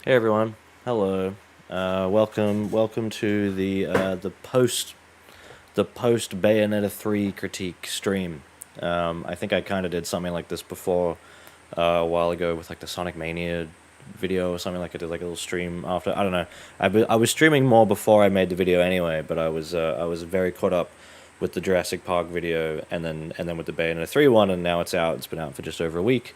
Hey everyone, hello. Welcome to the post Bayonetta 3 critique stream. I think I kind of did something like this before a while ago with like the Sonic Mania video or something. Like I did like a little stream after. I don't know. I was streaming more before I made the video anyway, but I was very caught up with the Jurassic Park video and then with the Bayonetta 3 one, and now it's out. It's been out for just over a week.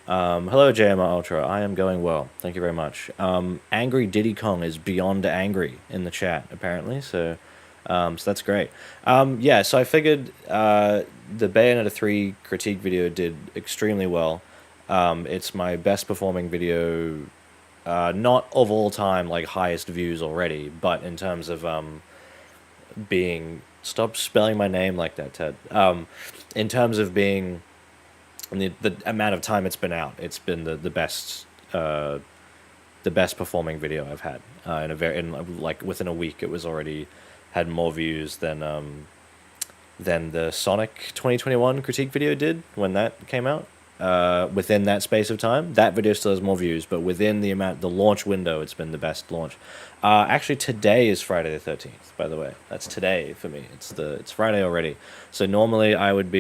Hello, JMR Ultra. I am going well. Thank you very much. Angry Diddy Kong is beyond angry in the chat, apparently. So that's great. Yeah, so I figured the Bayonetta 3 critique video did extremely well. It's my best performing video, not of all time, like highest views already, but in terms of being. Stop spelling my name like that, Ted. In terms of being and the amount of time it's been out, it's been the best performing video I've had in like within a week. It was already had more views than the Sonic 2021 critique video did when that came out. Within that space of time, that video still has more views, but within the launch window, it's been the best launch. Actually, today is Friday the 13th. By the way, that's today for me. It's Friday already. So normally I would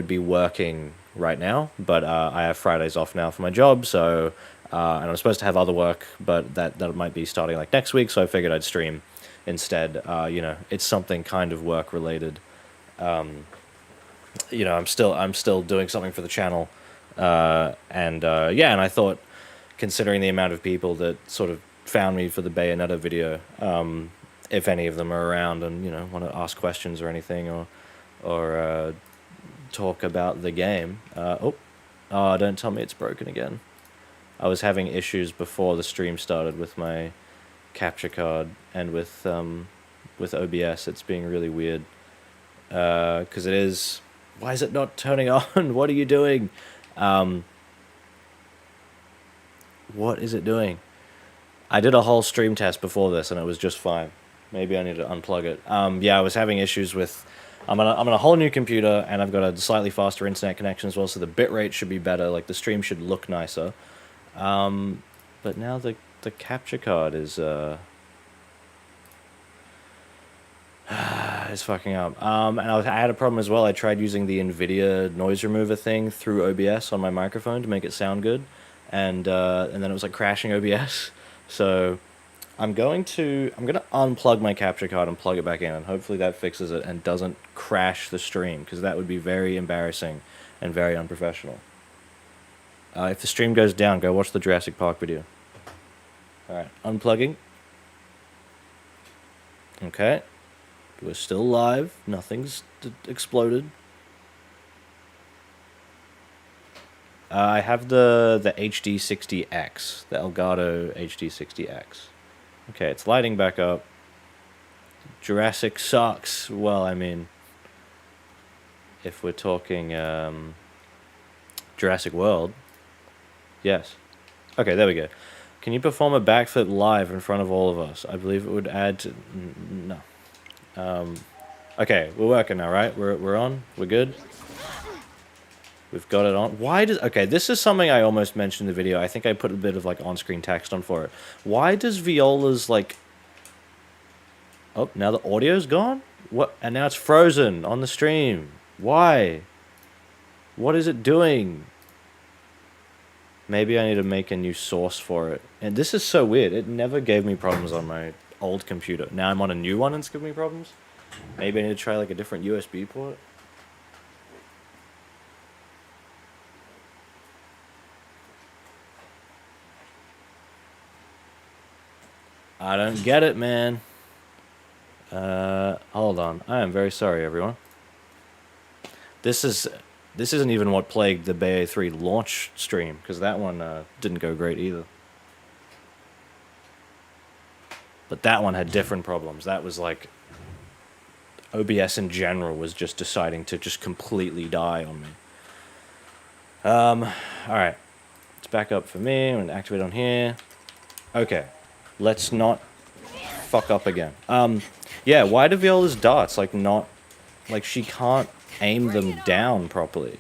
be working right now, but I have Fridays off now for my job, so and I'm supposed to have other work, but that might be starting like next week, so I figured I'd stream instead. It's something kind of work related. I'm still doing something for the channel, and I thought, considering the amount of people that sort of found me for the Bayonetta video, if any of them are around and want to ask questions or anything, or talk about the game. Oh, don't tell me it's broken again. I was having issues before the stream started with my capture card and with OBS. It's being really weird. Because it is. Why is it not turning on? What are you doing? What is it doing? I did a whole stream test before this and it was just fine. Maybe I need to unplug it. I was having issues with. I'm on a whole new computer and I've got a slightly faster internet connection as well, so the bitrate should be better. Like the stream should look nicer. But now the capture card is is fucking up. And I had a problem as well. I tried using the NVIDIA noise remover thing through OBS on my microphone to make it sound good, and then it was like crashing OBS. So I'm gonna unplug my capture card and plug it back in, and hopefully that fixes it and doesn't crash the stream, because that would be very embarrassing and very unprofessional. If the stream goes down, go watch the Jurassic Park video. Alright, unplugging. Okay. We're still live. Nothing's exploded. I have the HD60X, the Elgato HD60X. Okay, it's lighting back up. Jurassic sucks. Well, I mean, if we're talking Jurassic World, yes. Okay, there we go. Can you perform a backflip live in front of all of us? I believe it would add to... No. Okay, we're working now, right? We're on? We're good? We've got it on. Why does... Okay, this is something I almost mentioned in the video. I think I put a bit of, like, on-screen text on for it. Why does Viola's, like... Oh, now the audio's gone? What? And now it's frozen on the stream. Why? What is it doing? Maybe I need to make a new source for it. And this is so weird. It never gave me problems on my old computer. Now I'm on a new one and it's giving me problems. Maybe I need to try like a different USB port. I don't get it, man. Hold on. I am very sorry, everyone. This isn't even what plagued the Bay 3 launch stream, because that one didn't go great either. But that one had different problems. That was like... OBS in general was just deciding to just completely die on me. Alright. It's back up for me. I'm going to activate on here. Okay. Let's not fuck up again. Yeah, why do Viola's darts, like, not... Like, she can't aim them down properly.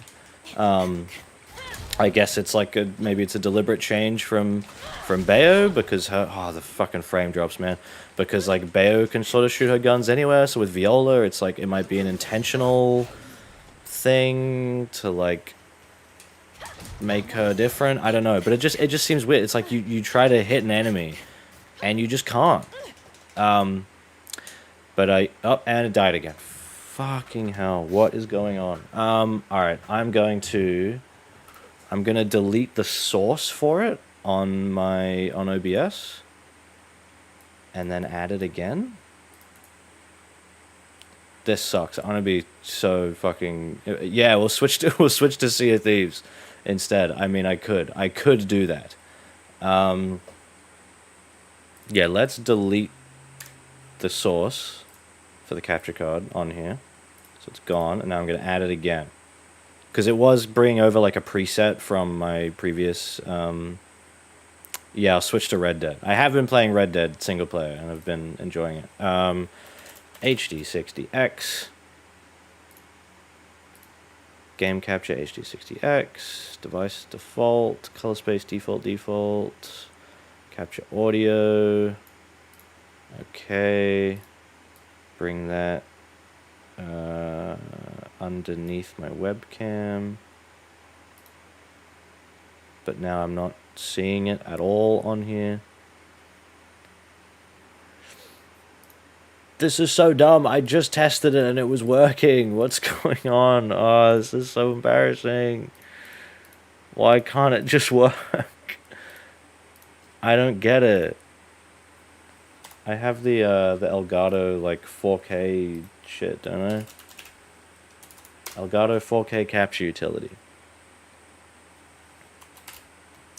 I guess it's like maybe it's a deliberate change from Bayo, because the fucking frame drops, man. Because like Bayo can sort of shoot her guns anywhere, so with Viola it's like it might be an intentional thing to like make her different. I don't know, but it just seems weird. It's like you try to hit an enemy and you just can't. But and it died again. Fucking hell, what is going on? Alright, I'm gonna delete the source for it on OBS and then add it again. This sucks. I'm gonna be so fucking... Yeah, we'll switch to Sea of Thieves instead. I mean, I could do that. Yeah, let's delete the source for the capture card on here. So it's gone, and now I'm gonna add it again. Because it was bringing over like a preset from my previous... yeah, I'll switch to Red Dead. I have been playing Red Dead single player, and I've been enjoying it. HD60X. Game capture HD60X. Device default. Color space default. Capture audio. Okay. Bring that underneath my webcam. But now I'm not seeing it at all on here. This is so dumb. I just tested it and it was working. What's going on? Oh, this is so embarrassing. Why can't it just work? I don't get it. I have the Elgato like 4K shit, don't I? Elgato 4K capture utility.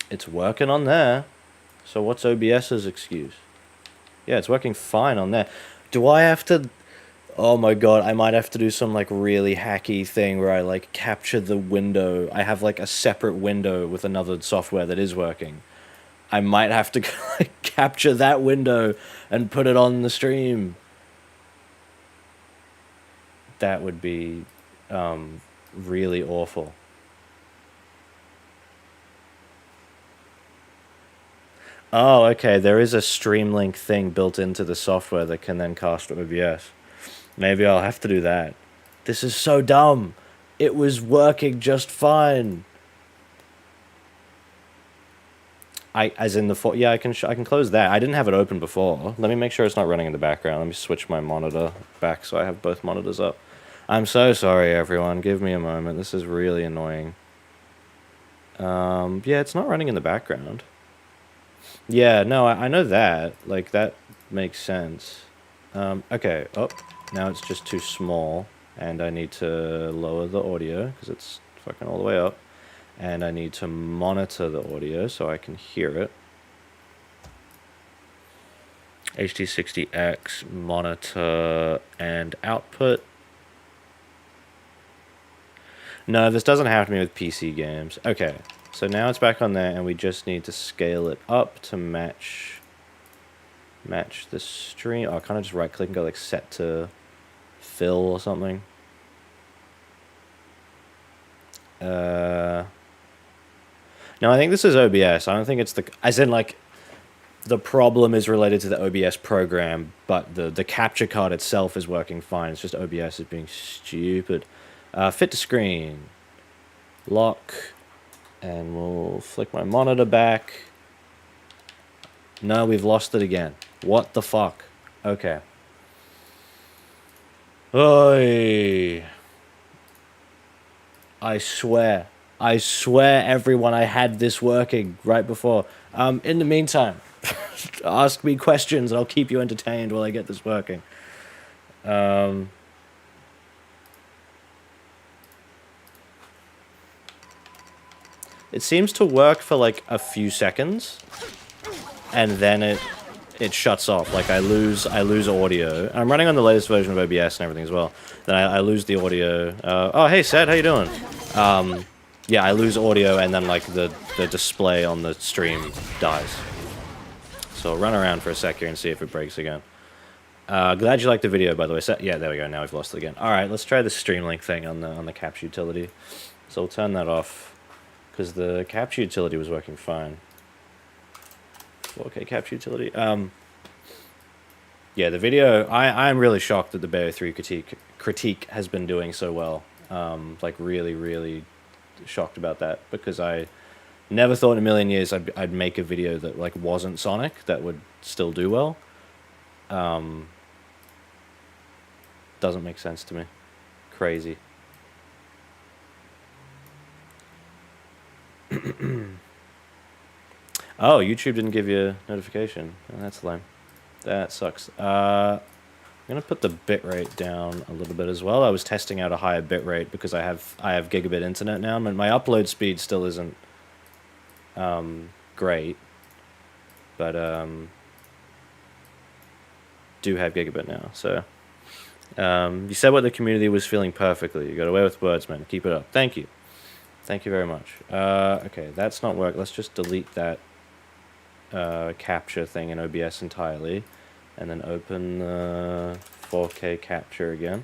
It's working on there. So what's OBS's excuse? Yeah, it's working fine on there. Do I have to... Oh my god, I might have to do some like really hacky thing where I like capture the window. I have like a separate window with another software that is working. I might have to like, capture that window and put it on the stream. That would be really awful. Oh, okay, there is a Streamlink thing built into the software that can then cast OBS. Maybe I'll have to do that. This is so dumb. It was working just fine. Yeah, I can close that. I didn't have it open before. Let me make sure it's not running in the background. Let me switch my monitor back so I have both monitors up. I'm so sorry, everyone. Give me a moment. This is really annoying. Yeah, it's not running in the background. Yeah, no, I know that. Like, that makes sense. Okay. Oh, now it's just too small. And I need to lower the audio, because it's fucking all the way up. And I need to monitor the audio so I can hear it. HD60X, monitor, and output. No, this doesn't have to be with PC games. Okay, so now it's back on there, and we just need to scale it up to match the stream. Oh, I kind of just right-click and go like set to fill or something. No, I think this is OBS. I don't think it's as in like the problem is related to the OBS program, but the capture card itself is working fine. It's just OBS is being stupid. Fit to screen. Lock. And we'll flick my monitor back. No, we've lost it again. What the fuck? Okay. Oy. I swear, everyone, I had this working right before. In the meantime, ask me questions and I'll keep you entertained while I get this working. It seems to work for like a few seconds, and then it shuts off. Like I lose audio. I'm running on the latest version of OBS and everything as well. Then I lose the audio. Oh, hey, Seth, how you doing? Yeah, I lose audio, and then like the display on the stream dies. So I'll run around for a sec here and see if it breaks again. Glad you liked the video, by the way. Seth, yeah, there we go. Now we've lost it again. All right, let's try the Streamlink thing on the capture utility. So we'll turn that off because the capture utility was working fine. 4K capture utility. Yeah, the video. I'm really shocked that the Bayo 3 critique has been doing so well. Like really shocked about that, because I never thought in a million years I'd make a video that like wasn't Sonic that would still do well. Doesn't make sense to me. Crazy. Oh, YouTube didn't give you a notification. Oh, that's lame. That sucks. I'm gonna put the bitrate down a little bit as well. I was testing out a higher bitrate because I have gigabit internet now, and my upload speed still isn't great, but do have gigabit now. So you said what the community was feeling perfectly. You got away with words, man. Keep it up. Thank you. Thank you very much. Okay, that's not work. Let's just delete that capture thing in OBS entirely, and then open the 4K capture again.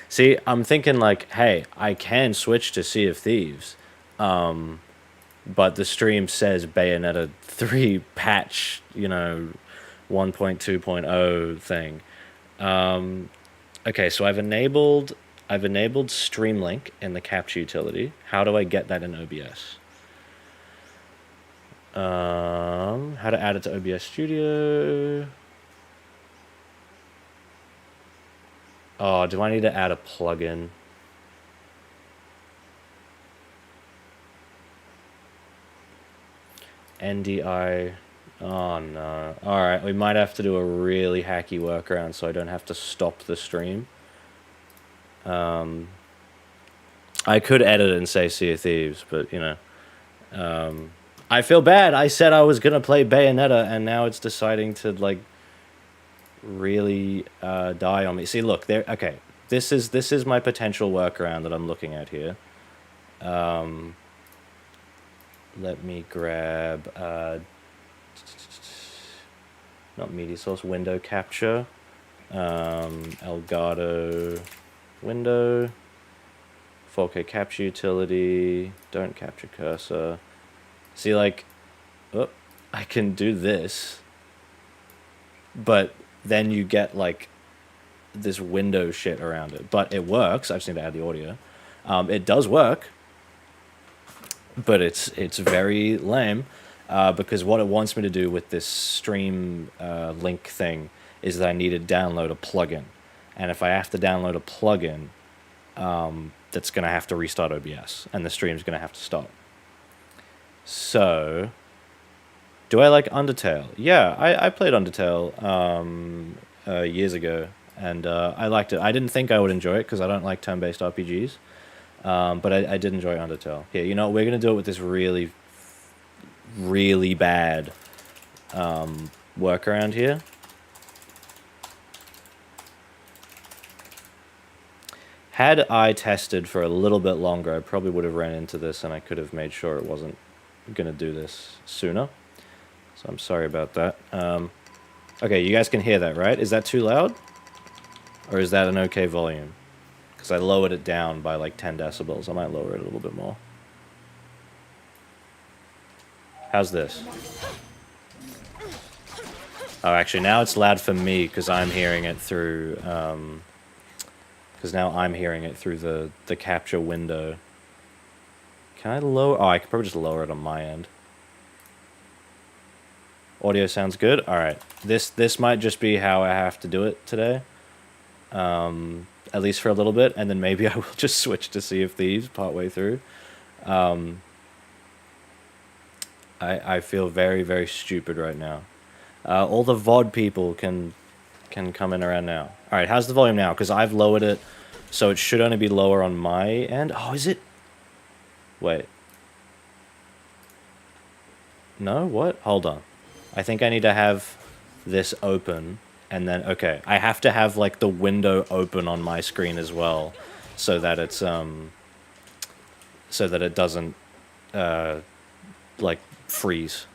See, I'm thinking like, hey, I can switch to Sea of Thieves, but the stream says Bayonetta 3 patch, 1.2.0 thing. Okay, so I've enabled Streamlink in the capture utility. How do I get that in OBS? How to add it to OBS Studio? Oh, do I need to add a plugin? NDI. Oh no. Alright, we might have to do a really hacky workaround so I don't have to stop the stream. I could edit it and say Sea of Thieves, but I feel bad. I said I was gonna play Bayonetta, and now it's deciding to like really die on me. See, look there. Okay, this is my potential workaround that I'm looking at here. Let me grab not media source, window capture, Elgato window, 4K capture utility, don't capture cursor. See, like, oh, I can do this, but then you get like this window shit around it. But it works. I just need to add the audio. It does work, but it's very lame, because what it wants me to do with this stream link thing is that I need to download a plugin, and if I have to download a plugin, that's gonna have to restart OBS, and the stream's gonna have to stop. So, do I like Undertale? Yeah, I played Undertale years ago, and I liked it. I didn't think I would enjoy it because I don't like turn-based RPGs, but I did enjoy Undertale. Here, you know, we're going to do it with this really, really bad workaround here. Had I tested for a little bit longer, I probably would have ran into this, and I could have made sure it wasn't going to do this sooner. So I'm sorry about that. Okay, you guys can hear that, right? Is that too loud? Or is that an okay volume? Because I lowered it down by like 10 decibels. I might lower it a little bit more. How's this? Oh, actually, now it's loud for me because I'm hearing it through... because now I'm hearing it through the capture window. Can I lower... Oh, I could probably just lower it on my end. Audio sounds good. All right. This might just be how I have to do it today. At least for a little bit, and then maybe I will just switch to Sea of Thieves partway through. I feel very, very stupid right now. All the VOD people can come in around now. All right, how's the volume now? Because I've lowered it, so it should only be lower on my end. Oh, is it? Wait. No, what? Hold on. I think I need to have this open, and then, okay, I have to have, like, the window open on my screen as well, so that it's, so that it doesn't, like, freeze.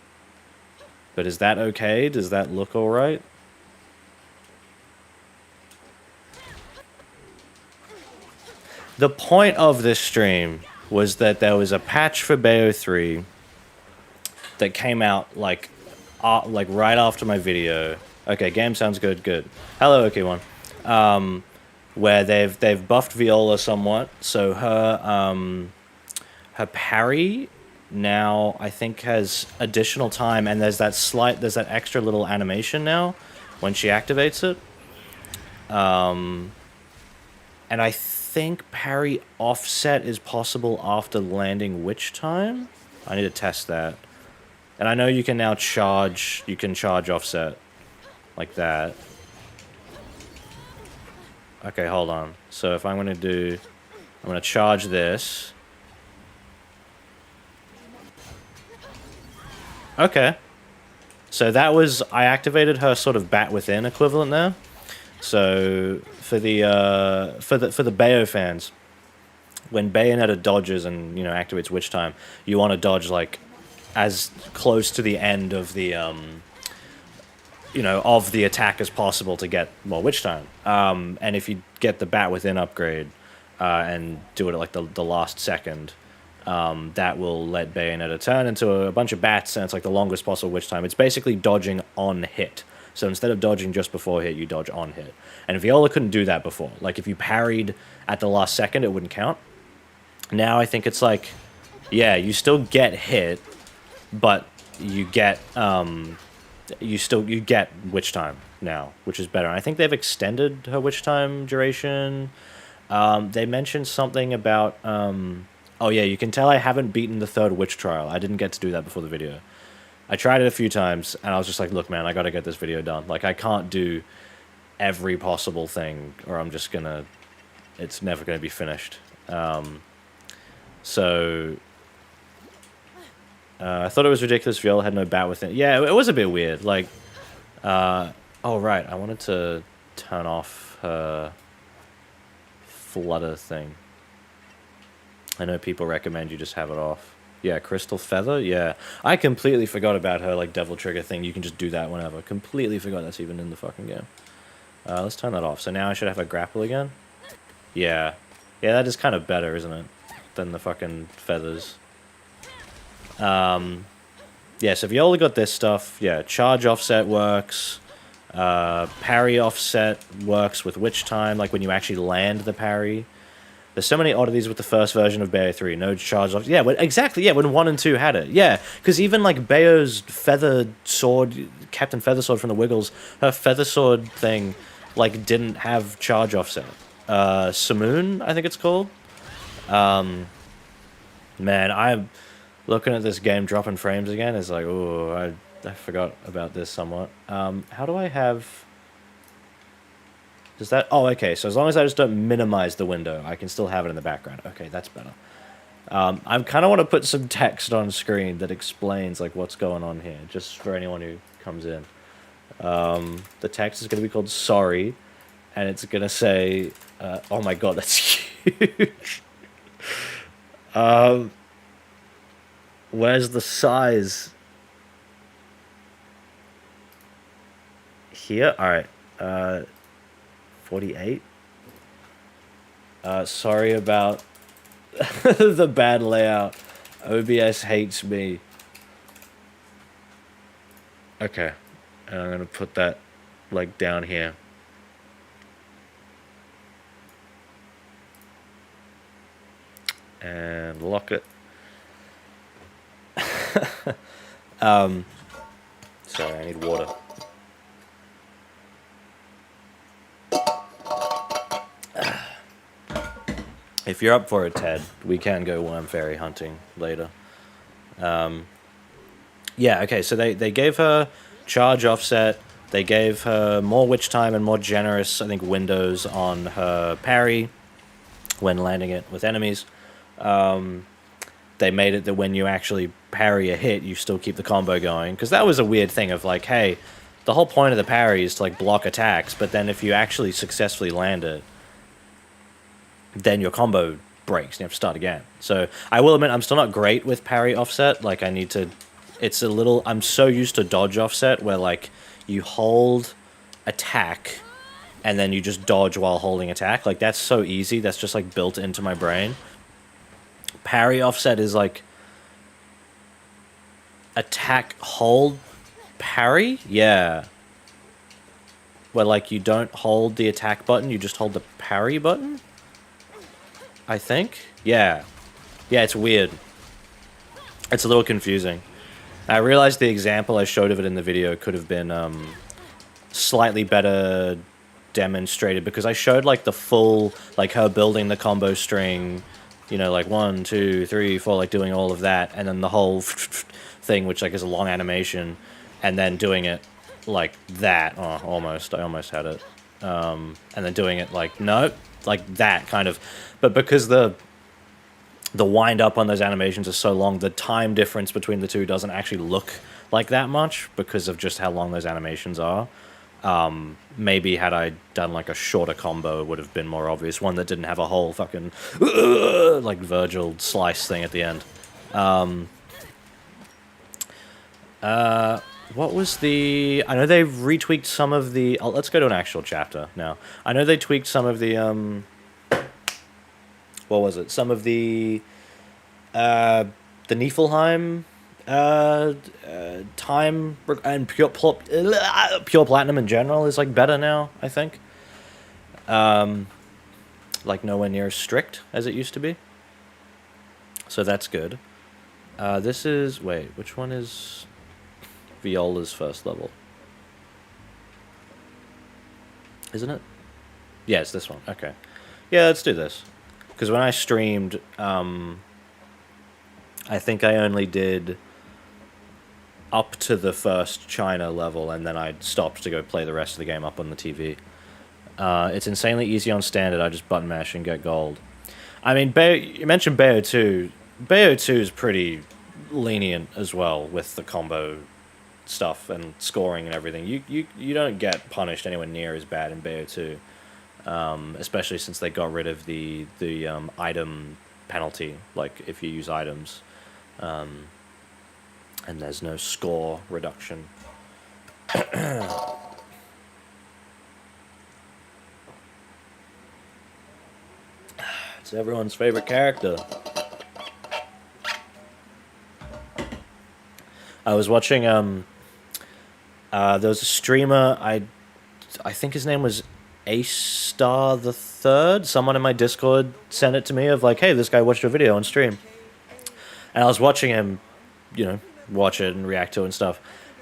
But is that okay? Does that look alright? The point of this stream was that there was a patch for Bayo 3 that came out like right after my video. Okay, game sounds good, good. Hello, OK1. Where they've buffed Viola somewhat, so her parry now I think has additional time, and there's that extra little animation now when she activates it. And I think parry offset is possible after landing witch time. I need to test that. And I know you can now charge offset like that. Okay, hold on. So if I'm going to charge this. Okay. So that was, I activated her sort of bat within equivalent there. So for the Bayo fans, when Bayonetta dodges and, you know, activates witch time, you want to dodge like as close to the end of the of the attack as possible to get more witch time. And if you get the bat within upgrade and do it at like the last second, that will let Bayonetta turn into a bunch of bats, and it's like the longest possible witch time. It's basically dodging on hit. So instead of dodging just before hit, you dodge on hit. And Viola couldn't do that before. Like if you parried at the last second, it wouldn't count. Now I think it's like, yeah, you still get hit, but you get you get witch time now, which is better. And I think they've extended her witch time duration. They mentioned something about oh yeah, you can tell I haven't beaten the third witch trial. I didn't get to do that before the video. I tried it a few times, and I was just like, look, man, I gotta get this video done. Like, I can't do every possible thing, or I'm just gonna... It's never gonna be finished. So... I thought it was ridiculous Viola had no bat with it. Yeah, it was a bit weird. Like, oh, right, I wanted to turn off her flutter thing. I know people recommend you just have it off. Yeah, Crystal Feather, yeah. I completely forgot about her, like, Devil Trigger thing. You can just do that whenever. Completely forgot that's even in the fucking game. Let's turn that off. So now I should have a grapple again? Yeah. Yeah, that is kind of better, isn't it? Than the fucking feathers. Yeah, so Viola got this stuff. Yeah, charge offset works. Parry offset works with witch time, like when you actually land the parry. There's so many oddities with the first version of Bayo 3. No charge off. Yeah, exactly. Yeah, when 1 and 2 had it. Yeah, because even like Bayo's feather sword, Captain Feather Sword from the Wiggles, her feather sword thing, like, didn't have charge offset. Simoon, I think it's called. Man, I'm looking at this game dropping frames again. It's like, oh, I forgot about this somewhat. How do I have... Does that... Oh, okay, so as long as I just don't minimize the window, I can still have it in the background. Okay, that's better. I kind of want to put some text on screen that explains, like, what's going on here, just for anyone who comes in. The text is going to be called Sorry, and it's going to say... oh my god, that's huge! Where's the size? Here? Alright. 48? Sorry about the bad layout. OBS hates me. Okay. And I'm gonna put that, like, down here. And lock it. Sorry, I need water. If you're up for it, Ted, we can go worm fairy hunting later. Yeah, okay, so they gave her charge offset. They gave her more witch time and more generous, I think, windows on her parry when landing it with enemies. They made it that when you actually parry a hit, you still keep the combo going. Because that was a weird thing of like, hey, the whole point of the parry is to like block attacks, but then if you actually successfully land it, then your combo breaks and you have to start again. So I will admit I'm still not great with parry offset. Like I need to... It's a little... I'm so used to dodge offset where like you hold attack and then you just dodge while holding attack. Like, that's so easy. That's just, like, built into my brain. Parry offset is, like, attack, hold, parry? Yeah. Where, like, you don't hold the attack button, you just hold the parry button? I think? Yeah. Yeah, it's weird. It's a little confusing. I realized the example I showed of it in the video could have been slightly better demonstrated, because I showed like the full, like her building the combo string, you know, like 1, 2, 3, 4, like doing all of that, and then the whole thing, which like is a long animation, and then doing it like that. Oh, almost. I almost had it. And then doing it like, no, like that kind of. But because the wind up on those animations is so long, the time difference between the two doesn't actually look like that much because of just how long those animations are. Maybe had I done like a shorter combo, it would have been more obvious. One that didn't have a whole fucking like Virgil slice thing at the end. What was the... I know they retweaked some of the... Oh, let's go to an actual chapter now. I know they tweaked some of the... what was it? Some of the Niflheim time and pure platinum in general is like better now, I think. Like nowhere near as strict as it used to be. So that's good. This is... Wait, which one is Viola's first level? Isn't it? Yeah, it's this one. Okay. Yeah, let's do this. Because when I streamed, I think I only did up to the first China level, and then I stopped to go play the rest of the game up on the TV. It's insanely easy on standard. I just button mash and get gold. I mean, you mentioned Bayo 2. Bayo 2 is pretty lenient as well with the combo stuff and scoring and everything. You don't get punished anywhere near as bad in Bayo 2. Especially since they got rid of the item penalty, like if you use items, and there's no score reduction. It's everyone's favorite character. I was watching there was a streamer, I think his name was A-Star the Third. Someone in my Discord sent it to me of like, hey, this guy watched your video on stream. And I was watching him, you know, watch it and react to it and stuff.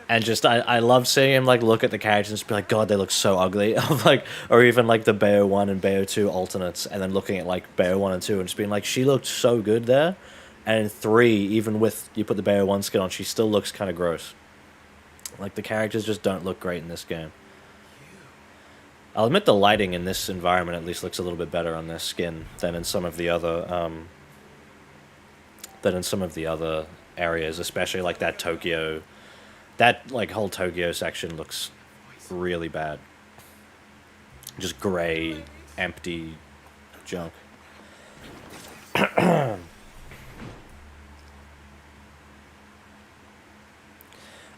And just, I love seeing him like look at the characters and just be like, God, they look so ugly. Like, or even like the Bayo 1 and Bayo 2 alternates, and then looking at like Bayo 1 and 2 and just being like, she looked so good there. And in 3, even with, you put the Bayo 1 skin on, she still looks kind of gross. Like, the characters just don't look great in this game. I'll admit the lighting in this environment at least looks a little bit better on their skin than in some of the other areas, especially like that Tokyo. That like whole Tokyo section looks really bad. Just gray, empty junk. I'm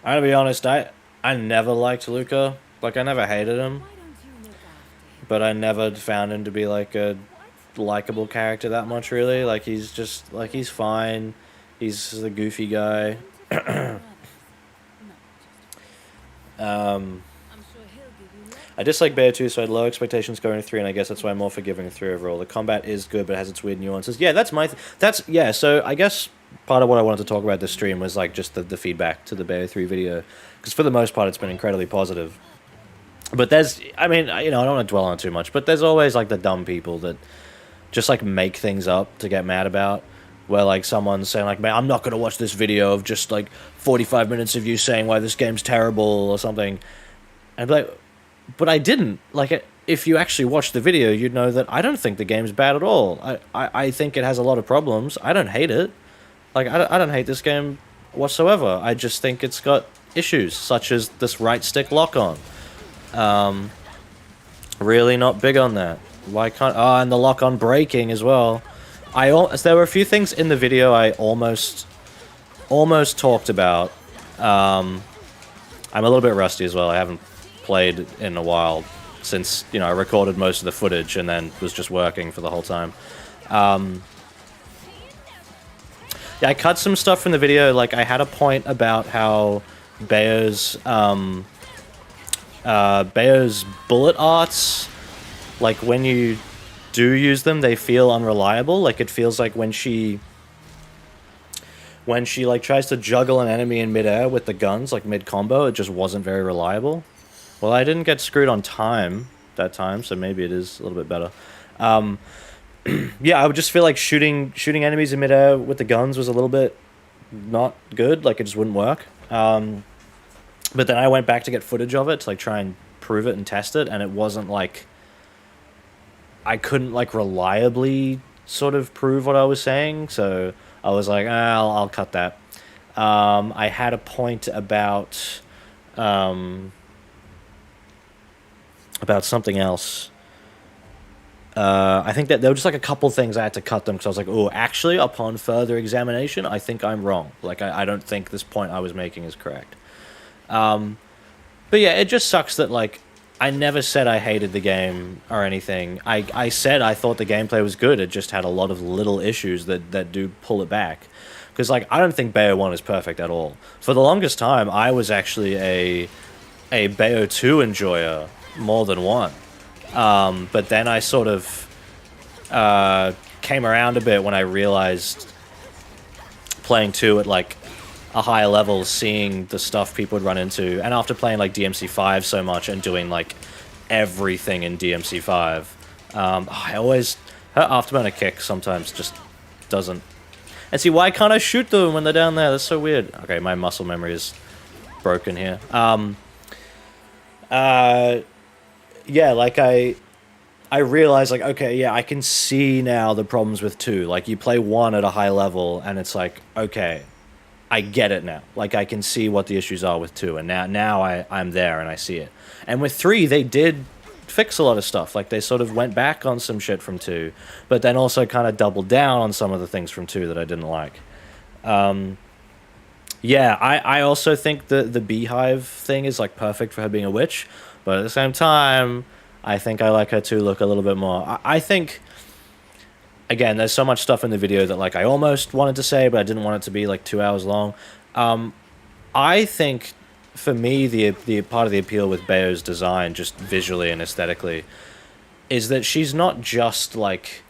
gonna be honest, I never liked Luca. Like, I never hated him. But I never found him to be, like, a likable character that much, really. Like, he's just, like, he's fine. He's the goofy guy. I dislike Bayo 2, so I had low expectations going to 3, and I guess that's why I'm more forgiving of 3 overall. The combat is good, but it has its weird nuances. Yeah, that's my... yeah, so I guess part of what I wanted to talk about this stream was, like, just the feedback to the Bayo 3 video. Because for the most part, it's been incredibly positive. But there's... I mean, you know, I don't want to dwell on it too much, but there's always, like, the dumb people that just, like, make things up to get mad about. Where, like, someone's saying, like, man, I'm not going to watch this video of just, like, 45 minutes of you saying why this game's terrible or something. And I'd be like... But I didn't. Like, if you actually watch the video, you'd know that I don't think the game's bad at all. I think it has a lot of problems. I don't hate it. Like, I don't hate this game whatsoever. I just think it's got issues, such as this right stick lock-on. Really not big on that. Why can't... Oh, and the lock-on breaking as well. There were a few things in the video I almost talked about. I'm a little bit rusty as well. I haven't played in a while, since, you know, I recorded most of the footage and then was just working for the whole time. Yeah, I cut some stuff from the video. Like, I had a point about how Bayo's bullet arts, like, when you do use them, they feel unreliable. Like, it feels like when she like tries to juggle an enemy in midair with the guns, like mid-combo, it just wasn't very reliable. Well, I didn't get screwed on time that time, so maybe it is a little bit better. Yeah, I would just feel like shooting enemies in midair with the guns was a little bit not good. Like, it just wouldn't work. But then I went back to get footage of it to like try and prove it and test it, and it wasn't like I couldn't like reliably sort of prove what I was saying. So I was like, I'll cut that. I had a point about something else. I think that there were just like a couple things I had to cut them because I was like, oh, actually, upon further examination, I think I'm wrong. Like, I don't think this point I was making is correct. But yeah, it just sucks that, like, I never said I hated the game or anything. I said I thought the gameplay was good. It just had a lot of little issues that do pull it back. Because, like, I don't think Bayo 1 is perfect at all. For the longest time, I was actually a Bayo 2 enjoyer more than 1. But then I sort of came around a bit when I realized playing 2 at, like, a higher level, seeing the stuff people would run into, and after playing, like, DMC5 so much and doing, like, everything in DMC5, I always... Her afterburner kick sometimes just doesn't... And see, why can't I shoot them when they're down there? That's so weird. Okay, my muscle memory is broken here. Yeah, like, I realized, like, okay, yeah, I can see now the problems with 2. Like, you play 1 at a high level, and it's like, okay, I get it now. Like, I can see what the issues are with 2, and now I'm there, and I see it. And with 3, they did fix a lot of stuff. Like, they sort of went back on some shit from 2, but then also kind of doubled down on some of the things from 2 that I didn't like. Yeah, I also think the beehive thing is, like, perfect for her being a witch, but at the same time, I think I like her to look a little bit more. I think, again, there's so much stuff in the video that, like, I almost wanted to say, but I didn't want it to be, like, 2 hours long. I think, for me, the part of the appeal with Bayo's design, just visually and aesthetically, is that she's not just, like,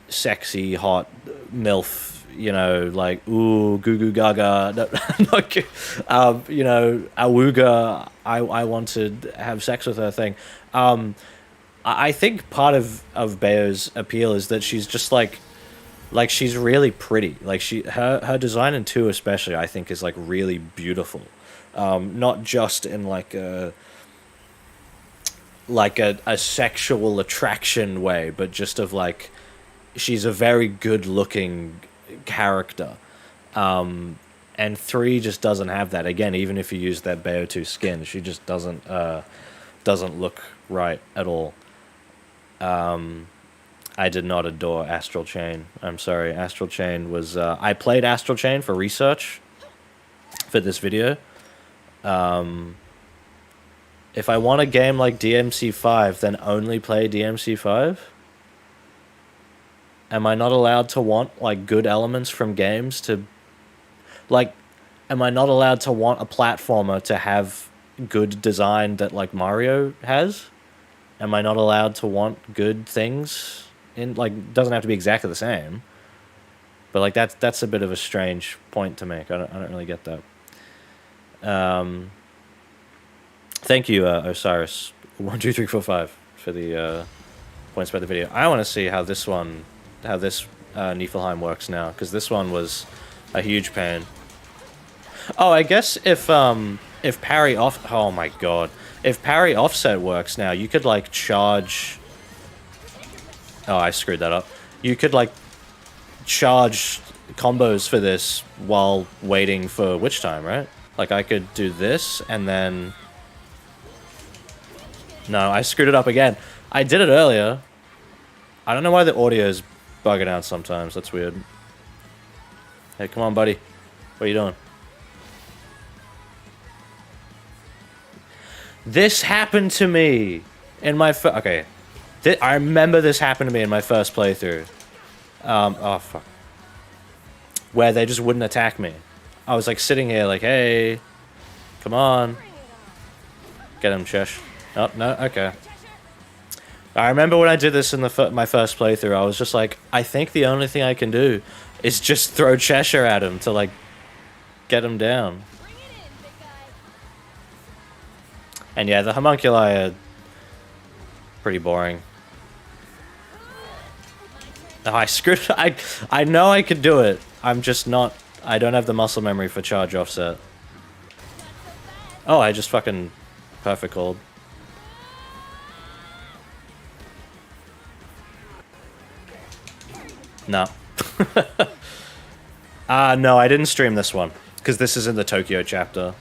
sexy, hot, MILF, you know, like, ooh, goo goo gaga, like, you know, awooga, I want to have sex with her thing. I think part of Bayo's appeal is that she's just like she's really pretty. Like, her design in 2 especially, I think, is like really beautiful. Not just in like a sexual attraction way, but just of like, she's a very good looking character. And 3 just doesn't have that. Again, even if you use that Bayo 2 skin, she just doesn't look right at all. I did not adore Astral Chain. I'm sorry. Astral Chain was... I played Astral Chain for research for this video. If I want a game like DMC5, then only play DMC5? Am I not allowed to want, like, good elements from games to... Like, am I not allowed to want a platformer to have good design that, like, Mario has? Am I not allowed to want good things? In, like, doesn't have to be exactly the same. But, like, that's a bit of a strange point to make. I don't really get that. Thank you, Osiris 12345 for the points about the video. I want to see how this Niflheim works now, because this one was a huge pain. Oh, I guess if parry off... Oh my god. If parry offset works now, you could, like, charge... Oh, I screwed that up. You could, like, charge combos for this while waiting for witch time, right? Like, I could do this, and then... No, I screwed it up again. I did it earlier. I don't know why the audio's bugging out sometimes. That's weird. Hey, come on, buddy. What are you doing? This happened to me. In my okay, I remember this happened to me in my first playthrough. Oh fuck, where they just wouldn't attack me. I was like sitting here like, hey, come on, get him, Chesh. Oh no, okay. I remember when I did this in my first playthrough, I was just like, I think the only thing I can do is just throw Cheshire at him to like get him down. And yeah, the homunculi are pretty boring. Oh, I screwed. I know I could do it. I'm just not. I don't have the muscle memory for charge offset. Oh, I just fucking perfect hold. No. No, I didn't stream this one because this is in the Tokyo chapter.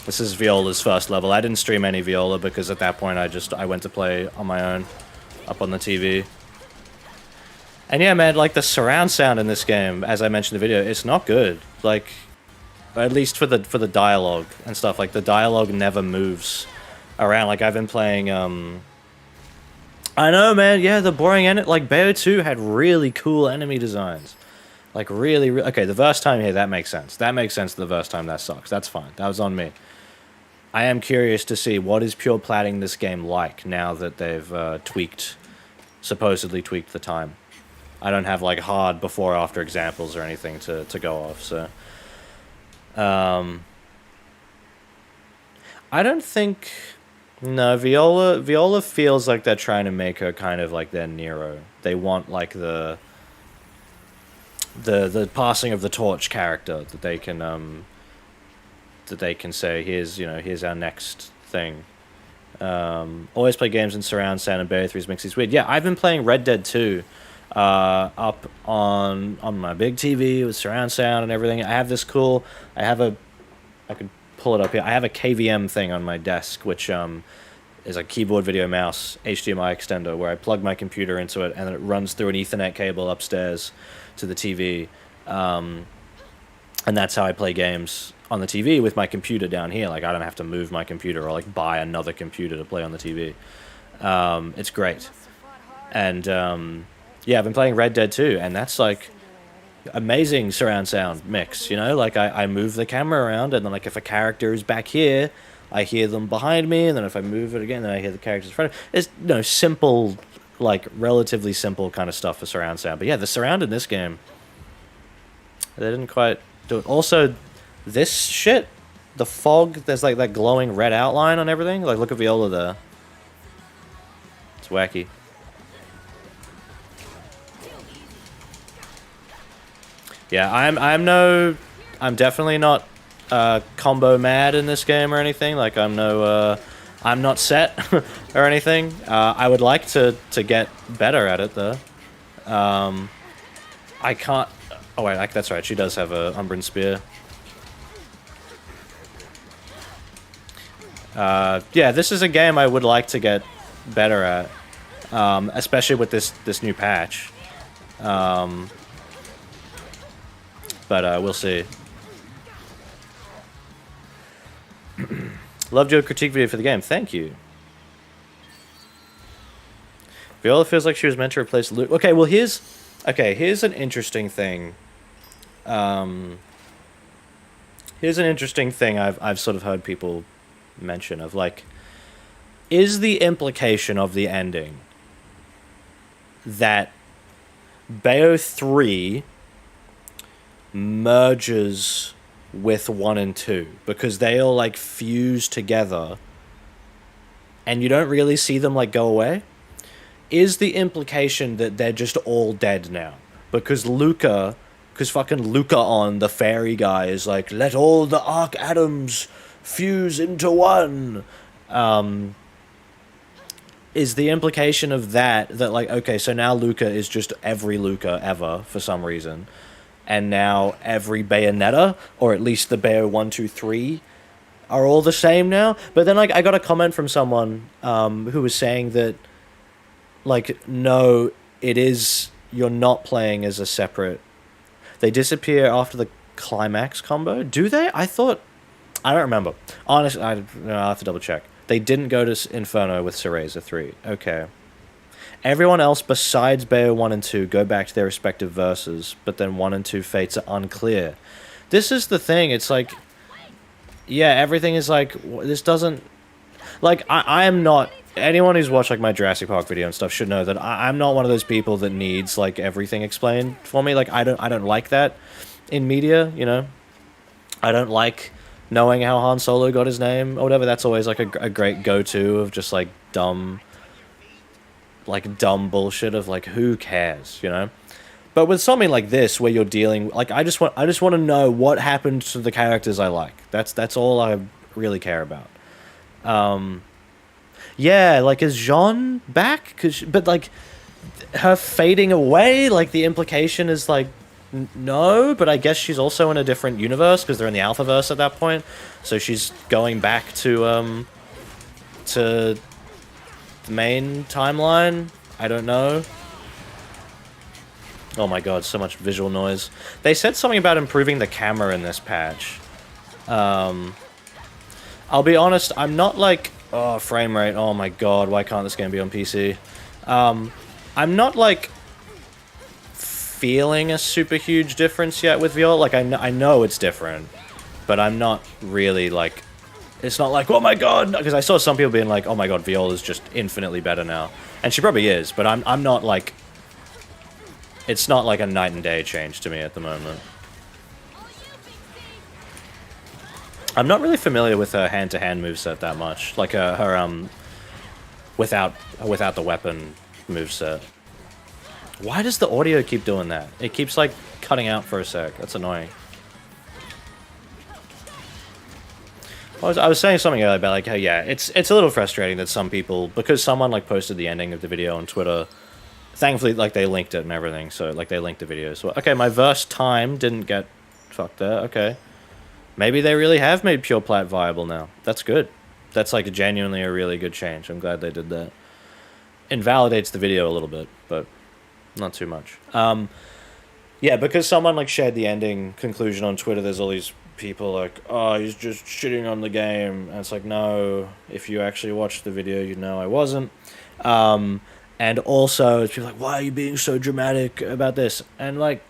This is Viola's first level. I didn't stream any Viola because at that point I went to play on my own up on the TV. And yeah, man, like the surround sound in this game, as I mentioned in the video, it's not good. Like, at least for the dialogue and stuff. Like the dialogue never moves around. Like I've been playing. I know, man. Yeah, the boring like Bayo 2 had really cool enemy designs. Like really, okay. The first time here, that makes sense. That makes sense. The first time, that sucks. That's fine. That was on me. I am curious to see what is pure platting this game like now that they've supposedly tweaked the time. I don't have like hard before after examples or anything to go off, so I don't think no, Viola feels like they're trying to make her kind of like their Nero. They want like the passing of the torch character that they can say here's our next thing. Always play games in surround sound, and Bayo 3's mix is weird. Yeah, I've been playing Red Dead 2 up on my big TV with surround sound and everything. I have this cool. I could pull it up here. I have a KVM thing on my desk, which is a keyboard, video, mouse, HDMI extender, where I plug my computer into it, and then it runs through an Ethernet cable upstairs to the TV. And that's how I play games on the TV with my computer down here. Like I don't have to move my computer or like buy another computer to play on the TV. It's great. And yeah, I've been playing Red Dead 2, and that's like amazing surround sound mix, you know? Like I move the camera around, and then like if a character is back here, I hear them behind me, and then if I move it again, then I hear the characters in front of me. It's simple, like relatively simple kind of stuff for surround sound. But yeah, the surround in this game, they didn't quite do it. Also, this shit, the fog, there's like that glowing red outline on everything. Like look at Viola there. It's wacky. Yeah, I'm definitely not combo mad in this game or anything. Like I'm not set or anything. I would like to get better at it though. I can't. Oh wait, that's right. She does have a Umbran Spear. Yeah, this is a game I would like to get better at, especially with this new patch. But we'll see. Loved your critique video for the game. Thank you. Viola feels like she was meant to replace Luke. Okay, well here's an interesting thing. Here's an interesting thing I've sort of heard people mention of like, is the implication of the ending that Bayo 3 merges with 1 and 2 because they all like fuse together and you don't really see them like go away? Is the implication that they're just all dead now because fucking Luca, the fairy guy, is like, let all the arc atoms fuse into one? Is the implication of that like, okay, so now Luca is just every Luca ever for some reason, and now every Bayonetta, or at least the Bayo 1, 2, 3, are all the same now? But then like I got a comment from someone who was saying that like, no, you're not playing as a separate. They disappear after the climax combo. Do they? I thought I don't remember. Honestly, I'll have to double check. They didn't go to Inferno with Cereza 3. Okay. Everyone else besides Bayo 1 and 2 go back to their respective verses, but then 1 and 2 fates are unclear. This is the thing, it's like... Yeah, everything is like... This doesn't... Like, I am not... Anyone who's watched, like, my Jurassic Park video and stuff should know that I'm not one of those people that needs, like, everything explained for me. Like, I don't like that in media, you know? I don't like knowing how Han Solo got his name or whatever. That's always, like, a great go-to of just, like, dumb bullshit of, like, who cares, you know? But with something like this, where you're dealing... Like, I just want to know what happened to the characters I like. That's all I really care about. Yeah, like, is Jean back? But, like, her fading away, like, the implication is, like, no, but I guess she's also in a different universe, because they're in the Alphaverse at that point, so she's going back to the main timeline? I don't know. Oh my god, so much visual noise. They said something about improving the camera in this patch. I'll be honest, I'm not, like... Oh, frame rate. Oh my god, why can't this game be on PC? I'm not, like, feeling a super huge difference yet with Viola. Like, I know it's different, but I'm not really, like... It's not like, oh my god! Because I saw some people being like, oh my god, Viola's just infinitely better now. And she probably is, but I'm not, like... It's not, like, a night and day change to me at the moment. I'm not really familiar with her hand-to-hand moveset that much. Like, her without the weapon moveset. Why does the audio keep doing that? It keeps, like, cutting out for a sec. That's annoying. I was saying something earlier about, like, how, yeah, it's a little frustrating that some people... Because someone, like, posted the ending of the video on Twitter... Thankfully, like, they linked it and everything, so, like, they linked the video. So, okay, my verse time didn't get fucked there. Okay. Maybe they really have made Pure Plat viable now. That's good. That's, like, genuinely a really good change. I'm glad they did that. Invalidates the video a little bit, but not too much. Yeah, because someone, like, shared the ending conclusion on Twitter, there's all these people like, oh, he's just shitting on the game. And it's like, no, if you actually watched the video, you know I wasn't. And also, it's people like, why are you being so dramatic about this? And, like,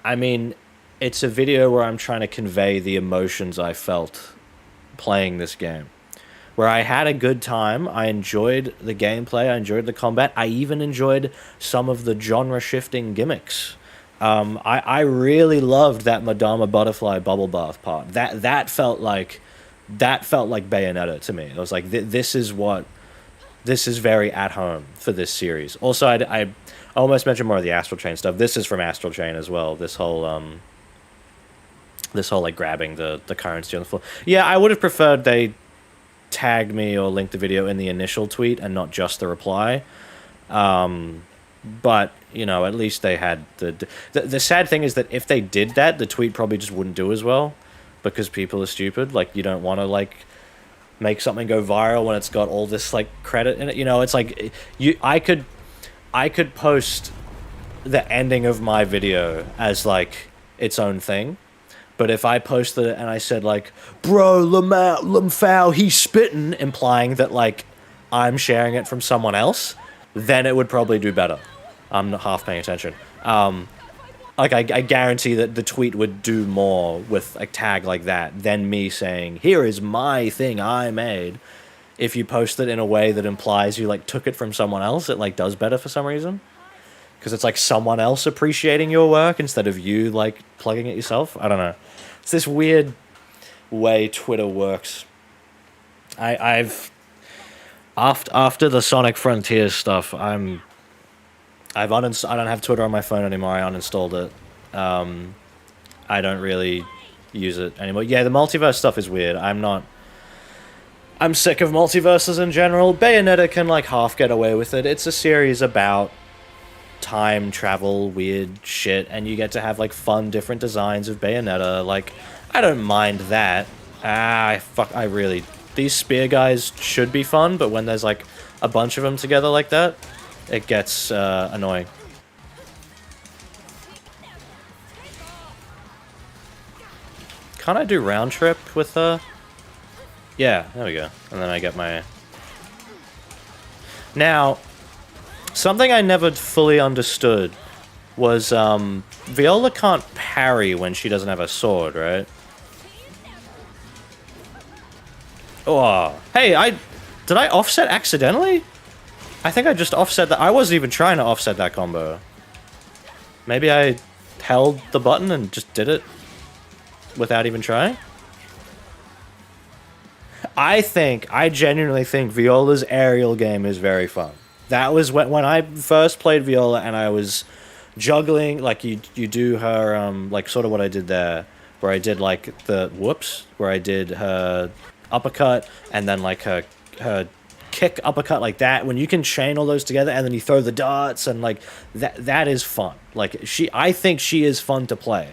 I mean... It's a video where I'm trying to convey the emotions I felt playing this game. Where I had a good time, I enjoyed the gameplay, I enjoyed the combat, I even enjoyed some of the genre-shifting gimmicks. I really loved that Madama Butterfly bubble bath part. That felt like Bayonetta to me. It was like, this is very at home for this series. Also, I almost mentioned more of the Astral Chain stuff. This is from Astral Chain as well, this whole like grabbing the currency on the floor. Yeah, I would have preferred they tagged me or linked the video in the initial tweet and not just the reply. But, you know, at least they had the sad thing is that if they did that, the tweet probably just wouldn't do as well because people are stupid. Like, you don't want to, like, make something go viral when it's got all this, like, credit in it. You know, it's like I could post the ending of my video as, like, its own thing. But if I posted it and I said, like, bro, Lamfow, he's spitting, implying that, like, I'm sharing it from someone else, then it would probably do better. I'm not half paying attention. Like, I guarantee that the tweet would do more with a tag like that than me saying, here is my thing I made. If you post it in a way that implies you, like, took it from someone else, it, like, does better for some reason. Because it's, like, someone else appreciating your work instead of you, like, plugging it yourself. I don't know. It's this weird way Twitter works. I've... After the Sonic Frontiers stuff, I don't have Twitter on my phone anymore. I uninstalled it. I don't really use it anymore. Yeah, the multiverse stuff is weird. I'm sick of multiverses in general. Bayonetta can, like, half get away with it. It's a series about time travel, weird shit, and you get to have, like, fun, different designs of Bayonetta. Like, I don't mind that. These spear guys should be fun, but when there's, like, a bunch of them together like that, it gets annoying. Can't I do round trip with her? Yeah, there we go. And then I get my... Now, something I never fully understood was, Viola can't parry when she doesn't have a sword, right? Oh, hey, did I offset accidentally? I think I just offset that. I wasn't even trying to offset that combo. Maybe I held the button and just did it without even trying? I genuinely think Viola's aerial game is very fun. That was when I first played Viola and I was juggling, like you do her, like sort of what I did there, where I did like the, where I did her uppercut and then like her kick uppercut like that. When you can chain all those together and then you throw the darts and like that is fun. Like I think she is fun to play.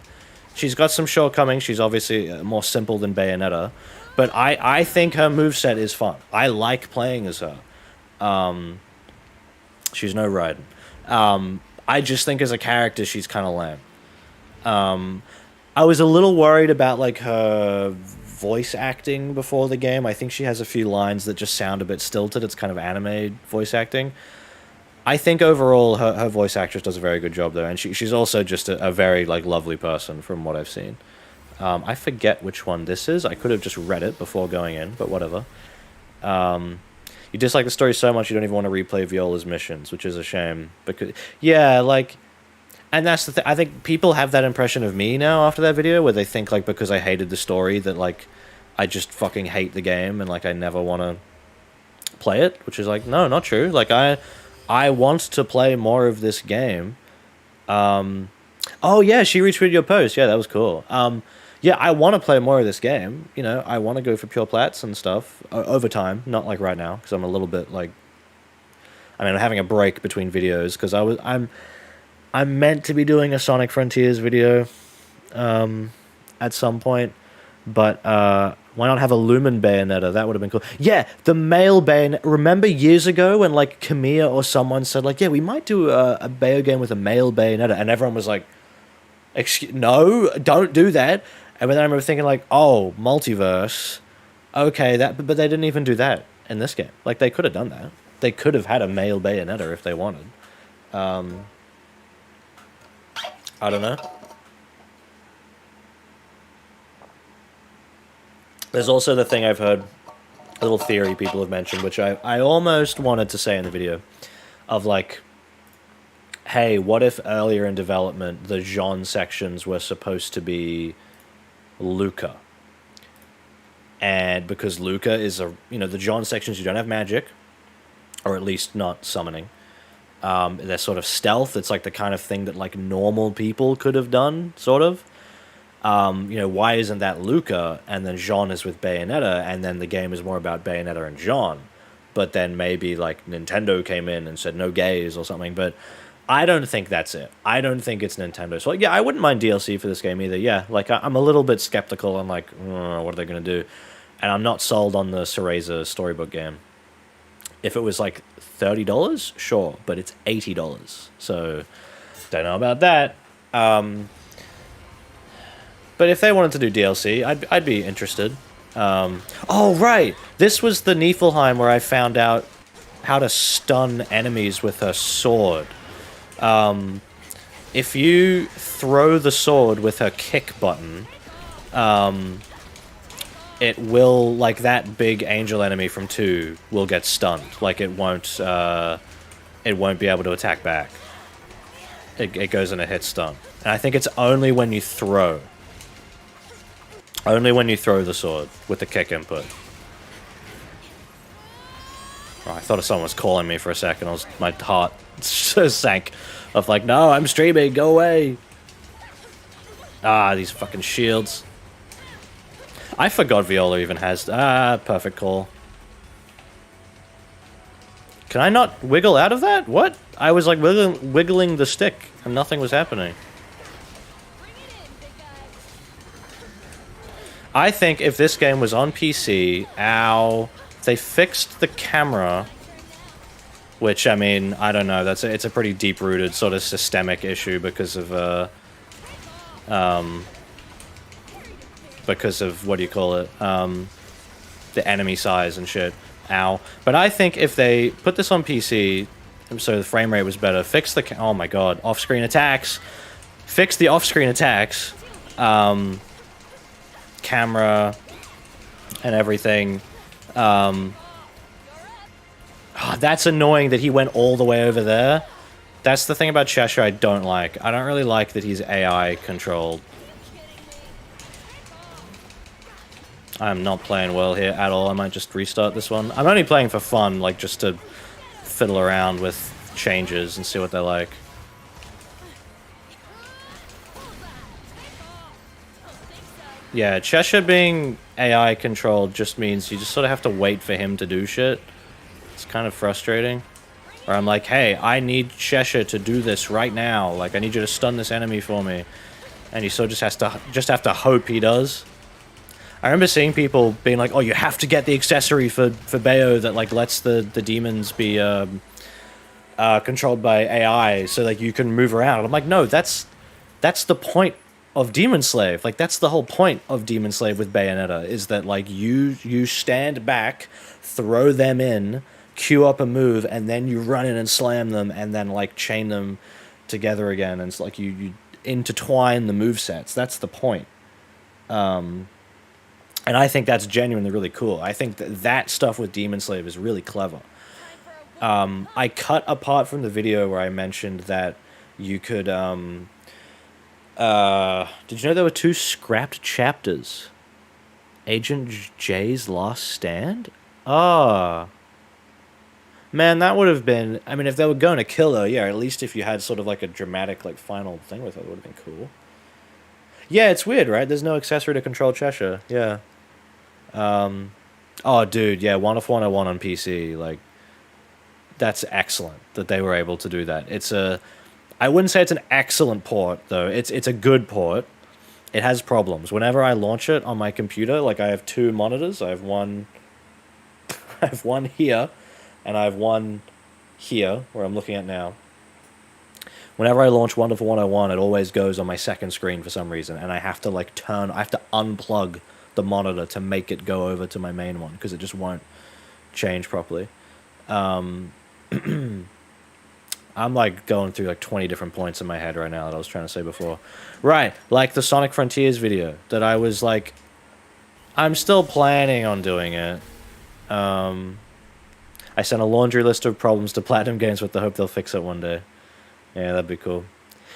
She's got some shortcomings. She's obviously more simple than Bayonetta. But I think her moveset is fun. I like playing as her. She's no Raiden. I just think as a character, she's kind of lame. I was a little worried about like her voice acting before the game. I think she has a few lines that just sound a bit stilted. It's kind of anime voice acting. I think overall her voice actress does a very good job though, and she's also just a very like lovely person from what I've seen. I forget which one this is. I could have just read it before going in, but whatever. You dislike the story so much you don't even want to replay Viola's missions, which is a shame. Because yeah, like, and that's the thing. I think people have that impression of me now after that video, where they think like because I hated the story that like I just fucking hate the game and like I never want to play it, which is like no, not true. Like I want to play more of this game. Oh yeah, she retweeted your post. Yeah, that was cool. Yeah, I want to play more of this game. You know, I want to go for pure plats and stuff over time, not like right now, because I'm a little bit like. I mean, I'm having a break between videos because I'm meant to be doing a Sonic Frontiers video, at some point, but why not have a Lumen Bayonetta? That would have been cool. Yeah, the male Bayonetta. Remember years ago when like Kamiya or someone said like, yeah, we might do a Bayo game with a male Bayonetta, and everyone was like, no, don't do that. And then I remember thinking like, oh, multiverse, okay, but they didn't even do that in this game. Like they could have done that. They could have had a male Bayonetta if they wanted. I don't know. There's also the thing I've heard, a little theory people have mentioned, which I almost wanted to say in the video, of like, hey, what if earlier in development the Jean sections were supposed to be Luca? And because Luca is the Jean sections, you don't have magic, or at least not summoning. They're sort of stealth. It's like the kind of thing that like normal people could have done, sort of. Why isn't that Luca? And then Jean is with Bayonetta, and then the game is more about Bayonetta and Jean. But then maybe like Nintendo came in and said no gays or something. But I don't think that's it. I don't think it's Nintendo. So yeah, I wouldn't mind DLC for this game either. Yeah, like I'm a little bit skeptical. I'm like, what are they going to do? And I'm not sold on the Cereza storybook game. If it was like $30, sure, but it's $80. So don't know about that. But if they wanted to do DLC, I'd be interested. Oh right, this was the Niflheim where I found out how to stun enemies with her sword. If you throw the sword with her kick button, it will, like that big angel enemy from 2 will get stunned. Like it won't be able to attack back. It goes in a hit stun. And I think it's only when you throw. Only when you throw the sword with the kick input. Oh, I thought someone was calling me for a second. My heart sank. Of like, no, I'm streaming, go away. Ah, these fucking shields. I forgot Viola even has... perfect call. Can I not wiggle out of that? What? I was like wiggling the stick and nothing was happening. I think if this game was on PC, they fixed the camera, which, I mean, I don't know, it's a pretty deep-rooted sort of systemic issue because of because of, what do you call it, the enemy size and shit. Ow. But I think if they put this on PC, so the frame rate was better, fix the... oh my god, off-screen attacks. Fix the off-screen attacks. Camera and everything. Oh, that's annoying that he went all the way over there. That's the thing about Cheshire I don't like. I don't really like that he's AI controlled. I'm not playing well here at all. I might just restart this one. I'm only playing for fun, like just to fiddle around with changes and see what they're like. Yeah, Cheshire being AI controlled just means you just sort of have to wait for him to do shit. It's kind of frustrating. Or I'm like, hey, I need Cheshire to do this right now. Like, I need you to stun this enemy for me. And he sort of just have to hope he does. I remember seeing people being like, oh, you have to get the accessory for Bayo that, like, lets the demons be controlled by AI so that you can move around. And I'm like, no, that's the point of Demon Slave. Like, that's the whole point of Demon Slave with Bayonetta, is that, like, you stand back, throw them in, queue up a move, and then you run in and slam them, and then, like, chain them together again. And it's like you intertwine the movesets. That's the point. And I think that's genuinely really cool. I think that stuff with Demon Slave is really clever. I cut apart from the video where I mentioned that you could... did you know there were 2 scrapped chapters? Agent J's Last Stand? Ah. Man, that would have been... I mean, if they were going to kill her, yeah, at least if you had sort of like a dramatic, like, final thing with her, it would have been cool. Yeah, it's weird, right? There's no accessory to control Cheshire. Yeah. Oh, dude, yeah, Wonderful 101 on PC, like, that's excellent that they were able to do that. It's a... I wouldn't say it's an excellent port, though. It's a good port. It has problems. Whenever I launch it on my computer, like, I have 2 monitors. I have one... I have one here, and I have one here, where I'm looking at now. Whenever I launch Wonderful 101, it always goes on my second screen for some reason, and I have to, like, I have to unplug the monitor to make it go over to my main one, because it just won't change properly. I'm, like, going through, like, 20 different points in my head right now that I was trying to say before. Right, like the Sonic Frontiers video, that I was, like... I'm still planning on doing it. I sent a laundry list of problems to Platinum Games with the hope they'll fix it one day. Yeah, that'd be cool.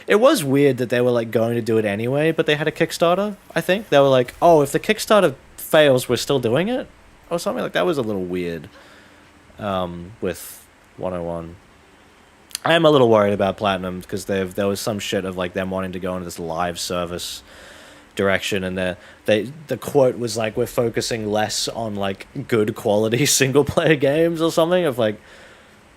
It was weird that they were, like, going to do it anyway, but they had a Kickstarter, I think. They were like, oh, if the Kickstarter fails, we're still doing it? Or something like that. Was a little weird with 101. I am a little worried about Platinum, because there was some shit of, like, them wanting to go into this live service direction, and the quote was, like, we're focusing less on, like, good quality single-player games or something, of, like...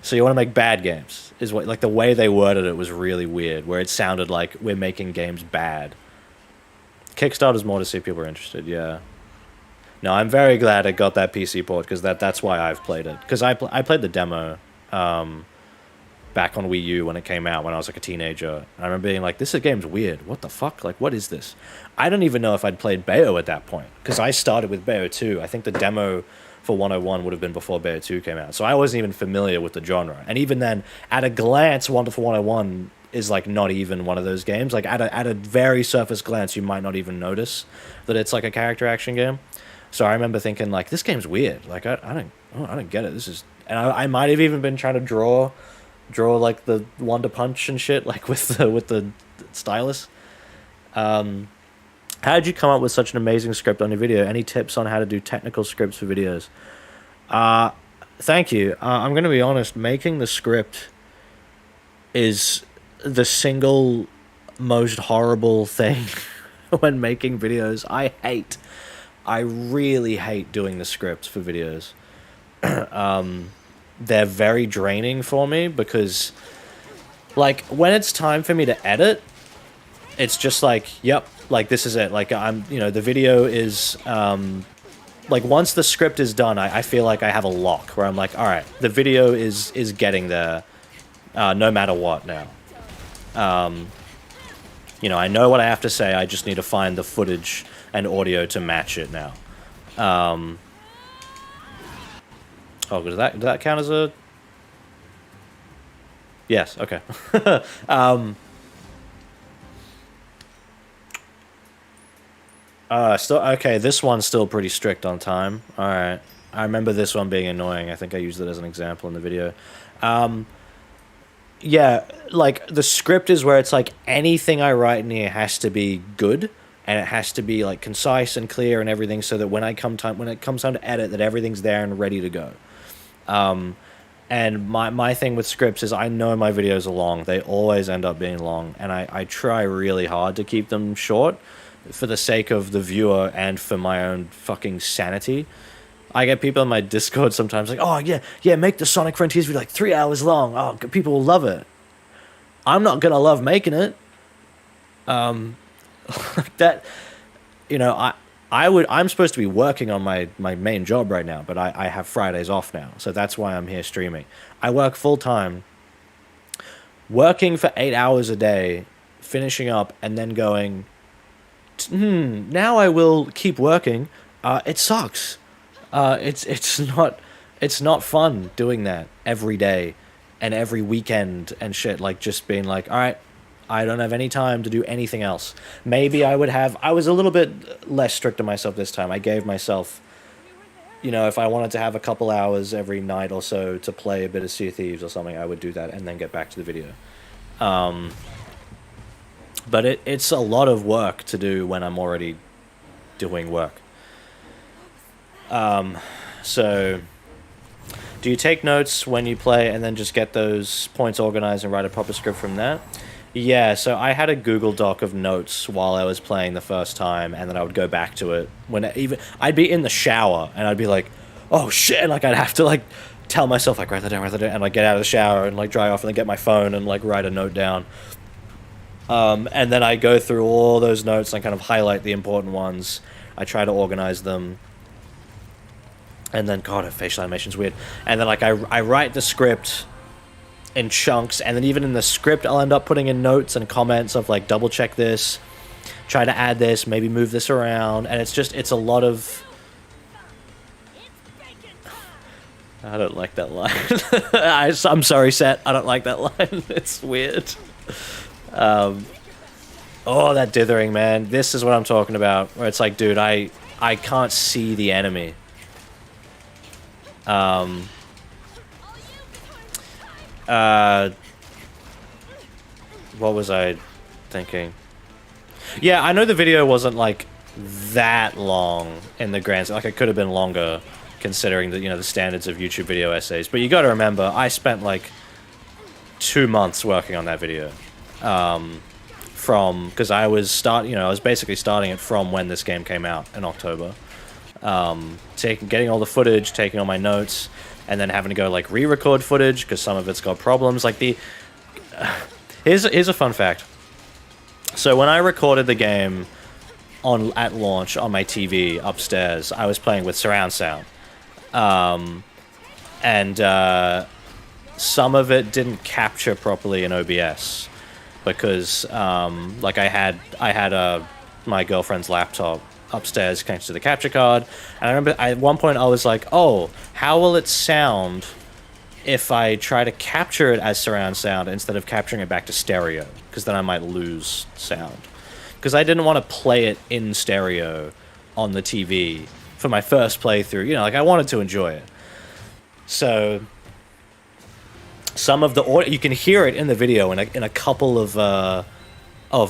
So you want to make bad games, is what, like, the way they worded it was really weird, where it sounded like we're making games bad. Kickstarter's more to see if people are interested, yeah. No, I'm very glad I got that PC port, because that's why I've played it. Because I played the demo back on Wii U when it came out, when I was, like, a teenager. And I remember being like, this game's weird. What the fuck? Like, what is this? I don't even know if I'd played Bayo at that point, because I started with Bayo 2. I think the demo... for 101 would have been before Bayo 2 came out. So I wasn't even familiar with the genre. And even then, at a glance, Wonderful 101 is, like, not even one of those games. Like, at a very surface glance, you might not even notice that it's, like, a character action game. So I remember thinking, like, this game's weird. Like, I don't get it. This is... And I might have even been trying to draw like, the Wonder Punch and shit, like, with the stylus. How did you come up with such an amazing script on your video? Any tips on how to do technical scripts for videos? Thank you. I'm going to be honest. Making the script is the single most horrible thing when making videos. I really hate doing the scripts for videos. They're very draining for me because, like, when it's time for me to edit, it's just like, yep, like, this is it. Like, the video is, like, once the script is done, I feel like I have a lock where I'm like, all right, the video is getting there, no matter what now. I know what I have to say. I just need to find the footage and audio to match it now. Oh, does that count as a... Yes, okay. Still okay. This one's still pretty strict on time. All right, I remember this one being annoying. I think I used it as an example in the video. Yeah, like the script is where it's like anything I write in here has to be good, and it has to be like concise and clear and everything, so that when it comes time to edit, that everything's there and ready to go. And my thing with scripts is I know my videos are long. They always end up being long, and I try really hard to keep them short for the sake of the viewer and for my own fucking sanity. I get people in my Discord sometimes like, oh, yeah, make the Sonic Frontiers video like 3 hours long. Oh, people will love it. I'm not going to love making it. That, you know, I'm supposed to be working on my main job right now, but I have Fridays off now, so that's why I'm here streaming. I work full-time, working for 8 hours a day, finishing up, and then going, now I will keep working. It sucks. It's not fun doing that every day and every weekend and shit, like just being like, all right, I don't have any time to do anything else. Maybe I was a little bit less strict on myself this time. I gave myself, you know, if I wanted to have a couple hours every night or so to play a bit of Sea of Thieves or something, I would do that and then get back to the video. But it's a lot of work to do when I'm already doing work. So do you take notes when you play and then just get those points organized and write a proper script from that? Yeah, so I had a Google Doc of notes while I was playing the first time, and then I would go back to it I'd be in the shower and I'd be like, oh shit, like I'd have to like tell myself like write that down, and like get out of the shower and like dry off and then get my phone and like write a note down. And then I go through all those notes and kind of highlight the important ones. I try to organize them. And then, God, facial animation's weird. And then, like, I write the script in chunks, and then even in the script, I'll end up putting in notes and comments of, like, double-check this, try to add this, maybe move this around, and it's a lot of... I don't like that line. I'm sorry, Seth, I don't like that line. It's weird. Oh, that dithering, man. This is what I'm talking about, where it's like, dude, I can't see the enemy. What was I thinking? Yeah, I know the video wasn't like that long in the grand, like it could have been longer considering the, you know, the standards of YouTube video essays, but you got to remember I spent like 2 months working on that video. Because I was I was basically starting it from when this game came out in October. Getting all the footage, taking all my notes, and then having to go like re-record footage because some of it's got problems. Like here's a fun fact. So when I recorded the game at launch on my TV upstairs, I was playing with surround sound, and some of it didn't capture properly in OBS because like I had my girlfriend's laptop upstairs connected to the capture card, and I remember at one point I was like, oh, how will it sound if I try to capture it as surround sound instead of capturing it back to stereo, because then I might lose sound, because I didn't want to play it in stereo on the TV for my first playthrough, you know, like I wanted to enjoy it. So some of the audio, you can hear it in the video in a couple of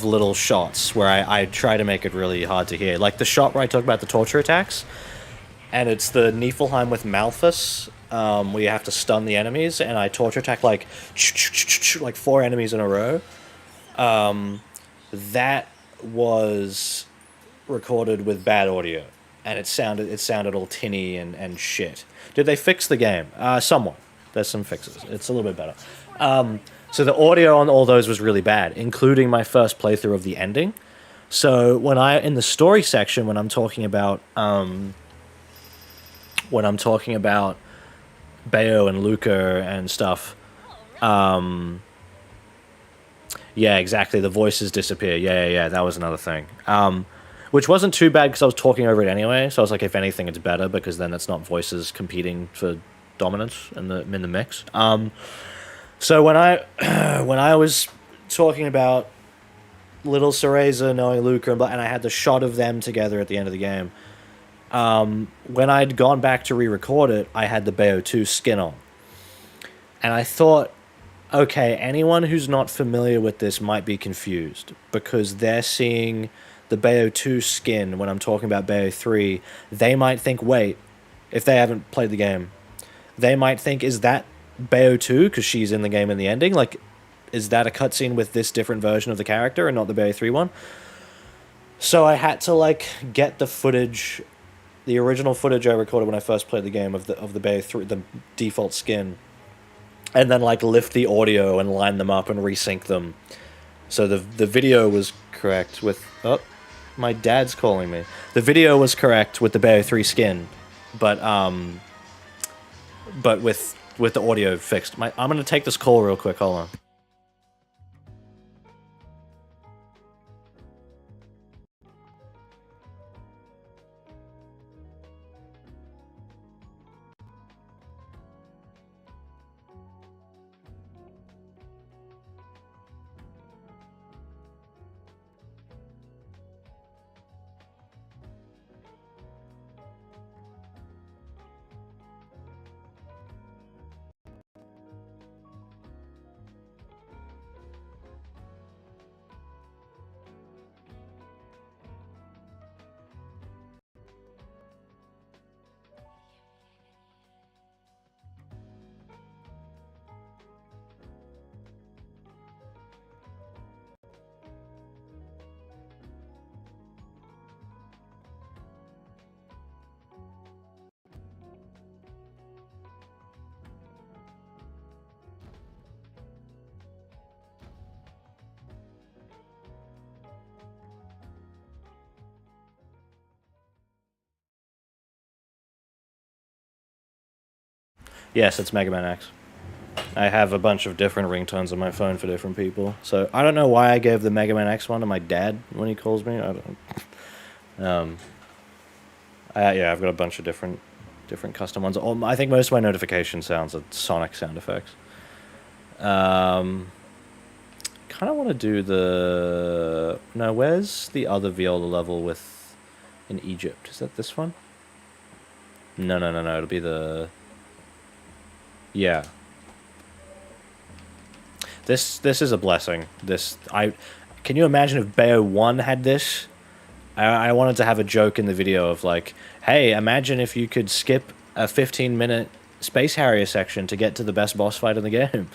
little shots where I try to make it really hard to hear. Like the shot where I talk about the torture attacks, and it's the Niflheim with Malthus, where you have to stun the enemies, and I torture attack like 4 enemies in a row. That was recorded with bad audio, and it sounded all tinny and shit. Did they fix the game? Somewhat. There's some fixes. It's a little bit better. So the audio on all those was really bad, including my first playthrough of the ending. So in the story section, when I'm talking about Bayo and Luca and stuff, yeah, exactly, the voices disappear. Yeah, that was another thing. which wasn't too bad because I was talking over it anyway. So I was like, if anything, it's better because then it's not voices competing for dominance in the mix. So when I when I was talking about Little Cereza knowing Luca and I had the shot of them together at the end of the game. When I'd gone back to re-record it, I had the Bayo 2 skin on. And I thought, okay, anyone who's not familiar with this might be confused because they're seeing the Bayo 2 skin when I'm talking about Bayo 3. They might think, wait, if they haven't played the game, they might think, is that Bayo 2 because she's in the game in the ending? Like, is that a cutscene with this different version of the character and not the Bayo 3 one? So I had to, like, get the footage, the original footage I recorded when I first played the game of the Bayo 3, the default skin, and then, like, lift the audio and line them up and resync them. So the video was correct with... Oh, my dad's calling me. The video was correct with the Bayo 3 skin, but with the audio fixed. I'm going to take this call real quick. Hold on. Yes, it's Mega Man X. I have a bunch of different ringtones on my phone for different people. So I don't know why I gave the Mega Man X one to my dad when he calls me. I don't. Yeah, I've got a bunch of different custom ones. I think most of my notification sounds are Sonic sound effects. Kind of want to do the... No, where's the other Viola level with in Egypt? Is that this one? No. It'll be the... Yeah. This is a blessing. Can you imagine if Bayo 1 had this? I wanted to have a joke in the video of like, hey, imagine if you could skip a 15-minute Space Harrier section to get to the best boss fight in the game.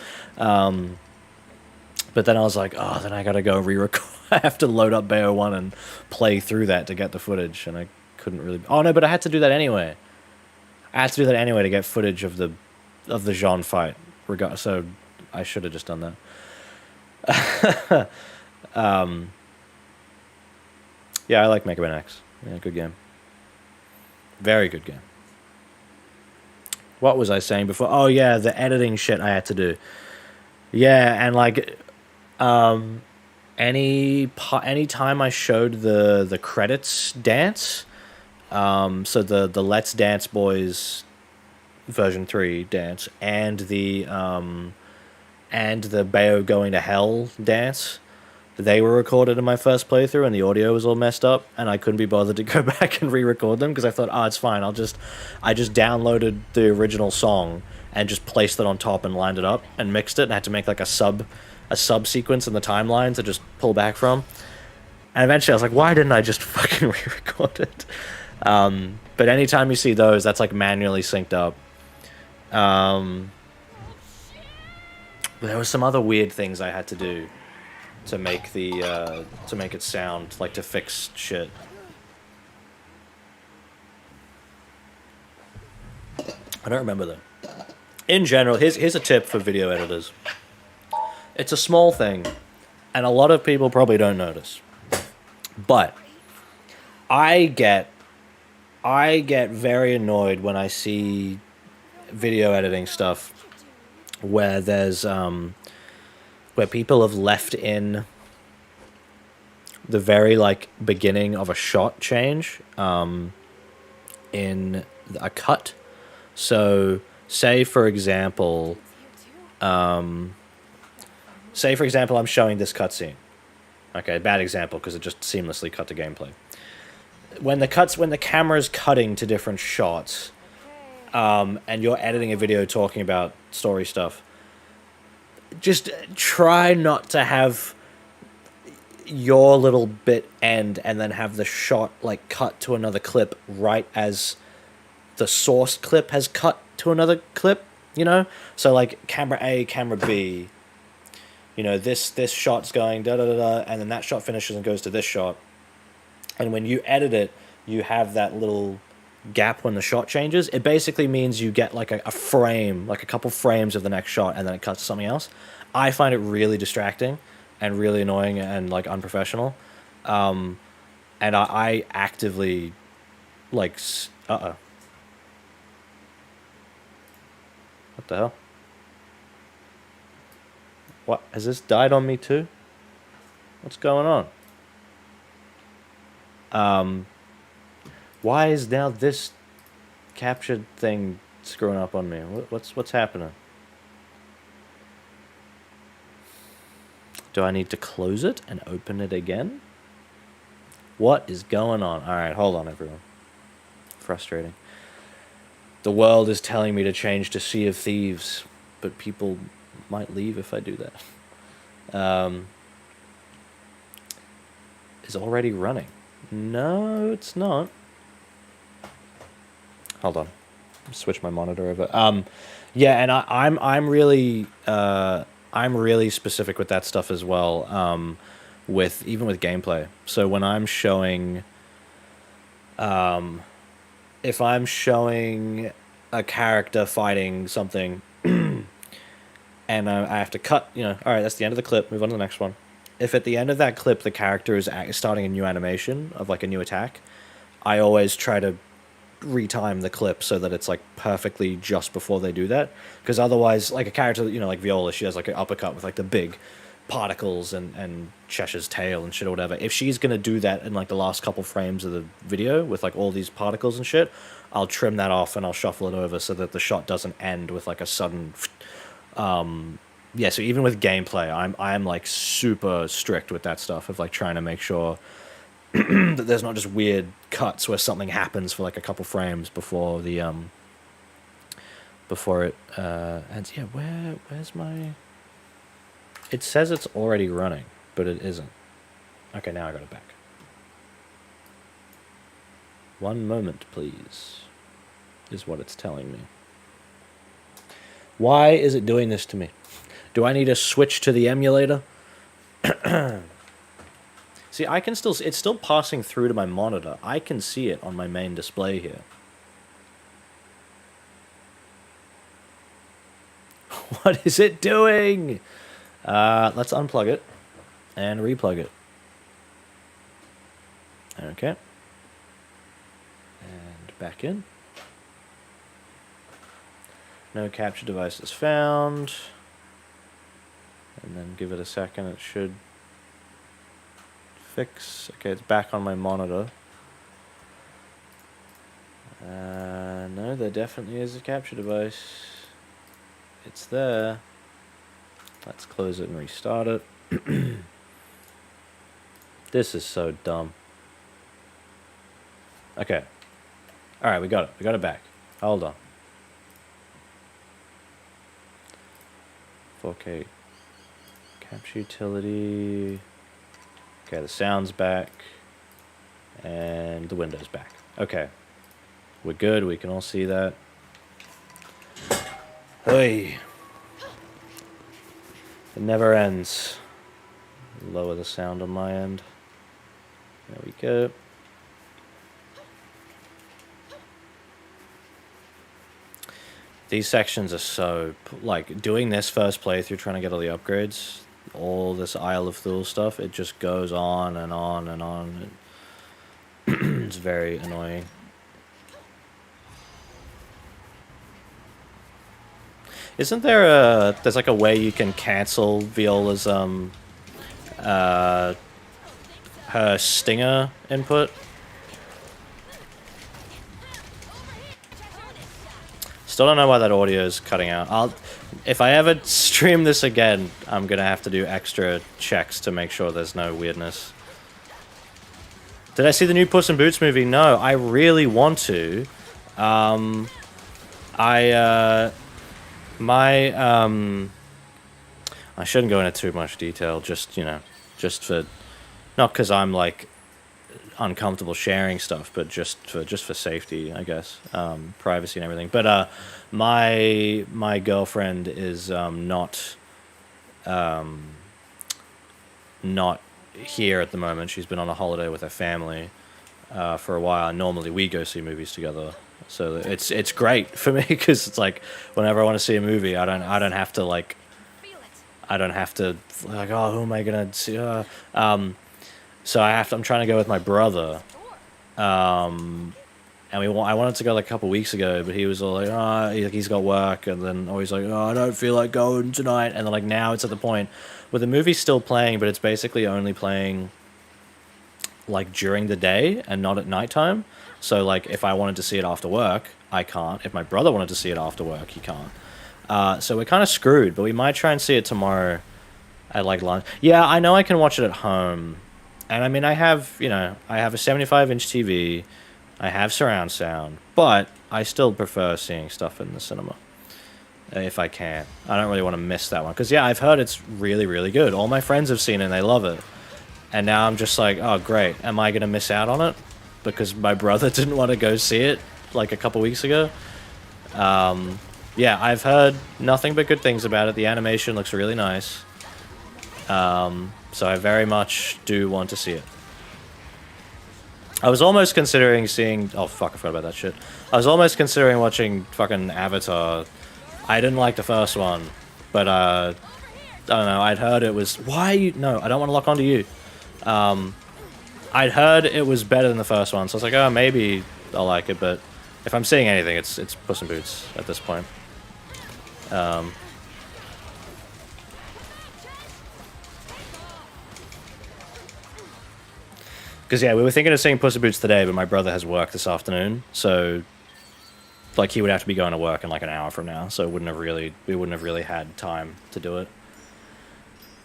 But then I was like, oh, then I gotta go re-record. I have to load up Bayo 1 and play through that to get the footage, and I couldn't really... Oh, no, but I had to do that anyway. I had to do that anyway to get footage of the Jean fight. So I should have just done that. Yeah, I like Mega Man X. Yeah, good game. Very good game. What was I saying before? Oh, yeah, the editing shit I had to do. Yeah, and like... any time I showed the credits dance, so the Let's Dance Boys version 3 dance and the Bayo Going to Hell dance, they were recorded in my first playthrough and the audio was all messed up and I couldn't be bothered to go back and re-record them because I thought, oh, it's fine, I just downloaded the original song and just placed it on top and lined it up and mixed it and had to make like a sub sequence in the timeline to just pull back from. And eventually I was like, why didn't I just fucking re-record it? But anytime you see those, that's like manually synced up. There was some other weird things I had to do to make to make it sound like, to fix shit. I don't remember though. In general, here's a tip for video editors. It's a small thing, and a lot of people probably don't notice. But I get very annoyed when I see video editing stuff where there's where people have left in the very like beginning of a shot change in a cut. So say for example, I'm showing this cutscene. Okay, bad example because it just seamlessly cut to gameplay. When the camera's cutting to different shots, and you're editing a video talking about story stuff, just try not to have your little bit end and then have the shot like cut to another clip right as the source clip has cut to another clip, you know? So like camera A, camera B, you know, this shot's going da da da da, and then that shot finishes and goes to this shot. And when you edit it, you have that little gap when the shot changes. It basically means you get like a frame, like a couple frames of the next shot, and then it cuts to something else. I find it really distracting and really annoying and like unprofessional. And I actively like, what the hell? What, has this died on me too? What's going on? Why is now this captured thing screwing up on me? What's happening? Do I need to close it and open it again? What is going on? Alright, hold on everyone. Frustrating. The world is telling me to change to Sea of Thieves, but people might leave if I do that. Is already running. No, it's not. Hold on. Switch my monitor over. Yeah, and I'm really specific with that stuff as well. Even with gameplay. So when I'm showing, if I'm showing a character fighting something, and I have to cut, you know, all right, that's the end of the clip. Move on to the next one. If at the end of that clip the character is starting a new animation of like a new attack, I always try to retime the clip so that it's like perfectly just before they do that, because otherwise, like a character, you know, like Viola, she has like an uppercut with like the big particles and Cheshire's tail and shit or whatever. If she's gonna do that in like the last couple frames of the video with like all these particles and shit, I'll trim that off and I'll shuffle it over so that the shot doesn't end with like a sudden yeah, so even with gameplay, I'm like super strict with that stuff of like trying to make sure that there's not just weird cuts where something happens for like a couple frames before the before it ends. Yeah, where's my... It says it's already running, but it isn't. Okay, now I got it back. One moment, please, is what it's telling me. Why is it doing this to me? Do I need to switch to the emulator? See, I can still... It's still passing through to my monitor. I can see it on my main display here. What is it doing? Let's unplug it and replug it. Okay. And back in. No capture devices found. And then give it a second, it should fix. Okay, it's back on my monitor. No, there definitely is a capture device. It's there. Let's close it and restart it. This is so dumb. Okay. Alright, we got it. We got it back. Hold on. 4K capture utility. Okay, the sound's back. And the window's back. Okay. We're good. We can all see that. Hey. It never ends. Lower the sound on my end. There we go. These sections are so... Like, doing this first playthrough, trying to get all the upgrades, all this Isle of Thule stuff, it just goes on and on and on. It's very annoying. Isn't there a... There's like a way you can cancel Viola's, her stinger input. Still don't know why that audio is cutting out. If I ever stream this again, I'm gonna have to do extra checks to make sure there's no weirdness. Did I see the new Puss in Boots movie? No, I really want to. I shouldn't go into too much detail, just, you know, just for, not because I'm, like, uncomfortable sharing stuff, but just for safety, I guess, privacy and everything. But my girlfriend is not here at the moment. She's been on a holiday with her family for a while. Normally we go see movies together, so it's great for me because it's like whenever I want to see a movie, I don't have to like oh, who am I gonna see? So I'm trying to go with my brother. And I wanted to go like a couple weeks ago, but he was all like, oh, he's got work, and then always like, oh, I don't feel like going tonight, and then like now it's at the point where the movie's still playing, but it's basically only playing like during the day and not at nighttime. So like if I wanted to see it after work, I can't. If my brother wanted to see it after work, he can't. So we're kind of screwed, but we might try and see it tomorrow at like lunch. Yeah, I know I can watch it at home. And I mean, I have a 75-inch TV. I have surround sound, but I still prefer seeing stuff in the cinema if I can. I don't really want to miss that one because yeah, I've heard it's really, really good. All my friends have seen it and they love it. And now I'm just like, oh great, am I gonna miss out on it because my brother didn't want to go see it like a couple weeks ago? Yeah, I've heard nothing but good things about it. The animation looks really nice. So I very much do want to see it. I was almost considering seeing... Oh, fuck, I forgot about that shit. I was almost considering watching fucking Avatar. I didn't like the first one, but, I don't know, I'd heard it was... Why you... No, I don't want to lock onto you. I'd heard it was better than the first one, so I was like, oh, maybe I'll like it, but if I'm seeing anything, it's Puss in Boots at this point. Because, yeah, we were thinking of seeing Puss in Boots today, but my brother has work this afternoon, so, like, he would have to be going to work in, like, an hour from now, so we wouldn't have really had time to do it.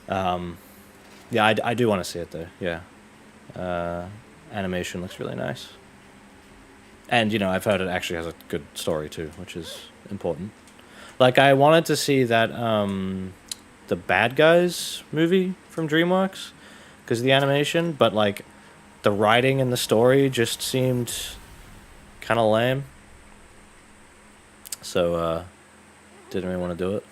Yeah, I do want to see it, though, yeah. Animation looks really nice. And, you know, I've heard it actually has a good story, too, which is important. Like, I wanted to see that, the Bad Guys movie from DreamWorks, because of the animation, but, like... The writing and the story just seemed kind of lame. So, didn't really want to do it.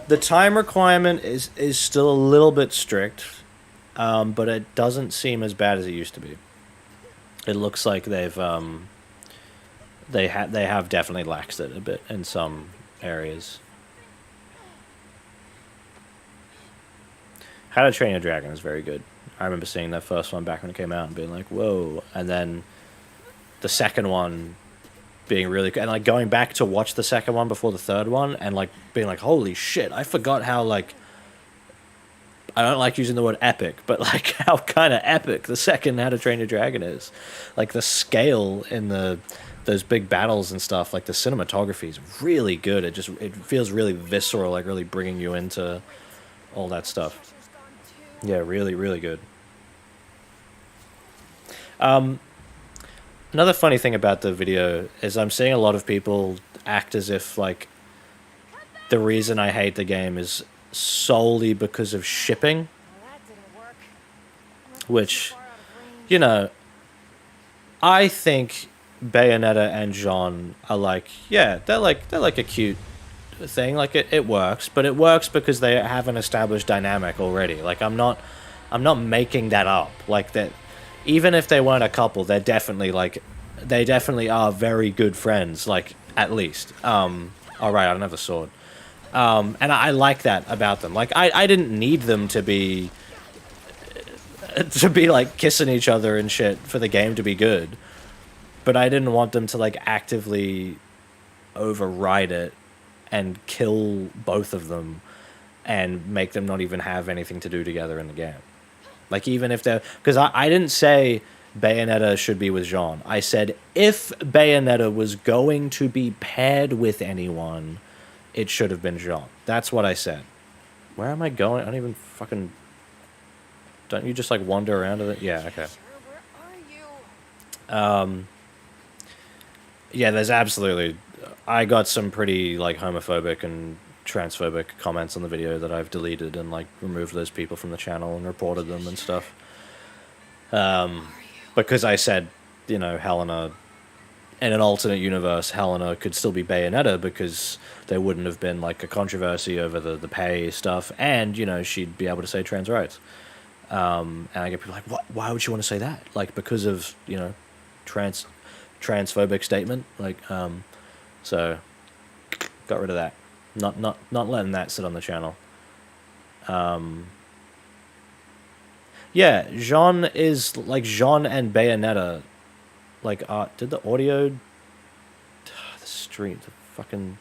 The time requirement is still a little bit strict, but it doesn't seem as bad as it used to be. It looks like they have definitely laxed it a bit in some areas. How to Train Your Dragon is very good. I remember seeing that first one back when it came out and being like, whoa. And then the second one being really good. And like going back to watch the second one before the third one and like being like, holy shit, I forgot how like... I don't like using the word epic, but like how kind of epic the second How to Train Your Dragon is. Like the scale in those big battles and stuff, like the cinematography is really good. It feels really visceral, like really bringing you into all that stuff. Yeah, really, really good. Another funny thing about the video is I'm seeing a lot of people act as if like the reason I hate the game is solely because of shipping, which, you know, I think Bayonetta and Jean are like, yeah, they're like a cute thing, like it works, but it works because they have an established dynamic already. Like I'm not making that up. Like that, even if they weren't a couple, they definitely are very good friends. Like at least, all right, I don't have a sword. And I like that about them. Like, I didn't need them to be to be like kissing each other and shit for the game to be good. But I didn't want them to like actively override it and kill both of them and make them not even have anything to do together in the game. Like, even if they're... Because I didn't say Bayonetta should be with Jean. I said if Bayonetta was going to be paired with anyone, it should have been Jean. That's what I said. Where am I going? I don't even fucking... Don't you just, like, wander around with it? Yeah, okay. Where are you? Yeah, there's absolutely... I got some pretty, like, homophobic and transphobic comments on the video that I've deleted and, like, removed those people from the channel and reported them and stuff. Because I said, you know, Helena... In an alternate universe, Helena could still be Bayonetta because there wouldn't have been, like, a controversy over the pay stuff, and, you know, she'd be able to say trans rights. And I get people like, what? Why would you want to say that? Like, because of, you know, transphobic statement? Like, so, got rid of that. Not letting that sit on the channel. Yeah, Jean is, like, Jean and Bayonetta, like, did the audio, the stream, the fucking,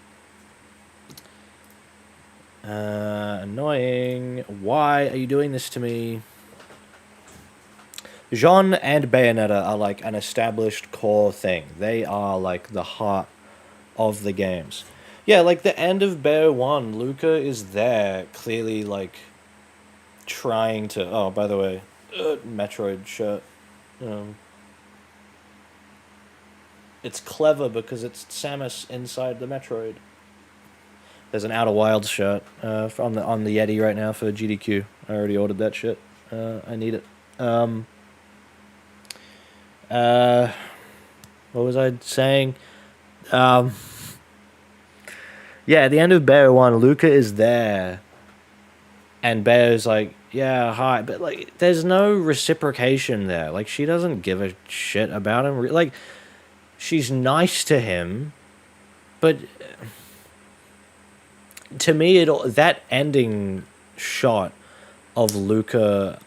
annoying, why are you doing this to me? Jean and Bayonetta are, like, an established core thing. They are, like, the heart of the games. Yeah, like, the end of Bayo 1, Luca is there, clearly, like, trying to... Oh, by the way, Metroid shirt. It's clever because it's Samus inside the Metroid. There's an Outer Wilds shirt on the Yeti right now for GDQ. I already ordered that shit. I need it. What was I saying? Yeah, at the end of Bayo 1, Luca is there. And Bayo's like, yeah, hi. But, like, there's no reciprocation there. Like, she doesn't give a shit about him. Like, she's nice to him. But to me, that ending shot of Luca...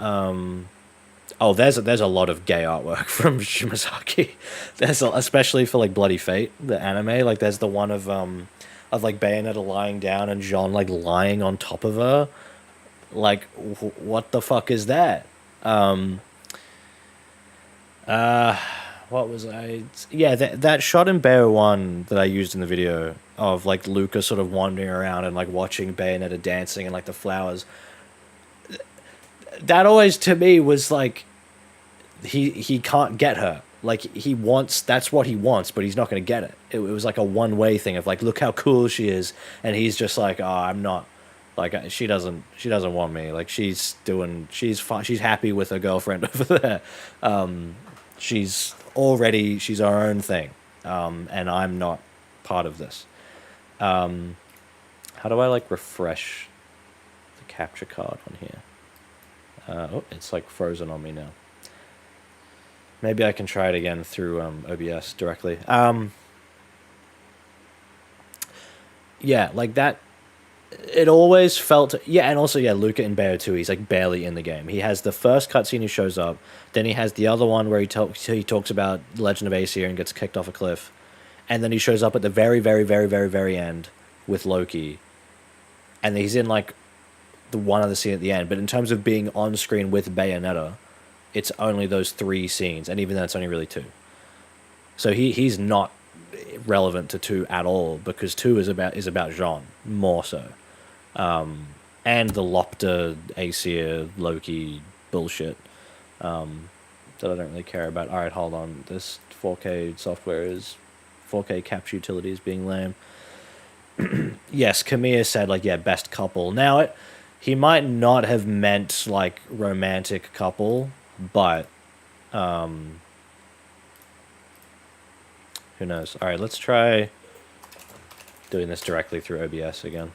Oh, there's a lot of gay artwork from Shimazaki. Especially for, like, Bloody Fate, the anime. Like, there's the one of like Bayonetta lying down and Jean, like, lying on top of her. Like, what the fuck is that? What was I? Yeah, that shot in Bayo 1 that I used in the video of, like, Luca sort of wandering around and, like, watching Bayonetta dancing and, like, the flowers. That always, to me, was, like, he can't get her. Like, that's what he wants, but he's not going to get it. It was, like, a one-way thing of, like, look how cool she is, and he's just like, oh, I'm not. Like, she doesn't want me. Like, she's happy with her girlfriend over there. She's our own thing. And I'm not part of this. How do I, like, refresh the capture card on here? Oh, it's, like, frozen on me now. Maybe I can try it again through OBS directly. Yeah, like that. It always felt... Yeah, and also, yeah, Luca in Bayo 2, he's, like, barely in the game. He has the first cutscene he shows up, then he has the other one where he talks about Legend of Aesir and gets kicked off a cliff, and then he shows up at the very, very, very, very, very end with Loki, and he's in, like, the one other scene at the end, but in terms of being on screen with Bayonetta, it's only those 3 scenes, and even then it's only really 2. So he's not relevant to 2 at all, because 2 is about Jean, more so. And the Lopter, Aesir, Loki bullshit that I don't really care about. Alright, hold on. This 4K software is... 4K capture utility is being lame. Yes, Kamiya said, like, yeah, best couple. Now, he might not have meant, like, romantic couple, but... who knows? Alright, let's try doing this directly through OBS again.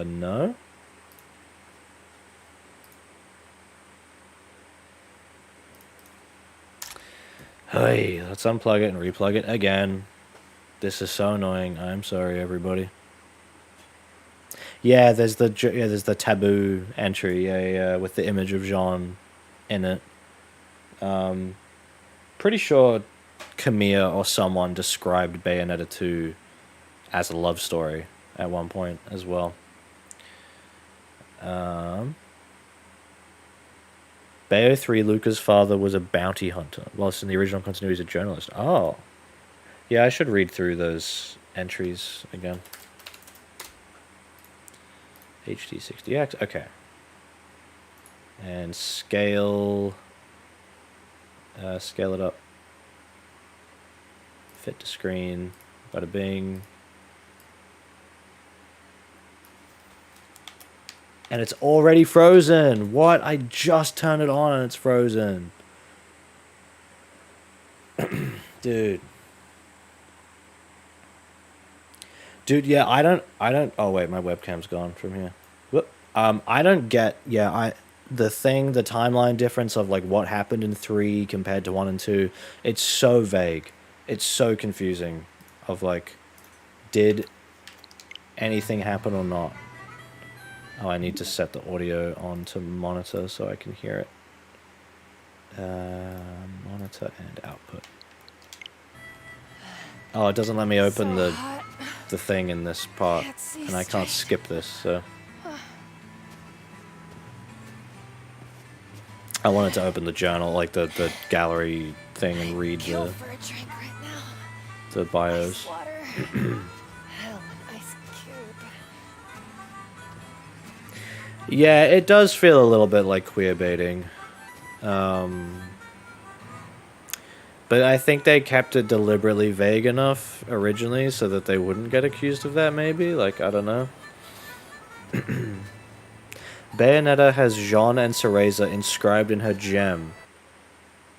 No? Hey, let's unplug it and replug it again. This is so annoying. I'm sorry, everybody. Yeah, there's the taboo entry, yeah, with the image of Jean in it. Pretty sure Camille or someone described Bayonetta 2 as a love story at one point as well. Bayo 3, Luca's father was a bounty hunter, whilst in the original continuity he's a journalist. Oh. Yeah, I should read through those entries again. HD60X, okay. And scale it up. Fit to screen, bada bing. And it's already frozen. What? I just turned it on and it's frozen. Dude. Dude, yeah, I don't oh wait, my webcam's gone from here. Whoop. I don't get the timeline difference of like what happened in 3 compared to 1 and 2. It's so vague. It's so confusing of like did anything happen or not? Oh, I need to set the audio on to monitor so I can hear it. Monitor and output. Oh, it doesn't let me open the thing in this part, and I can't skip this, so... I wanted to open the journal, like the gallery thing, and read the bios. Yeah, it does feel a little bit like queerbaiting. But I think they kept it deliberately vague enough originally so that they wouldn't get accused of that, maybe? Like, I don't know. Bayonetta has Jean and Cereza inscribed in her gem.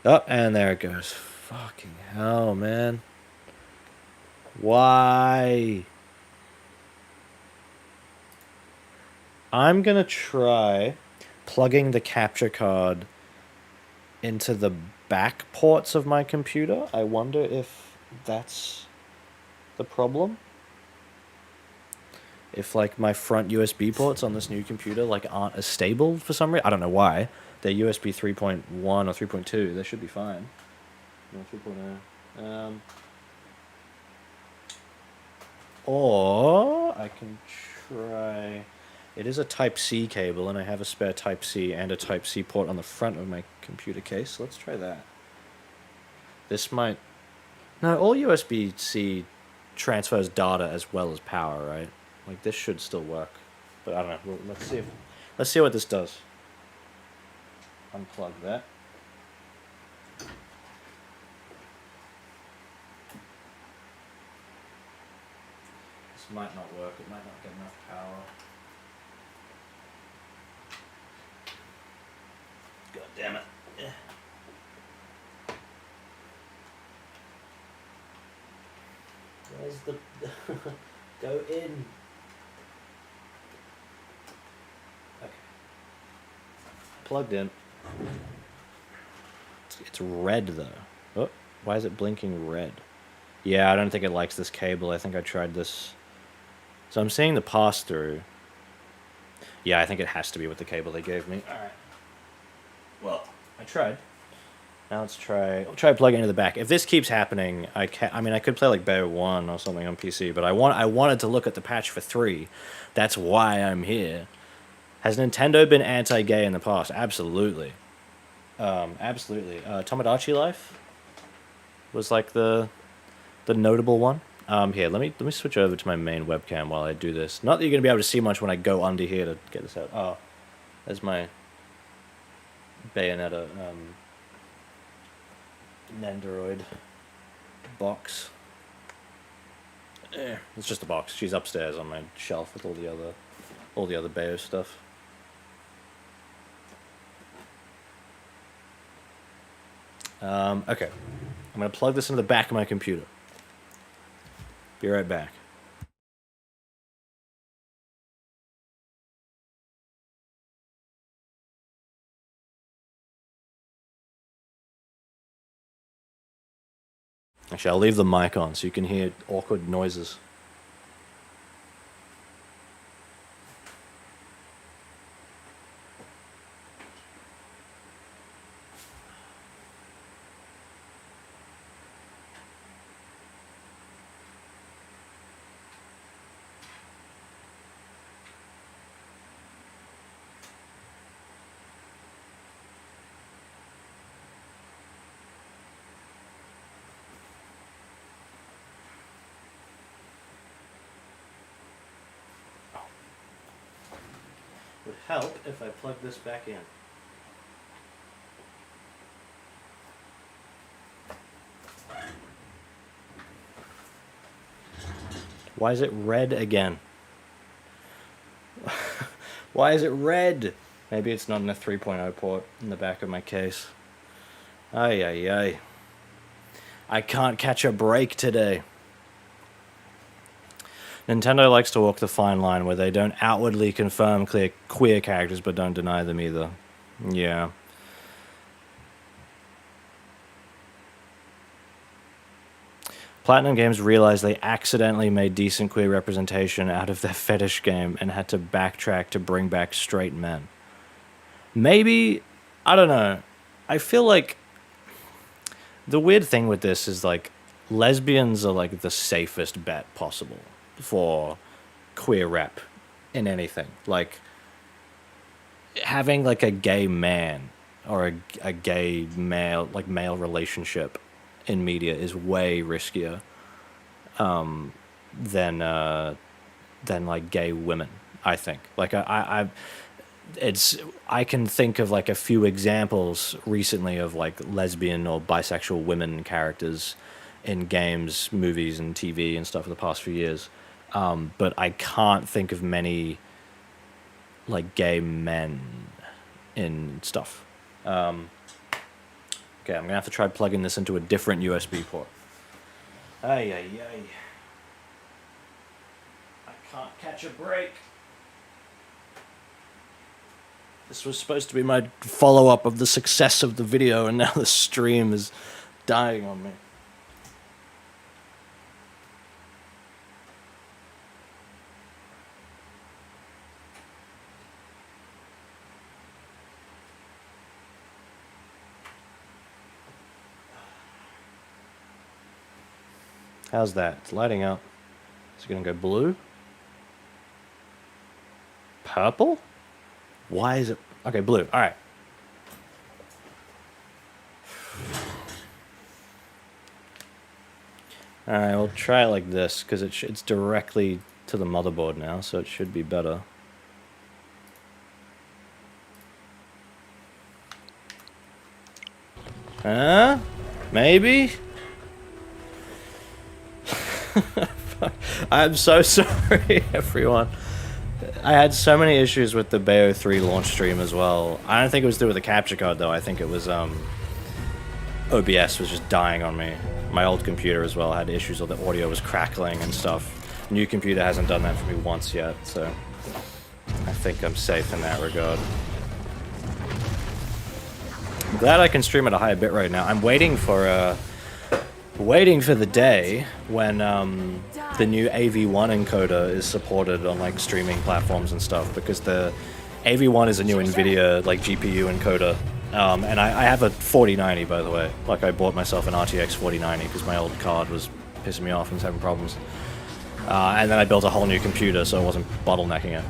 Oh, and there it goes. Fucking hell, man. Why? I'm gonna try plugging the capture card into the back ports of my computer. I wonder if that's the problem. If like my front USB ports on this new computer like aren't as stable for some reason. I don't know why. They're USB 3.1 or 3.2. They should be fine. No, 3.0. Or I can try... It is a Type-C cable, and I have a spare Type-C and a Type-C port on the front of my computer case. Let's try that. This might... No, all USB-C transfers data as well as power, right? Like, this should still work. But I don't know. Well, let's see what this does. Unplug that. This might not work. It might not get enough power. God damn it. Yeah. Where's the... Go in. Okay. Plugged in. It's red, though. Oh, why is it blinking red? Yeah, I don't think it likes this cable. I think I tried this. So I'm seeing the pass-through. Yeah, I think it has to be with the cable they gave me. Alright. Well, I tried. Now let's try... I'll try plugging into the back. If this keeps happening, I mean, I could play like Bayo 1 or something on PC, but I wanted to look at the patch for 3. That's why I'm here. Has Nintendo been anti-gay in the past? Absolutely. Absolutely. Tomodachi Life was like the notable one. Here, let me switch over to my main webcam while I do this. Not that you're gonna be able to see much when I go under here to get this out. Oh, there's my Bayonetta Nendoroid box. It's just a box. She's upstairs on my shelf with all the other Bayo stuff. Okay. I'm gonna plug this into the back of my computer. Be right back. Actually, I'll leave the mic on so you can hear awkward noises. would help if I plug this back in. Why is it red again? Why is it red? Maybe it's not in a 3.0 port in the back of my case. Ay, ay, ay. I can't catch a break today. Nintendo likes to walk the fine line where they don't outwardly confirm queer characters but don't deny them either. Yeah. Platinum Games realized they accidentally made decent queer representation out of their fetish game and had to backtrack to bring back straight men. Maybe, I don't know. I feel like the weird thing with this is like lesbians are like the safest bet possible for queer rep in anything. Like having like a gay man or a gay male, like male relationship in media is way riskier than like gay women, I think. Like I can think of like a few examples recently of like lesbian or bisexual women characters in games, movies, and TV and stuff for the past few years. But I can't think of many like gay men in stuff. Okay, I'm gonna have to try plugging this into a different USB port. Ay, ay, ay. I can't catch a break. This was supposed to be my follow-up of the success of the video, and now the stream is dying on me. How's that? It's lighting up. Is it gonna go blue? Purple? Why is it... Okay, blue. All right. All right, we'll try it like this, because it's directly to the motherboard now, so it should be better. Huh? Maybe? I'm so sorry, everyone. I had so many issues with the Bayo 3 launch stream as well. I don't think it was to do with the capture card, though. I think it was, OBS was just dying on me. My old computer as well had issues with the audio was crackling and stuff. New computer hasn't done that for me once yet, so I think I'm safe in that regard. I'm glad I can stream at a higher bitrate now. I'm waiting for the day when the new AV1 encoder is supported on like streaming platforms and stuff, because the AV1 is a new NVIDIA like GPU encoder, and I have a 4090, by the way. Like I bought myself an RTX 4090 because my old card was pissing me off and was having problems, and then I built a whole new computer so I wasn't bottlenecking it.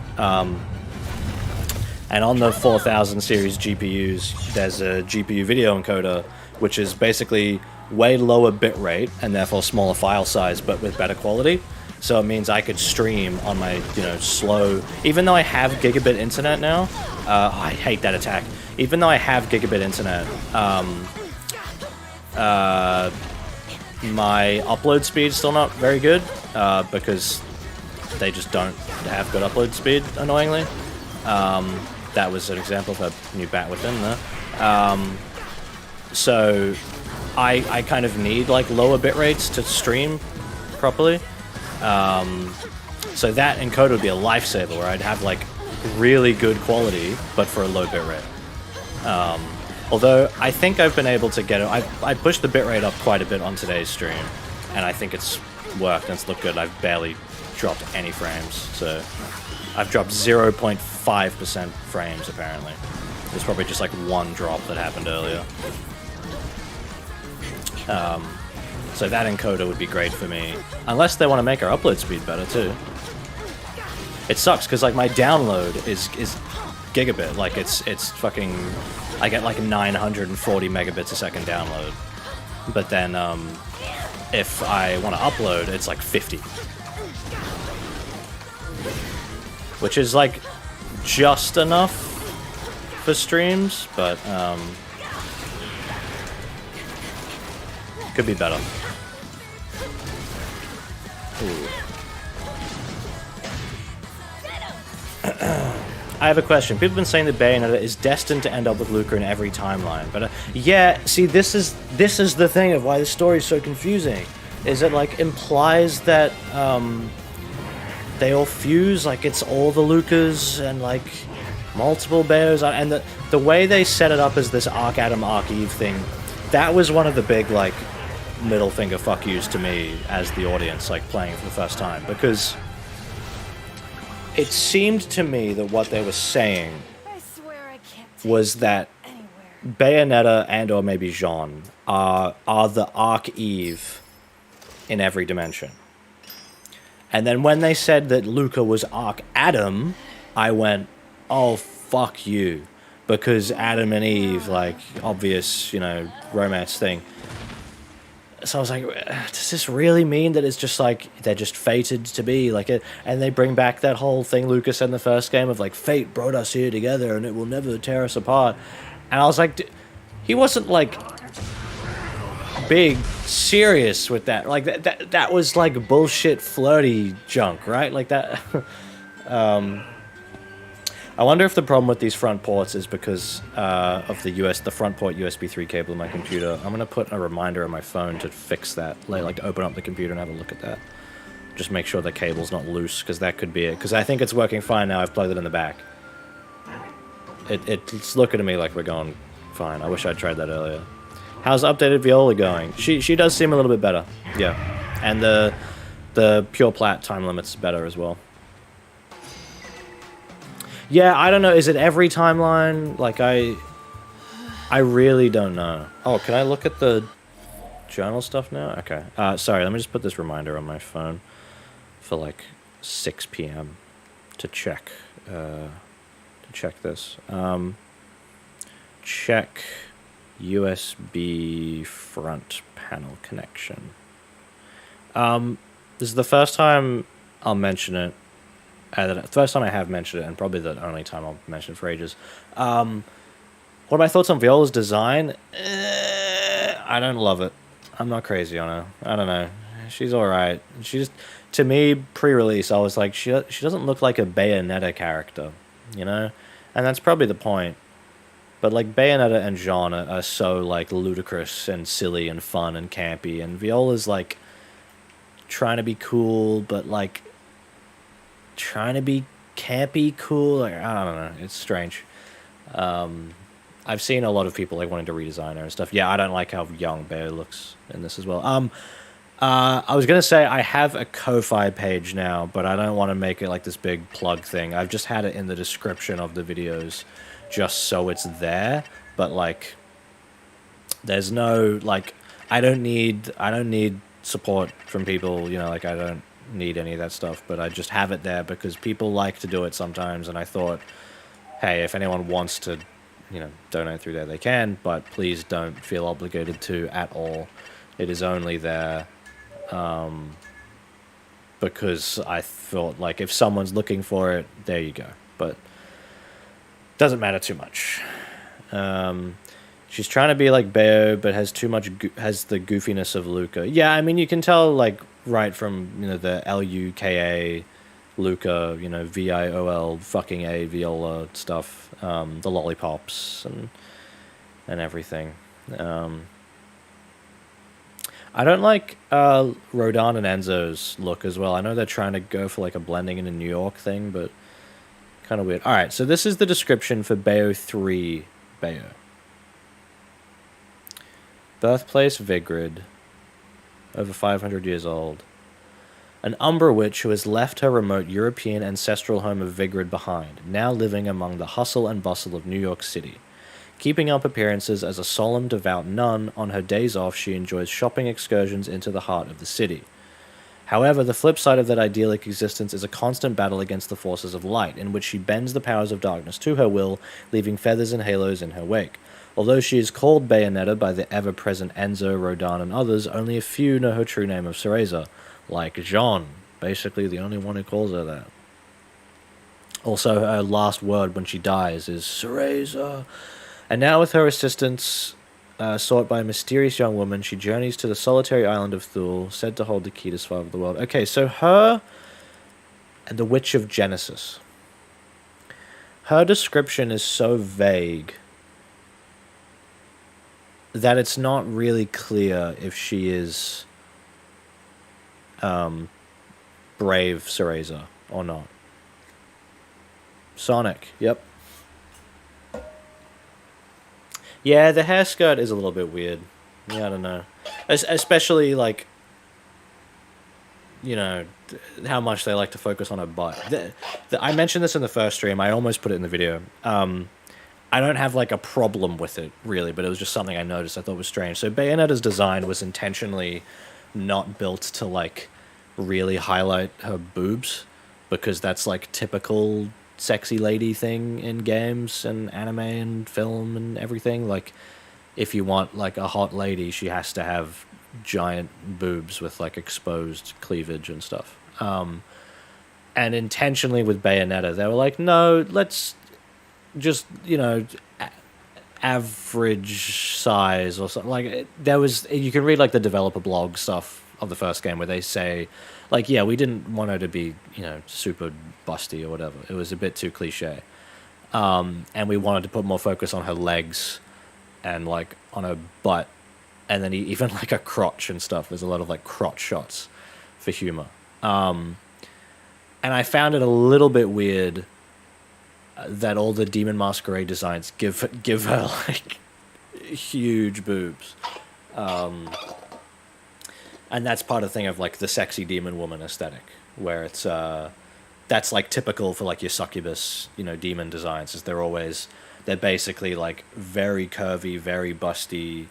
And on the 4000 series GPUs, there's a GPU video encoder, which is basically way lower bitrate and therefore smaller file size, but with better quality. So it means I could stream on my, slow... Even though I have gigabit internet now, I hate that attack. Even though I have gigabit internet, my upload speed's still not very good, because they just don't have good upload speed, annoyingly. That was an example of a new bat within there. So I kind of need like lower bit rates to stream properly. So that encoder would be a lifesaver, where I'd have like really good quality, but for a low bit rate. Although I think I've been able to get it. I pushed the bit rate up quite a bit on today's stream, and I think it's worked and it's looked good. I've barely dropped any frames, so I've dropped 0.5% frames apparently. There's probably just like one drop that happened earlier. So that encoder would be great for me, unless they want to make our upload speed better too. It sucks because like my download is gigabit, like it's fucking, I get like 940 megabits a second download, but then if I want to upload, it's like 50, which is like just enough for streams, but could be better. Ooh. I have a question. People have been saying that Bayonetta is destined to end up with Luca in every timeline, but yeah, see, this is the thing of why the story is so confusing. Is it like implies that they all fuse, like it's all the Lucas and like multiple Bayos, and the way they set it up as this Arc Adam Arc Eve thing, that was one of the big like middle finger fuck yous to me as the audience, like playing for the first time, because it seemed to me that what they were saying was that Bayonetta and or maybe Jean are the Arc Eve in every dimension. And then when they said that Luca was Arc Adam, I went, oh, fuck you. Because Adam and Eve, like, obvious, you know, romance thing. So I was like, does this really mean that it's just like, they're just fated to be like it? And they bring back that whole thing Lucas said in the first game of like, fate brought us here together and it will never tear us apart. And I was like, he wasn't like big serious with that. Like that was like bullshit flirty junk, right? Like that. I wonder if the problem with these front ports is because of the front port USB 3 cable in my computer. I'm gonna put a reminder on my phone to fix that, like to open up the computer and have a look at that. Just make sure the cable's not loose, because that could be it. Because I think it's working fine now. I've plugged it in the back. It's looking to me like we're going fine. I wish I'd tried that earlier. How's updated Viola going? She does seem a little bit better. Yeah, and the pure plat time limit's better as well. Yeah, I don't know. Is it every timeline? Like, I really don't know. Oh, can I look at the journal stuff now? Okay. Sorry, let me just put this reminder on my phone for like 6 p.m. to check this. Check USB front panel connection. This is the first time I'll mention it. The first time I have mentioned it, and probably the only time I'll mention it for ages. What are my thoughts on Viola's design? I don't love it. I'm not crazy on her. I don't know. She's alright. She's, to me, pre-release, I was like, she doesn't look like a Bayonetta character, you know? And that's probably the point. But, like, Bayonetta and Jean are so, like, ludicrous and silly and fun and campy, and Viola's, like, trying to be cool, but, like, trying to be campy cool. Like, I don't know. It's strange. I've seen a lot of people like wanting to redesign her and stuff. Yeah, I don't like how young Bayo looks in this as well. I was gonna say I have a Ko-Fi page now, but I don't want to make it like this big plug thing. I've just had it in the description of the videos, just so it's there. But like, there's no like, I don't need support from people. You know, like I don't need any of that stuff, but I just have it there because people like to do it sometimes, and I thought, hey, if anyone wants to, you know, donate through there, they can, but please don't feel obligated to at all. It is only there because I thought, like, if someone's looking for it, there you go. But doesn't matter too much. She's trying to be like Bayo, but has too much has the goofiness of Luca. Yeah, I mean, you can tell, like, right from, you know, the Luka, Luca, you know, Viol fucking A Viola stuff, the lollipops and everything. I don't like Rodan and Enzo's look as well. I know they're trying to go for like a blending in a New York thing, but kind of weird. All right, so this is the description for Bayo 3 Bayo. Birthplace Vigrid, over 500 years old. An Umbra witch who has left her remote European ancestral home of Vigrid behind, now living among the hustle and bustle of New York City. Keeping up appearances as a solemn, devout nun, on her days off she enjoys shopping excursions into the heart of the city. However, the flip side of that idyllic existence is a constant battle against the forces of light, in which she bends the powers of darkness to her will, leaving feathers and halos in her wake. Although she is called Bayonetta by the ever-present Enzo, Rodan, and others, only a few know her true name of Cereza, like Jean, basically the only one who calls her that. Also, her last word when she dies is Cereza. And now, with her assistance sought by a mysterious young woman, she journeys to the solitary island of Thule, said to hold the key to survival of the world. Okay, so her and the Witch of Genesis. Her description is so vague that it's not really clear if she is Brave Cereza or not. Sonic, yep. Yeah, the hair skirt is a little bit weird. Yeah, I don't know. Especially, like, you know, how much they like to focus on her butt. I mentioned this in the first stream. I almost put it in the video. I don't have, like, a problem with it, really, but it was just something I noticed I thought was strange. So Bayonetta's design was intentionally not built to, like, really highlight her boobs, because that's, like, typical sexy lady thing in games and anime and film and everything. Like, if you want, like, a hot lady, she has to have giant boobs with, like, exposed cleavage and stuff. And intentionally with Bayonetta, they were like, no, let's just, you know, average size or something. Like, there was, you can read, like, the developer blog stuff of the first game where they say, like, yeah, we didn't want her to be, you know, super busty or whatever. It was a bit too cliche. And we wanted to put more focus on her legs and, like, on her butt. And then even, like, a crotch and stuff. There's a lot of, like, crotch shots for humor. And I found it a little bit weird that all the Demon Masquerade designs give her, like, huge boobs. And that's part of the thing of, like, the sexy demon woman aesthetic, where it's that's, like, typical for, like, your succubus, you know, demon designs. Is they're basically, like, very curvy, very busty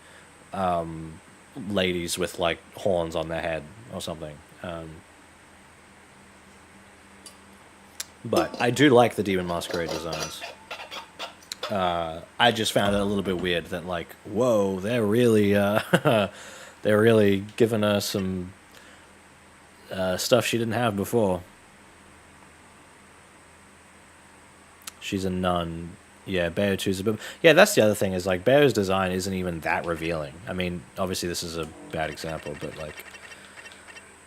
ladies with, like, horns on their head or something. But I do like the Demon Masquerade designs. I just found it a little bit weird that, like, whoa, they're really they're really giving her some stuff she didn't have before. She's a nun. Yeah, Bayo 2's a bit... Yeah, that's the other thing, is, like, Bayo's design isn't even that revealing. I mean, obviously this is a bad example, but, like...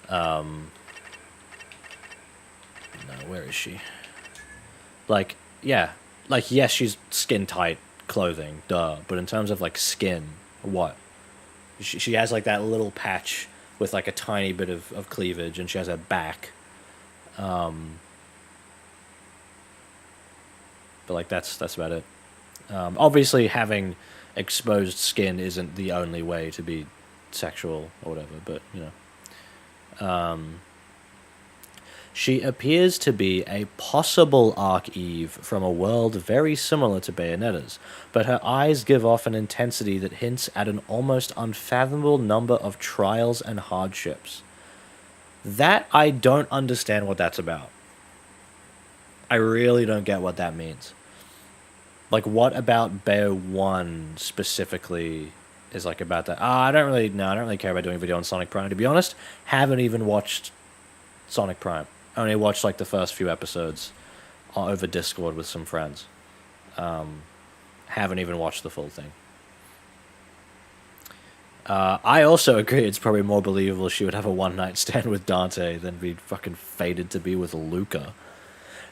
No, where is she? Like, yeah. Like, yes, she's skin-tight clothing, duh. But in terms of, like, skin, what? She has, like, that little patch with, like, a tiny bit of cleavage, and she has a back. But, like, that's about it. Obviously, having exposed skin isn't the only way to be sexual or whatever, but, you know. She appears to be a possible Arc-Eve from a world very similar to Bayonetta's, but her eyes give off an intensity that hints at an almost unfathomable number of trials and hardships. That, I don't understand what that's about. I really don't get what that means. Like, what about Bayo 1 specifically is, like, about that? I don't really care about doing a video on Sonic Prime, to be honest. Haven't even watched Sonic Prime. Only watched, like, the first few episodes over Discord with some friends. Haven't even watched the full thing. I also agree it's probably more believable she would have a one-night stand with Dante than be fucking fated to be with Luca.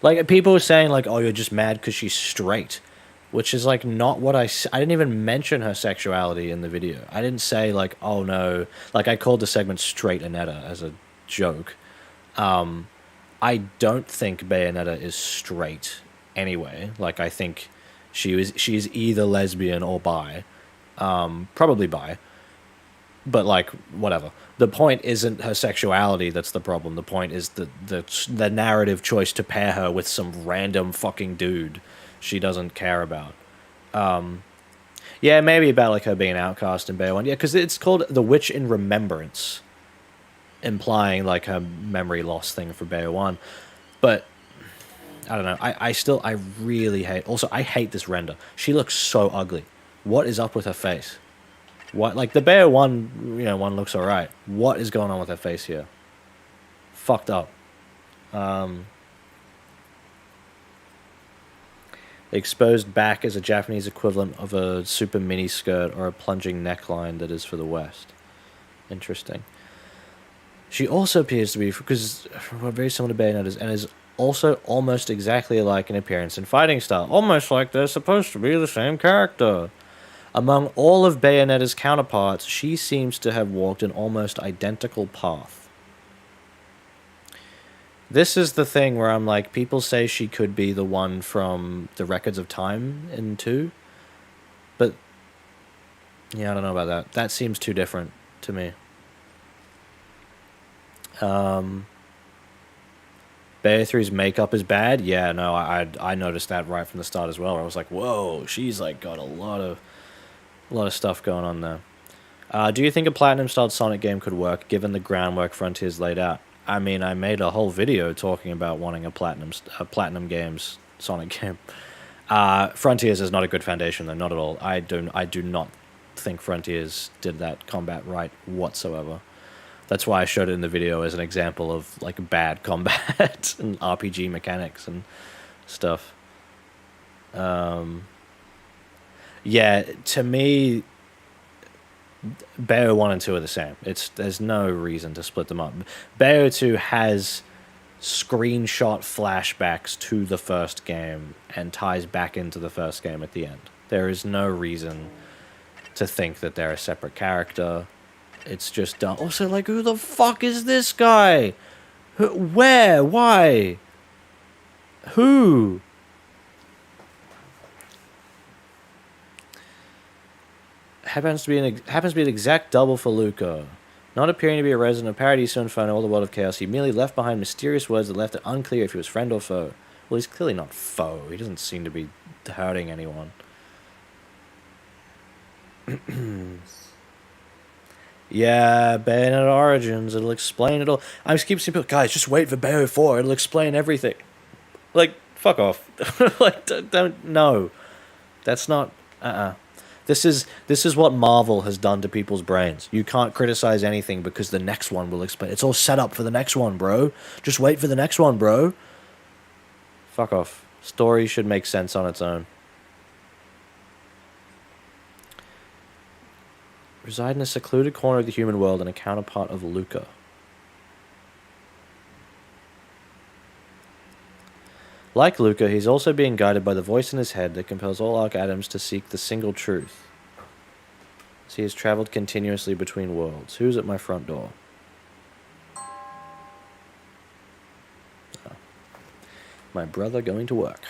Like, people were saying, like, oh, you're just mad because she's straight. Which is, like, not what I didn't even mention her sexuality in the video. I didn't say, like, oh, no. Like, I called the segment Straight Anetta as a joke. I don't think Bayonetta is straight anyway. Like, I think she's either lesbian or bi. Probably bi. But, like, whatever. The point isn't her sexuality that's the problem. The point is the narrative choice to pair her with some random fucking dude she doesn't care about. Yeah, maybe about, like, her being an outcast in Bayo 1. Yeah, because it's called The Witch in Remembrance, implying, like, her memory loss thing for Bayo 1. But I don't know. I really hate... Also, I hate this render. She looks so ugly. What is up with her face? What, like, the Bayo 1, you know, one looks alright. What is going on with her face here? Fucked up. Exposed back is a Japanese equivalent of a super mini skirt or a plunging neckline that is for the West. Interesting. She also appears to be, because very similar to Bayonetta's, and is also almost exactly alike in appearance and fighting style. Almost like they're supposed to be the same character. Among all of Bayonetta's counterparts, she seems to have walked an almost identical path. This is the thing where I'm like, people say she could be the one from the Records of Time in 2. But, yeah, I don't know about that. That seems too different to me. Bayo 3's makeup is bad. Yeah, no, I noticed that right from the start as well. Where I was like, whoa, she's like got a lot of stuff going on there. Do you think a Platinum-styled Sonic game could work, given the groundwork Frontiers laid out? I mean, I made a whole video talking about wanting a Platinum Games Sonic game. Frontiers is not a good foundation, though, not at all. I do not think Frontiers did that combat right whatsoever. That's why I showed it in the video as an example of like bad combat and RPG mechanics and stuff. Yeah, to me, Bayo 1 and 2 are the same. There's no reason to split them up. Bayo 2 has screenshot flashbacks to the first game and ties back into the first game at the end. There is no reason to think that they're a separate character. It's just done. Also, like, who the fuck is this guy? Where? Why? Who? Happens to be an exact double for Luca. Not appearing to be a resident of Paradiso Inferno or the World of Chaos, he merely left behind mysterious words that left it unclear if he was friend or foe. Well, he's clearly not foe. He doesn't seem to be hurting anyone. Yeah, Bayonetta Origins, it'll explain it all. I just keep seeing people, guys, just wait for Bayo 4, it'll explain everything. Like, fuck off. Like, don't, no. That's not, This is what Marvel has done to people's brains. You can't criticize anything because the next one will explain. It's all set up for the next one, bro. Just wait for the next one, bro. Fuck off. Story should make sense on its own. Reside in a secluded corner of the human world and a counterpart of Luca. Like Luca, he's also being guided by the voice in his head that compels all Arc Atoms to seek the single truth. As he has traveled continuously between worlds. Who's at my front door? Oh. My brother going to work.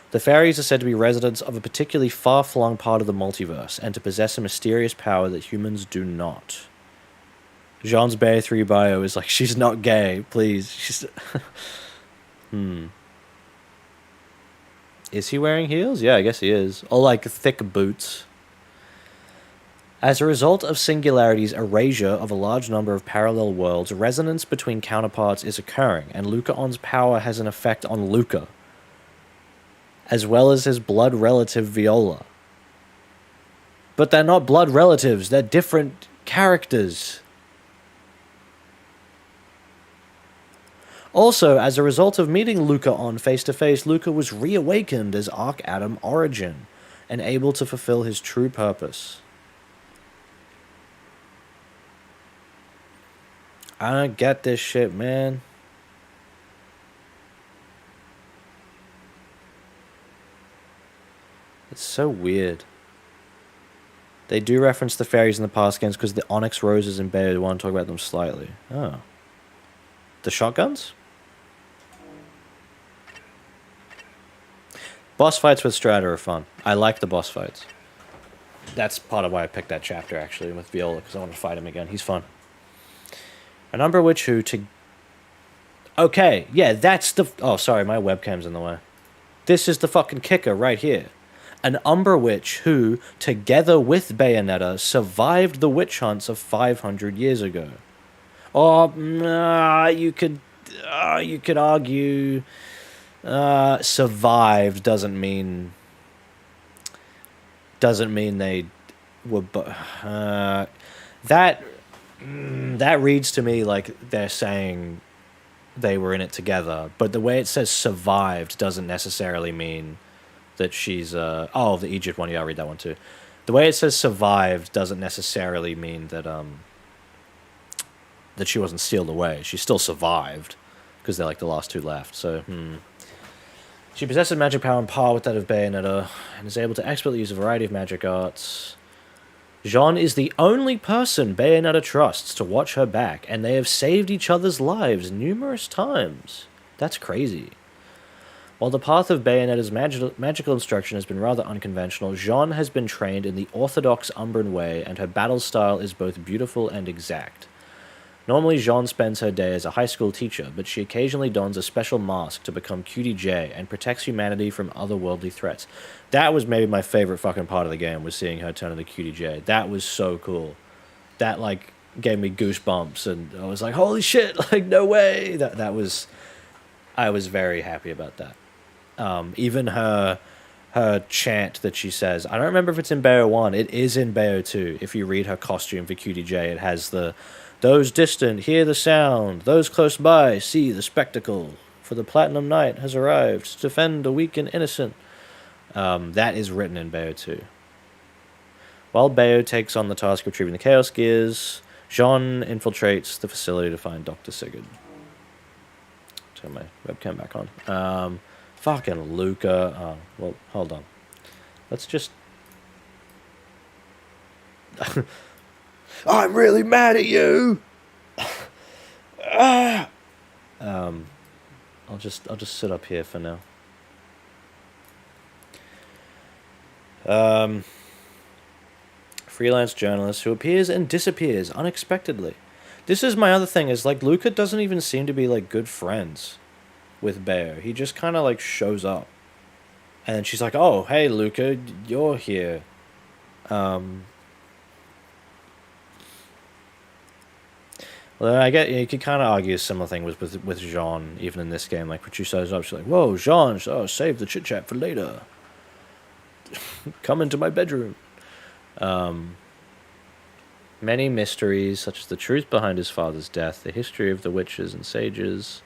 The fairies are said to be residents of a particularly far-flung part of the multiverse, and to possess a mysterious power that humans do not. Jean's Bay 3 bio is like, she's not gay, please. She's... Is he wearing heels? Yeah, I guess he is. Or like thick boots. As a result of Singularity's erasure of a large number of parallel worlds, resonance between counterparts is occurring, and Luca-On's power has an effect on Luca, as well as his blood relative Viola. But they're not blood relatives, they're different characters. Also, as a result of meeting Luca-On face-to-face, Luca was reawakened as Arc Atom Origin, and able to fulfill his true purpose. I don't get this shit, man. It's so weird. They do reference the fairies in the past games because the Onyx Roses in Bayo 1 talk about them slightly. Oh. The shotguns? Boss fights with Strata are fun. I like the boss fights. That's part of why I picked that chapter, actually, with Viola, because I want to fight him again. He's fun. An Umbra Witch who to... Okay, yeah, that's the... Oh, sorry, my webcam's in the way. This is the fucking kicker right here. An Umbra Witch who, together with Bayonetta, survived the witch hunts of 500 years ago. Or, you could argue... survived doesn't mean they were... that reads to me like they're saying they were in it together, but the way it says survived doesn't necessarily mean that she's oh, the Egypt one, yeah, I'll read that one too. The way it says survived doesn't necessarily mean that that she wasn't sealed away. She still survived because they're like the last two left. So she possesses magic power on par with that of Bayonetta and is able to expertly use a variety of magic arts. Jean is the only person Bayonetta trusts to watch her back, and they have saved each other's lives numerous times. That's crazy. While the path of Bayonetta's magical instruction has been rather unconventional, Jean has been trained in the orthodox Umbran way, and her battle style is both beautiful and exact. Normally, Jean spends her day as a high school teacher, but she occasionally dons a special mask to become Cutie J and protects humanity from otherworldly threats. That was maybe my favorite fucking part of the game, was seeing her turn into Cutie J. That was so cool. That, like, gave me goosebumps, and I was like, holy shit, like, no way! That was... I was very happy about that. Even her chant that she says, I don't remember if it's in Bayo 1, it is in Bayo 2. If you read her costume for Cutie J, it has the... Those distant hear the sound, those close by see the spectacle, for the Platinum Knight has arrived to defend the weak and innocent. That is written in Bayo 2. While Bayo takes on the task of retrieving the Chaos Gears, Jean infiltrates the facility to find Dr. Sigurd. Turn my webcam back on. Fucking Luca. Oh, well, hold on. Let's just... I'm really mad at you. I'll just sit up here for now. Freelance journalist who appears and disappears unexpectedly. This is my other thing, is like Luca doesn't even seem to be like good friends with Bayo. He just kind of like shows up. And she's like, "Oh, hey Luca, you're here." Well, I get, you could kind of argue a similar thing with Jean, even in this game. Like, when she shows up, she's like, "Whoa, Jean, save the chit-chat for later. Come into my bedroom." Many mysteries, such as the truth behind his father's death, the history of the witches and sages,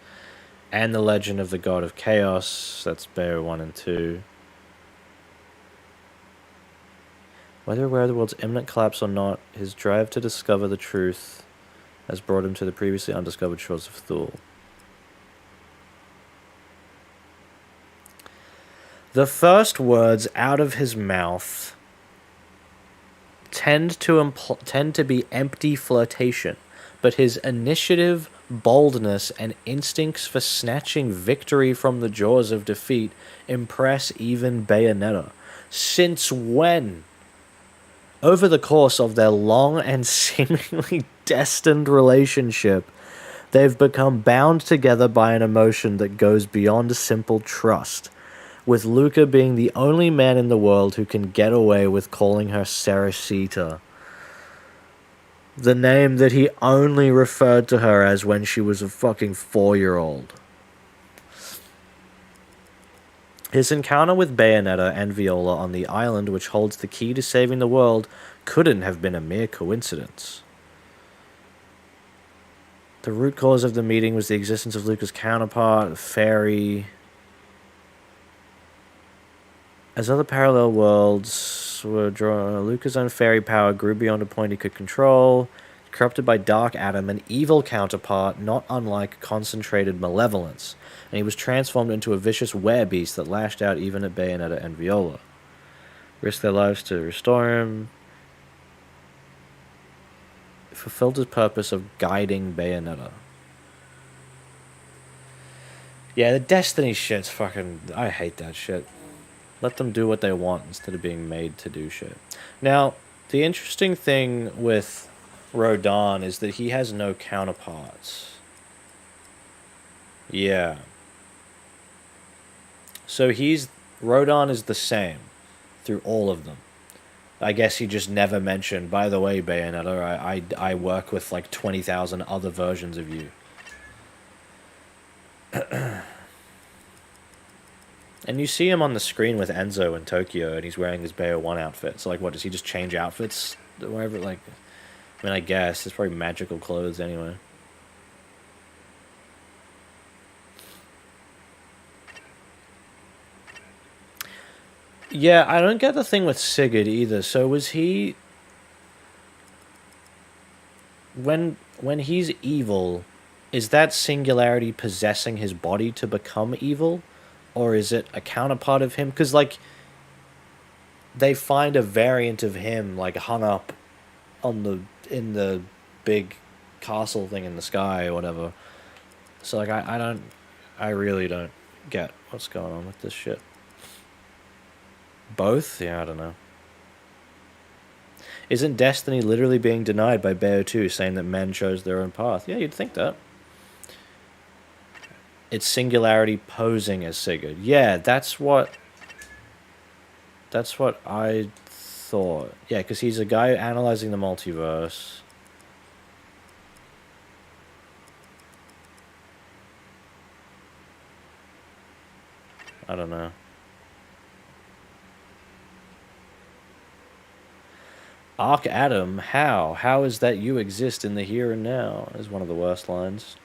and the legend of the god of chaos, that's Bayo 1 and 2. Whether aware of the world's imminent collapse or not, his drive to discover the truth has brought him to the previously undiscovered shores of Thule. The first words out of his mouth tend to be empty flirtation, but his initiative, boldness, and instincts for snatching victory from the jaws of defeat impress even Bayonetta. Since when? Over the course of their long and seemingly destined relationship, they've become bound together by an emotion that goes beyond simple trust, with Luca being the only man in the world who can get away with calling her Cerecita, the name that he only referred to her as when she was a fucking 4-year-old. His encounter with Bayonetta and Viola on the island which holds the key to saving the world couldn't have been a mere coincidence. The root cause of the meeting was the existence of Luca's counterpart, a fairy. As other parallel worlds were drawn, Luca's own fairy power grew beyond a point he could control, corrupted by Dark Adam, an evil counterpart not unlike concentrated malevolence, and he was transformed into a vicious werebeast that lashed out even at Bayonetta and Viola. Risked their lives to restore him. It fulfilled his purpose of guiding Bayonetta. Yeah, the Destiny shit's fucking... I hate that shit. Let them do what they want instead of being made to do shit. Now, the interesting thing with Rodin is that he has no counterparts. Yeah. So Rodin is the same through all of them. I guess he just never mentioned, by the way, Bayonetta, I work with like 20,000 other versions of you. And you see him on the screen with Enzo in Tokyo, and he's wearing his Bayo 1 outfit. So, like, what, does he just change outfits? Wherever, like... I mean, I guess. It's probably magical clothes anyway. Yeah, I don't get the thing with Sigurd either. So was he when he's evil, is that singularity possessing his body to become evil, or is it a counterpart of him? Because like they find a variant of him like hung up on the in the big castle thing in the sky or whatever. So like I don't I really don't get what's going on with this shit. Both? Yeah, I don't know. Isn't destiny literally being denied by Bayo 2, saying that men chose their own path? Yeah, you'd think that. It's singularity posing as Sigurd. Yeah, that's what I thought. Yeah, because he's a guy analyzing the multiverse. I don't know. Arc Adam, how? How is that you exist in the here and now? Is one of the worst lines.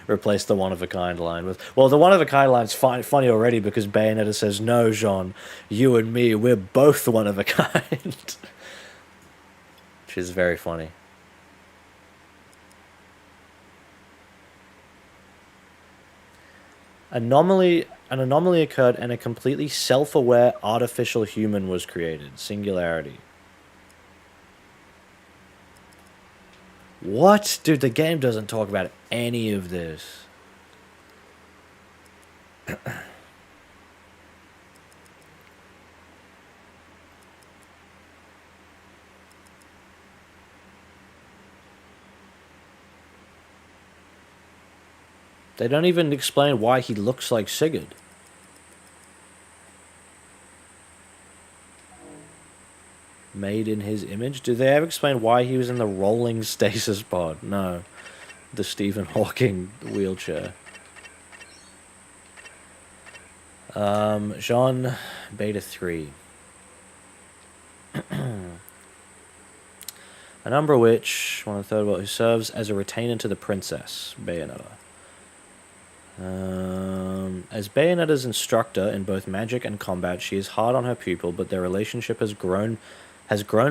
Replace the one of a kind line with. Well, the one of a kind line's funny already because Bayonetta says, "No, Jean, you and me, we're both one of a kind," which is very funny. An anomaly occurred and a completely self-aware artificial human was created. Singularity. What? Dude, the game doesn't talk about any of this. They don't even explain why he looks like Sigurd. Made in his image? Do they ever explain why he was in the rolling stasis pod? No. The Stephen Hawking wheelchair. Jean Beta 3. A number which, one of the third world, who serves as a retainer to the princess, Bayonetta. As Bayonetta's instructor in both magic and combat, she is hard on her pupil, but their relationship has grown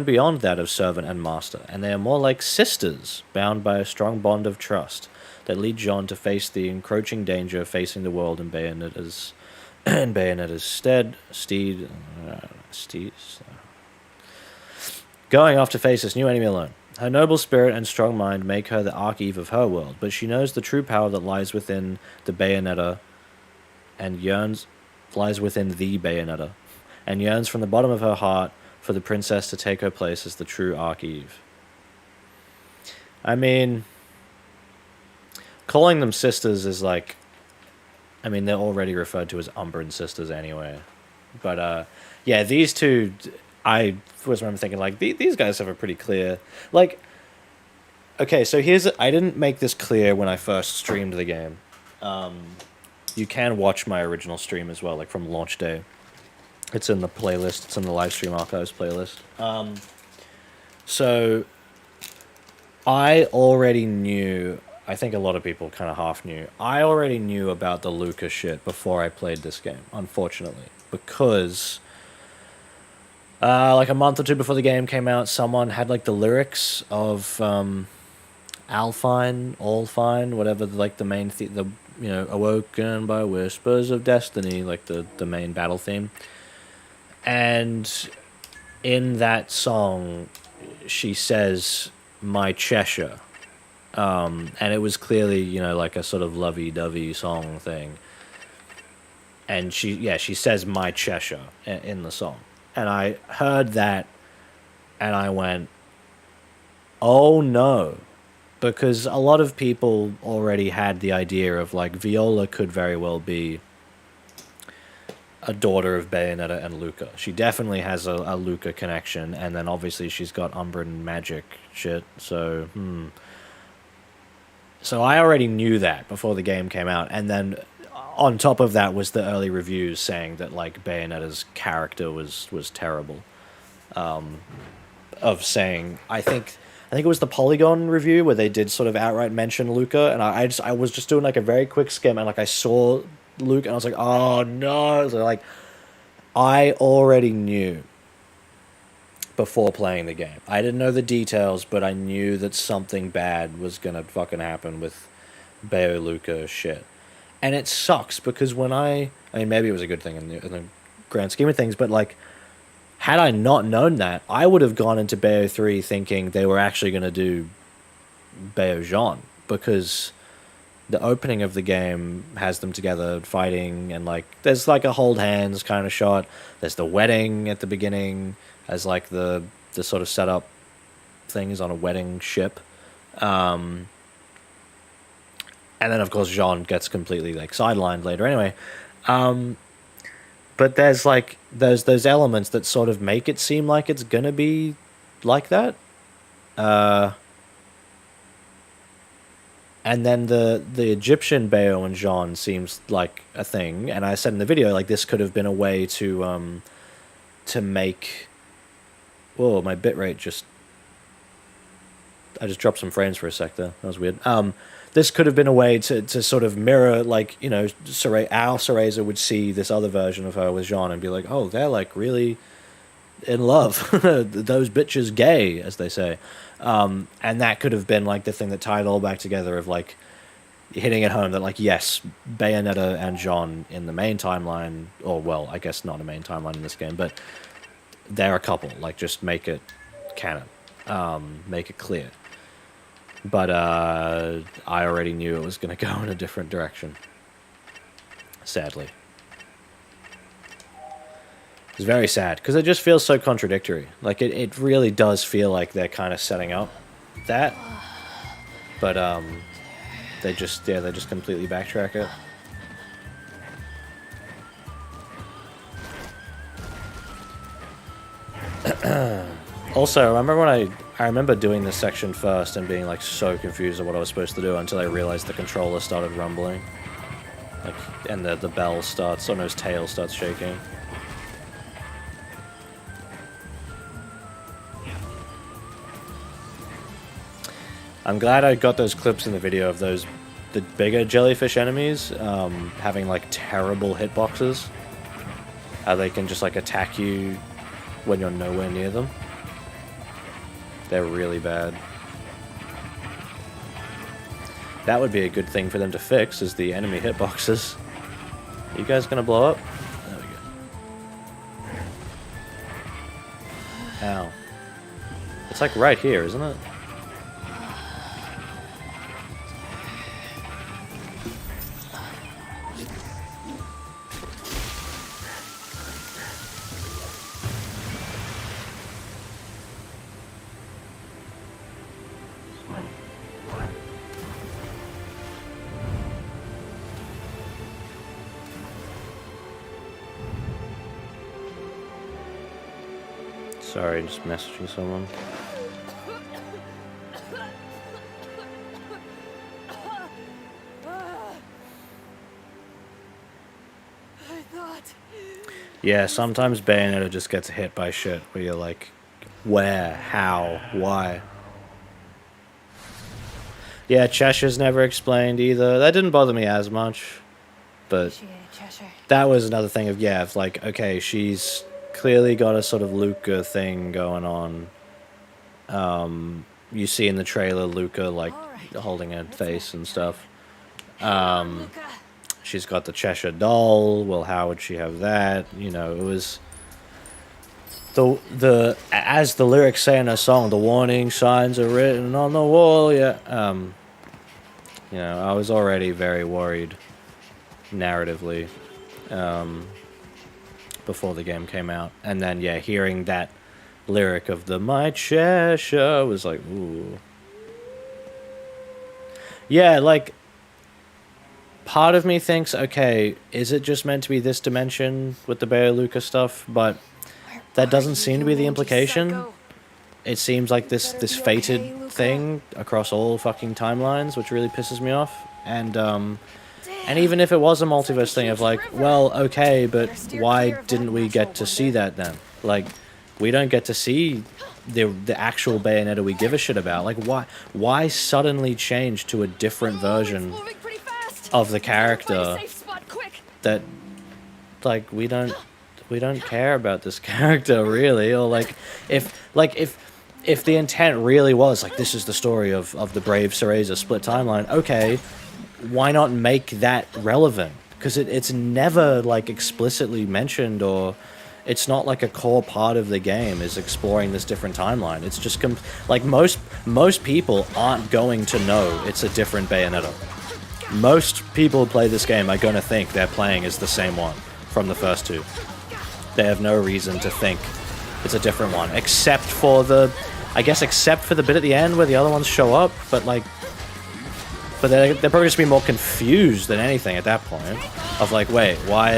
beyond that of servant and master, and they are more like sisters, bound by a strong bond of trust that lead Jean to face the encroaching danger facing the world in Bayonetta's steed. Going off to face this new enemy alone. Her noble spirit and strong mind make her the Archeve of her world, but she knows the true power that lies within the Bayonetta and lies within the Bayonetta, and yearns from the bottom of her heart for the princess to take her place as the true Archeve. I mean, calling them sisters is like, I mean, they're already referred to as Umbran sisters anyway. But yeah, these two, I was remember thinking like these guys have a pretty clear like. Okay, so I didn't make this clear when I first streamed the game. You can watch my original stream as well, like from launch day. It's in the playlist. It's in the live stream archives playlist. So I already knew. I think a lot of people kind of half knew. I already knew about the Luca shit before I played this game, unfortunately, because like a month or two before the game came out, someone had like the lyrics of All Fine, whatever, like the main awoken by whispers of destiny, like the main battle theme. And in that song, she says, "My Cheshire." And it was clearly, like a sort of lovey-dovey song thing. And she says "My Cheshire" in the song. And I heard that, and I went, "Oh no." Because a lot of people already had the idea of, like, Viola could very well be a daughter of Bayonetta and Luca. She definitely has a Luca connection, and then obviously she's got Umbran magic shit, so, So I already knew that before the game came out, and then on top of that was the early reviews saying that, like, Bayonetta's character was terrible. Of saying, I think it was the Polygon review where they did sort of outright mention Luca, and I was just doing like a very quick skim, and like I saw Luke, and I was like, oh no. So like, I already knew before playing the game. I didn't know the details, but I knew that something bad was gonna fucking happen with Bayo Luca shit. And it sucks because when I mean, maybe it was a good thing in the grand scheme of things, but like, had I not known that, I would have gone into Bayo 3 thinking they were actually going to do Bayo Jean, because the opening of the game has them together fighting, and like there's like a hold hands kind of shot. There's the wedding at the beginning as like the sort of setup things on a wedding ship. And then of course Jean gets completely like sidelined later anyway. But there's like those elements that sort of make it seem like it's gonna be like that. And then the Egyptian Bayo and Jean seems like a thing, and I said in the video like this could have been a way to make. Whoa, my bitrate just. I just dropped some frames for a sec there. That was weird. This could have been a way to sort of mirror, like, you know, Al Cereza would see this other version of her with Jean and be like, oh, they're like really in love. Those bitches gay, as they say. And that could have been like the thing that tied it all back together, of like hitting it home that like, yes, Bayonetta and Jean in the main timeline, or well, I guess not a main timeline in this game, but they're a couple. Like, just make it canon, make it clear. But I already knew it was going to go in a different direction, sadly. It's very sad, because it just feels so contradictory. Like, it really does feel like they're kind of setting up that. But, they just completely backtrack it. Also, I remember doing this section first and being like so confused at what I was supposed to do until I realized the controller started rumbling. Like, and the bell starts, or his tail starts shaking. I'm glad I got those clips in the video of the bigger jellyfish enemies having like terrible hitboxes. How they can just like attack you when you're nowhere near them. They're really bad. That would be a good thing for them to fix, is the enemy hitboxes. Are you guys gonna blow up? There we go. Ow. It's like right here, isn't it? Sorry, just messaging someone. Yeah, sometimes Bayonetta just gets hit by shit where you're like, where, how, why? Yeah, Cheshire's never explained either. That didn't bother me as much, but that was another thing of, yeah, of like, okay, she's clearly got a sort of Luca thing going on. You see in the trailer Luca like holding her face and stuff. She's got the Cheshire doll. Well, how would she have that? You know, it was the as the lyrics say in her song, the warning signs are written on the wall. Yeah. You know, I was already very worried narratively before the game came out, and then yeah, hearing that lyric of the "My Cheshire" was like, ooh. Yeah, like, part of me thinks, okay, is it just meant to be this dimension with the Bayo Luca stuff? But that doesn't seem to be the implication. It seems like this fated thing across all fucking timelines, which really pisses me off. And even if it was a multiverse thing of like, well, okay, but why didn't we get to see that then? Like, we don't get to see the actual Bayonetta we give a shit about. Like, why suddenly change to a different version of the character that like we don't care about this character really, or if the intent really was like this is the story of the brave Cereza split timeline, okay, why not make that relevant? Because it's never like explicitly mentioned, or it's not like a core part of the game is exploring this different timeline. It's just like most people aren't going to know it's a different Bayonetta. Most people who play this game are going to think they're playing as the same one from the first two. They have no reason to think it's a different one, except for the bit at the end where the other ones show up, but they're probably just be more confused than anything at that point, of like, wait, why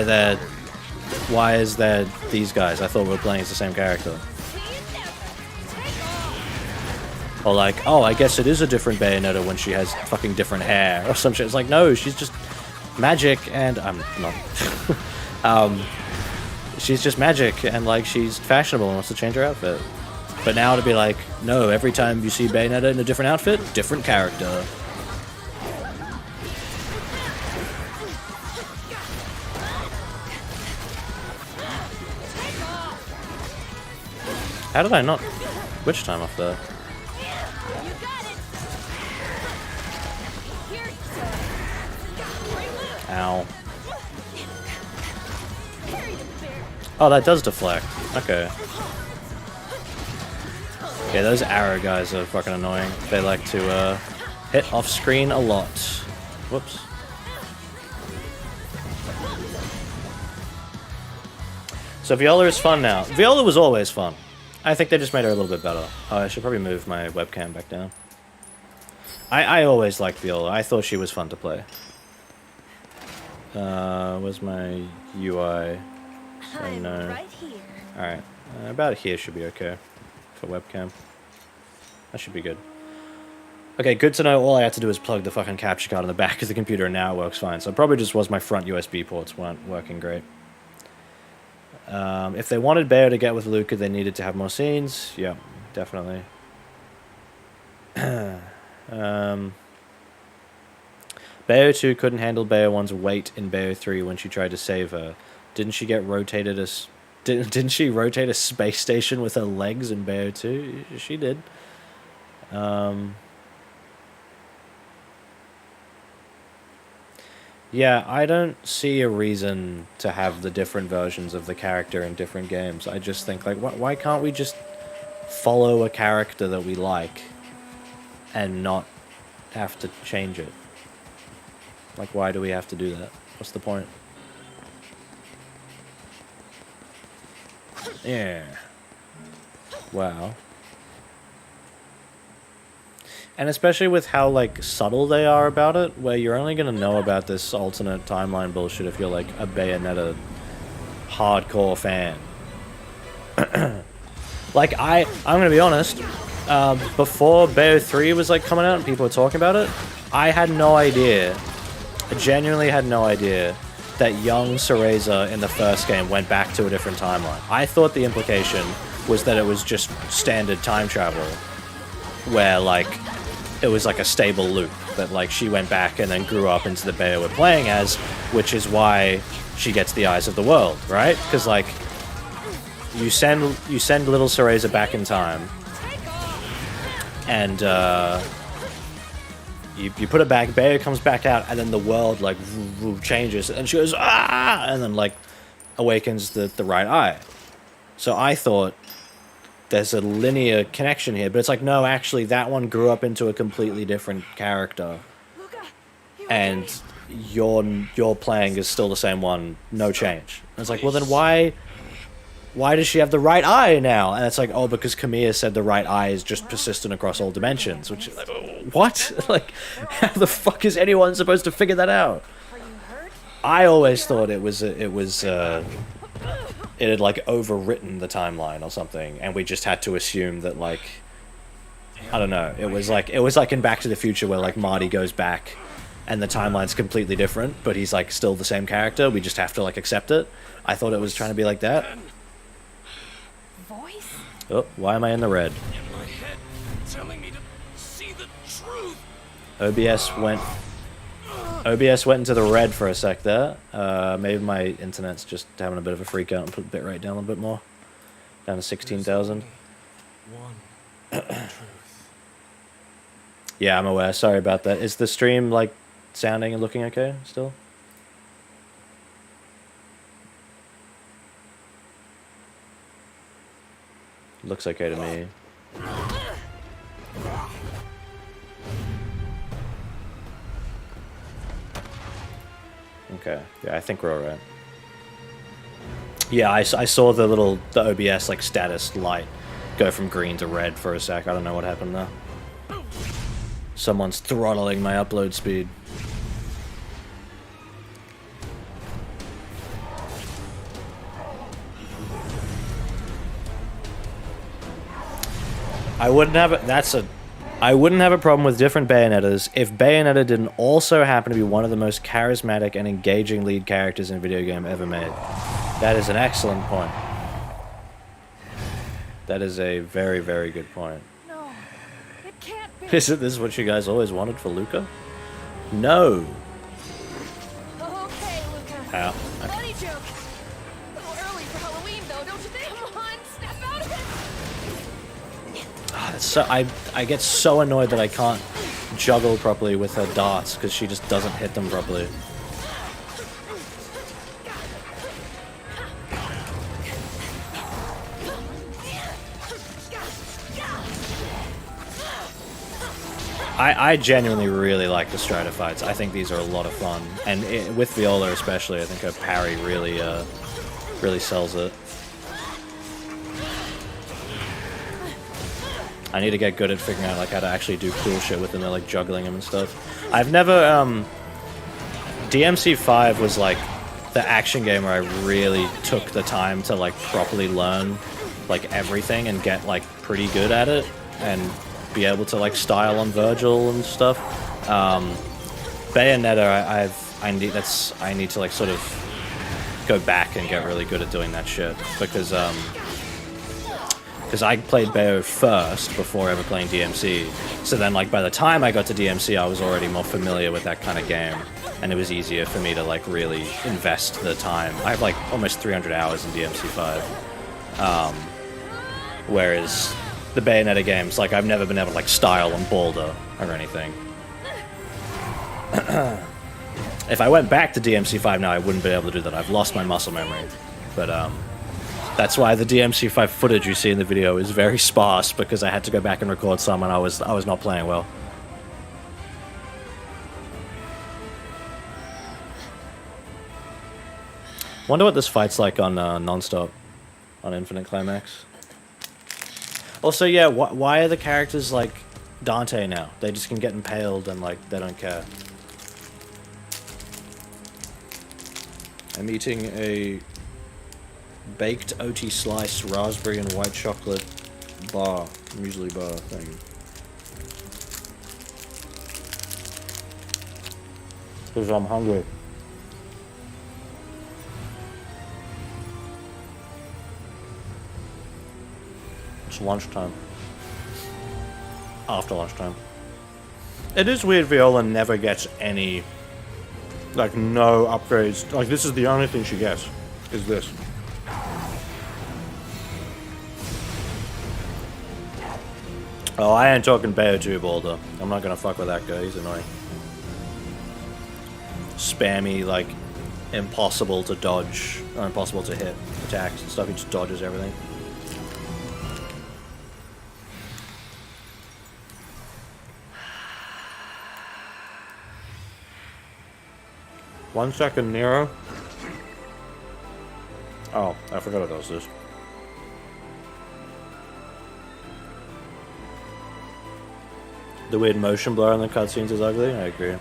is there these guys? I thought we were playing as the same character. Or like, oh, I guess it is a different Bayonetta when she has fucking different hair or some shit. It's like, no, she's just magic, and I'm not. She's just magic, and like she's fashionable and wants to change her outfit. But now to be like, no, every time you see Bayonetta in a different outfit, different character. How did I not switch time off there? Ow. Oh, that does deflect. Okay. Okay, those arrow guys are fucking annoying. They like to hit off screen a lot. Whoops. So Viola is fun now. Viola was always fun. I think they just made her a little bit better. Oh, I should probably move my webcam back down. I always liked Viola. I thought she was fun to play. Where's my UI? So no. Right here. Alright. About here should be okay for webcam. That should be good. Okay, good to know. All I had to do is plug the fucking capture card in the back of the computer and now it works fine. So it probably just was my front USB ports weren't working great. If they wanted Bayo to get with Luca, they needed to have more scenes. Yeah, definitely. Bayo 2 couldn't handle Bayo 1's weight in Bayo 3 when she tried to save her. Didn't she get rotated as... Didn't she rotate a space station with her legs in Bayo 2? She did. Yeah, I don't see a reason to have the different versions of the character in different games. I just think, like, why can't we just follow a character that we like and not have to change it? Like, why do we have to do that? What's the point? Yeah. Wow. And especially with how, like, subtle they are about it, where you're only going to know about this alternate timeline bullshit if you're, like, a Bayonetta hardcore fan. Like, I'm going to be honest, before Bayo 3 was, like, coming out and people were talking about it, I had no idea, I genuinely had no idea that young Cereza in the first game went back to a different timeline. I thought the implication was that it was just standard time travel, where, like, it was like a stable loop, that like she went back and then grew up into the Bayo we're playing as, which is why she gets the eyes of the world, right? Because like you send little Cereza back in time, and you put it back, Bayo comes back out, and then the world like changes, and she goes ah, and then like awakens the right eye. So I thought there's a linear connection here, but it's like, no, actually, that one grew up into a completely different character, and your playing is still the same one, no change. And it's like, well, then why does she have the right eye now? And it's like, oh, because Kamiya said the right eye is just persistent across all dimensions, which is like, what? Like, how the fuck is anyone supposed to figure that out? I always thought it had like overwritten the timeline or something, and we just had to assume that, like, I don't know, it was like in Back to the Future where like Marty goes back and the timeline's completely different, but he's like still the same character, we just have to like accept it. I thought it was trying to be like that. Voice? Oh, why am I in the red? In my head, telling me to see the truth. OBS went OBS went into the red for a sec there. Maybe my internet's just having a bit of a freak out and put the bitrate down a bit more. Down to 16,000. Yeah, I'm aware. Sorry about that. Is the stream, like, sounding and looking okay still? Looks okay to me. Okay, yeah, I think we're alright. Yeah, I saw the OBS, like, status light go from green to red for a sec. I don't know what happened there. Someone's throttling my upload speed. I wouldn't have a problem with different Bayonettas if Bayonetta didn't also happen to be one of the most charismatic and engaging lead characters in a video game ever made. That is an excellent point. That is a very, very good point. No, it can't be. Isn't this what you guys always wanted for Luca? No. Okay, Luca. Ow. Funny joke. A little early for Halloween, though, don't you think? Come on, snap out of it. That's so I get so annoyed that I can't juggle properly with her darts because she just doesn't hit them properly. I genuinely really like the Strider fights. I think these are a lot of fun, and with Viola especially, I think her parry really, really sells it. I need to get good at figuring out like how to actually do cool shit with them, like juggling them and stuff. I've never DMC5 was like the action game where I really took the time to like properly learn like everything and get like pretty good at it and be able to like style on Virgil and stuff. Bayonetta, I need to like sort of go back and get really good at doing that shit because I played Bayo first before ever playing DMC. So then like by the time I got to DMC, I was already more familiar with that kind of game, and it was easier for me to like really invest the time. I have like almost 300 hours in DMC5, whereas the Bayonetta games, like I've never been able to like style on Boulder or anything. If I went back to DMC5 now, I wouldn't be able to do that. I've lost my muscle memory. But that's why the DMC5 footage you see in the video is very sparse, because I had to go back and record some and I was not playing well. Wonder what this fight's like on Non-Stop, on Infinite Climax. Also, yeah, why are the characters like Dante now? They just can get impaled and like they don't care. I'm eating a baked OT slice raspberry and white chocolate bar, muesli bar thing. Because I'm hungry. It's lunchtime. After lunchtime. It is weird Viola never gets any, like, no upgrades. Like, this is the only thing she gets, is this. Oh, I ain't talking Bayo 2 Boulder. I'm not gonna fuck with that guy, he's annoying. Spammy, like, impossible to dodge, or impossible to hit attacks and stuff, he just dodges everything. One second, Nero. Oh, I forgot what else this. The weird motion blur on the cutscenes is ugly, I agree.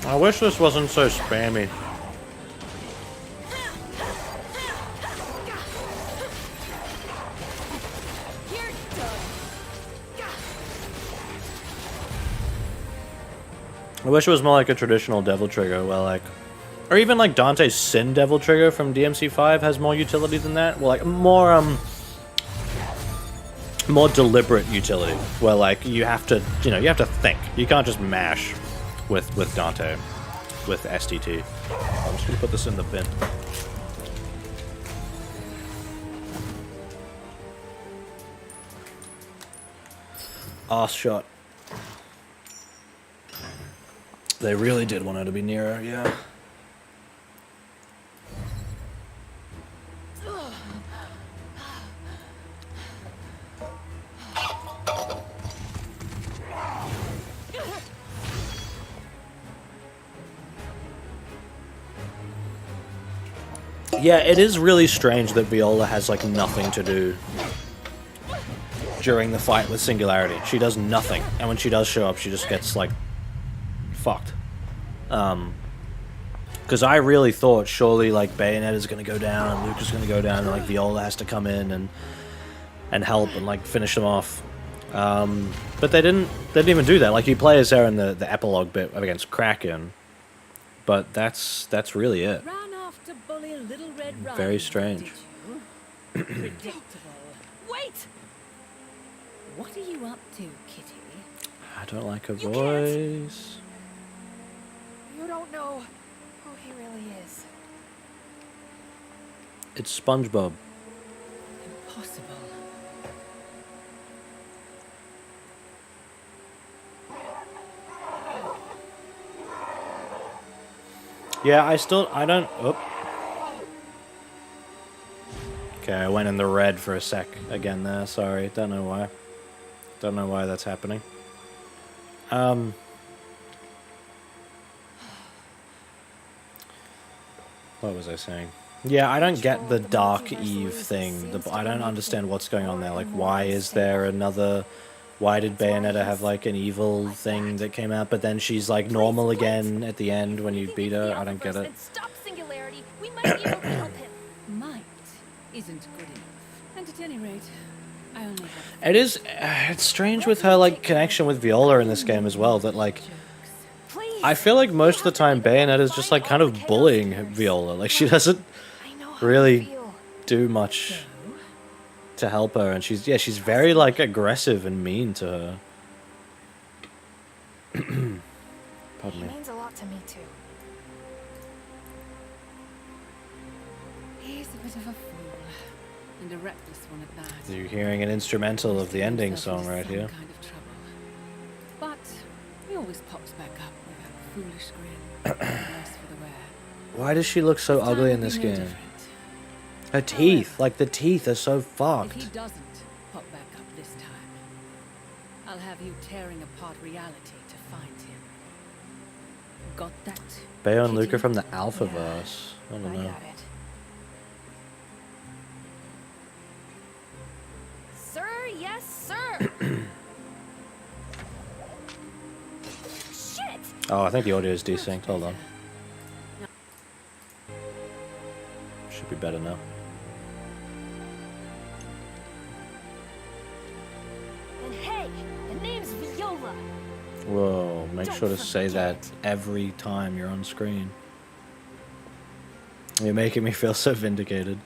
I wish this wasn't so spammy. I wish it was more like a traditional Devil Trigger, where like, or even like Dante's Sin Devil Trigger from DMC5 has more utility than that. Well, like more deliberate utility, where like you have to, you have to think. You can't just mash with Dante, with STT. I'm just gonna put this in the bin. Arse shot. They really did want her to be nearer, yeah. Yeah, it is really strange that Viola has, like, nothing to do during the fight with Singularity. She does nothing, and when she does show up, she just gets, like, fucked. Because I really thought, surely, like, Bayonetta's gonna go down, and Luke is gonna go down, and, like, Viola has to come in and help and, like, finish them off. But they didn't even do that. Like, you play as her in the epilogue bit against Kraken, but that's really it. Very strange. Predictable. Wait! What are you up to, Kitty? I don't like her voice. You don't know who he really is. It's SpongeBob. Impossible. Yeah, I don't... Oh. Okay, I went in the red for a sec again there, sorry. Don't know why. Don't know why that's happening. What was I saying? Yeah, I don't get the Dark Eve thing. I don't understand what's going on there. Like, why is there another... Why did Bayonetta have, like, an evil thing that came out, but then she's, like, normal again at the end when you beat her? I don't get it. Stop Singularity. We might be able to help him. Might isn't good enough. And at any rate, I only have... It is... it's strange with her, like, connection with Viola in this game as well, that, like... I feel like most of the time Bayonetta's just, like, kind of bullying Viola. Like, she doesn't really do much to help her, and she's very, like, aggressive and mean to her. Pardon He me. means a lot to me too. He's a bit of a fool. And a reckless one at that. You're hearing an instrumental of the ending song right here. Kind of trouble. But he always pops back up with that foolish grin. Nice for the wear. Why does she look so ugly in this game? Her teeth, like the teeth are so If fucked. he doesn't pop back up this time, I'll have you tearing apart reality to find him. Got that? Bayo and Kitty? Luca from the Alphaverse. I I don't know. got it. Sir, yes, sir. Shit! Oh, I think the audio is desynced. Hold on. Should be better now. And hey, the name's Viola. Whoa, make Don't sure to say that forget. every time you're on screen. You're making me feel so vindicated.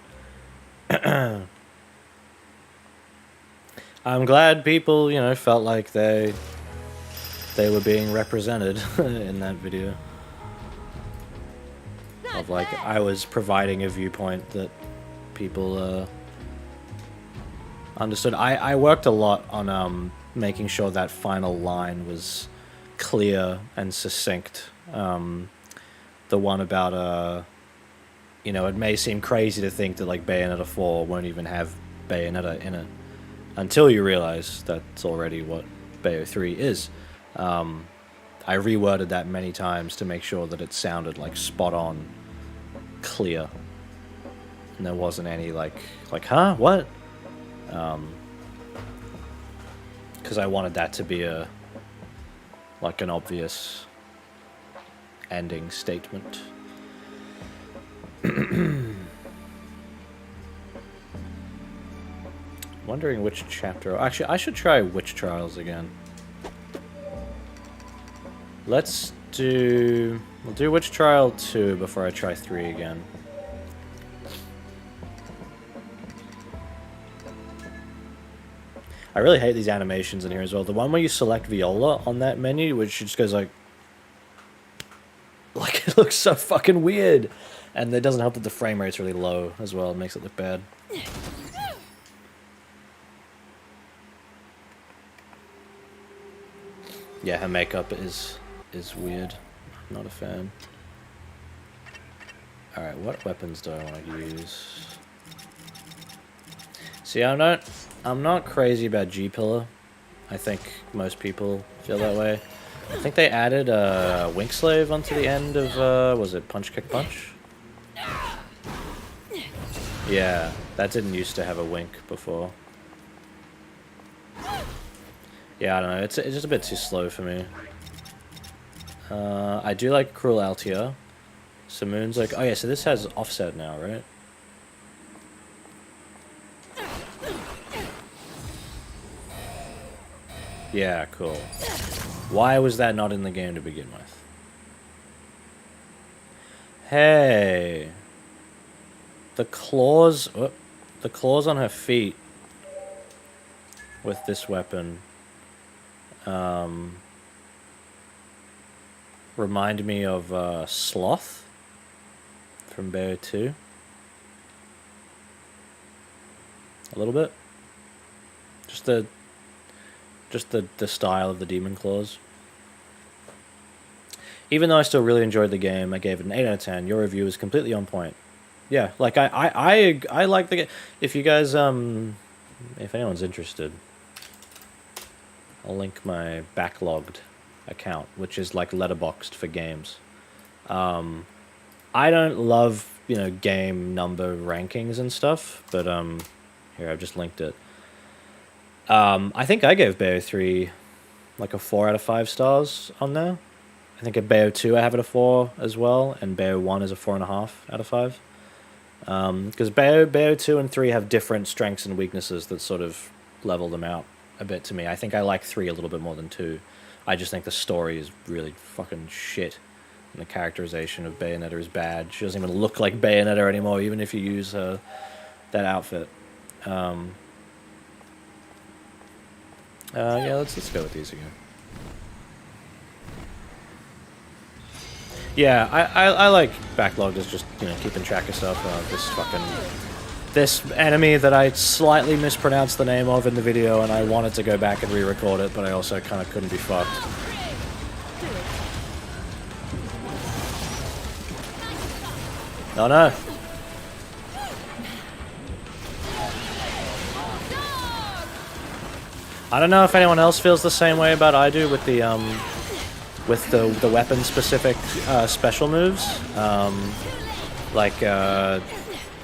I'm glad people, felt like they were being represented in that video. Of like, I was providing a viewpoint that people understood. I worked a lot on making sure that final line was clear and succinct. The one about, it may seem crazy to think that like Bayonetta 4 won't even have Bayonetta in it until you realize that's already what Bayo 3 is. I reworded that many times to make sure that it sounded like spot on, clear, and there wasn't any like huh, what? Because I wanted that to be an obvious ending statement. Wondering which chapter. Actually, I should try Witch Trials again. Let's do... We'll do Witch Trial 2 before I try 3 again. I really hate these animations in here as well. The one where you select Viola on that menu, which just goes like... Like, it looks so fucking weird. And it doesn't help that the frame rate's really low as well. It makes it look bad. Yeah, her makeup is weird. I'm not a fan. Alright, what weapons do I want to use? See, I'm not crazy about G-Pillar. I think most people feel that way. I think they added a Wink Slave onto the end of, was it Punch Kick Punch? Yeah, that didn't used to have a Wink before. Yeah, I don't know, it's just a bit too slow for me. I do like Cruel Altia. Simoon's like, oh yeah, so this has offset now, right? Yeah, cool. Why was that not in the game to begin with? Hey. The claws on her feet with this weapon remind me of Sloth from Bayonetta 2. A little bit. Just the style of the demon claws. Even though I still really enjoyed the game, I gave it an 8 out of 10. Your review is completely on point. Yeah, like I like the game. If you guys if anyone's interested, I'll link my backlogged account, which is like letterboxed for games. I don't love, you know, game number rankings and stuff, but here I've just linked it. I think I gave Bayo 3 like a 4 out of 5 stars on there. I think at Bayo 2 I have it a 4 as well, and Bayo 1 is a 4.5 out of 5. Because Bayo 2 and 3 have different strengths and weaknesses that sort of level them out a bit to me. I think I like 3 a little bit more than 2. I just think the story is really fucking shit, and the characterization of Bayonetta is bad. She doesn't even look like Bayonetta anymore, even if you use that outfit. Yeah, let's go with these again. Yeah, I like backlogged as just, you know, keeping track of stuff. This enemy that I slightly mispronounced the name of in the video, and I wanted to go back and re-record it, but I also kind of couldn't be fucked. Oh no. I don't know if anyone else feels the same way about I do with the weapon specific special moves.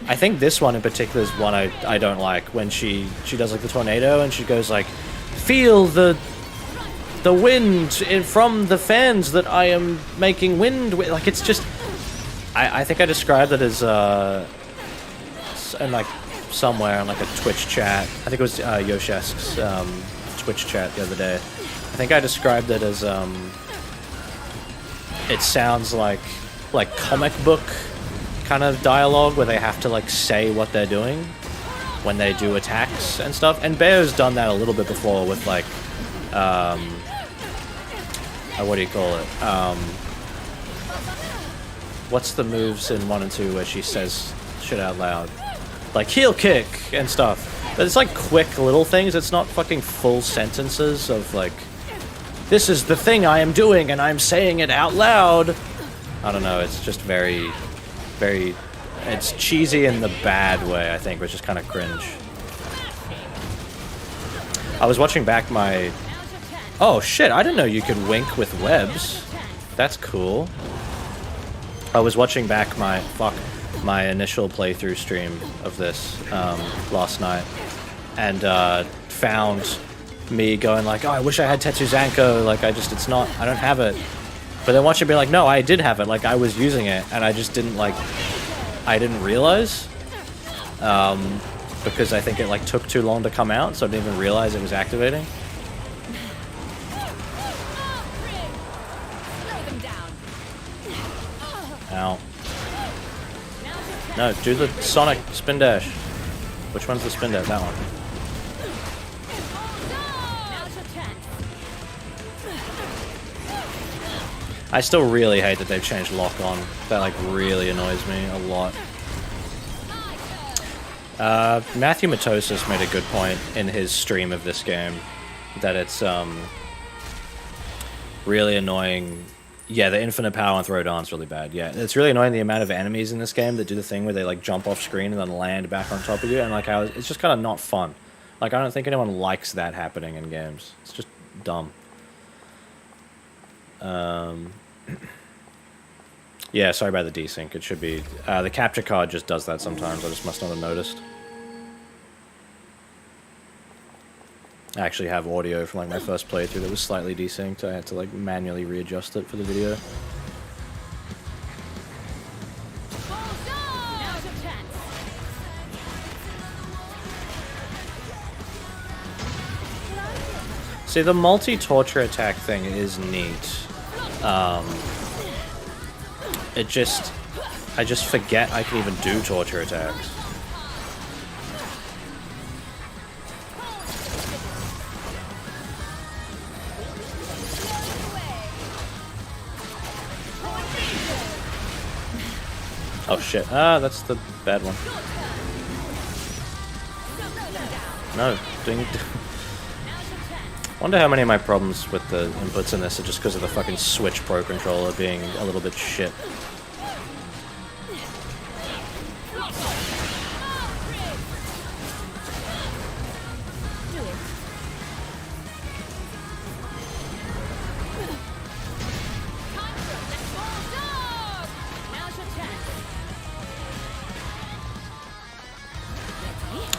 I think this one in particular is one I don't like, when she does like the tornado and she goes like, feel the wind from the fans that I am making wind with. Like, it's just, I think I described it as in like somewhere in like a Twitch chat. I think it was Yoshesk's Twitch chat the other day. I think I described it as it sounds like comic book kind of dialogue where they have to like say what they're doing when they do attacks and stuff. And Bayo's done that a little bit before with like what do you call it? What's the moves in 1 and 2 where she says shit out loud? Like heel kick and stuff. But it's like quick little things. It's not fucking full sentences of like, this is the thing I am doing and I'm saying it out loud. I don't know, it's just very, very, it's cheesy in the bad way, I think, which is kind of cringe. I was watching back my... Oh shit, I didn't know you could wink with webs. That's cool. I was watching back my initial playthrough stream of this last night, and found me going like, oh, I wish I had Tetsuzanko, like I don't have it. But then watching it be like, no, I did have it, like I was using it, and I just didn't realize, because I think it like took too long to come out, so I didn't even realize it was activating. Slow them down. Ow. No, do the Sonic spin dash. Which one's the spin dash? That one. I still really hate that they've changed lock on. That like really annoys me a lot. Matthew Matosis made a good point in his stream of this game that it's really annoying. Yeah, the infinite power and throw down's really bad. Yeah, it's really annoying the amount of enemies in this game that do the thing where they like jump off screen and then land back on top of you, and like how it's just kind of not fun. Like I don't think anyone likes that happening in games. It's just dumb. Yeah, sorry about the desync. It should be the capture card just does that sometimes. I just must not have noticed. I actually have audio from like my first playthrough that was slightly desynced. I had to like manually readjust it for the video. See, the multi-torture attack thing is neat. I just forget I can even do torture attacks. Oh shit. Ah, that's the bad one. No, ding. Wonder how many of my problems with the inputs in this are just because of the fucking Switch Pro controller being a little bit shit.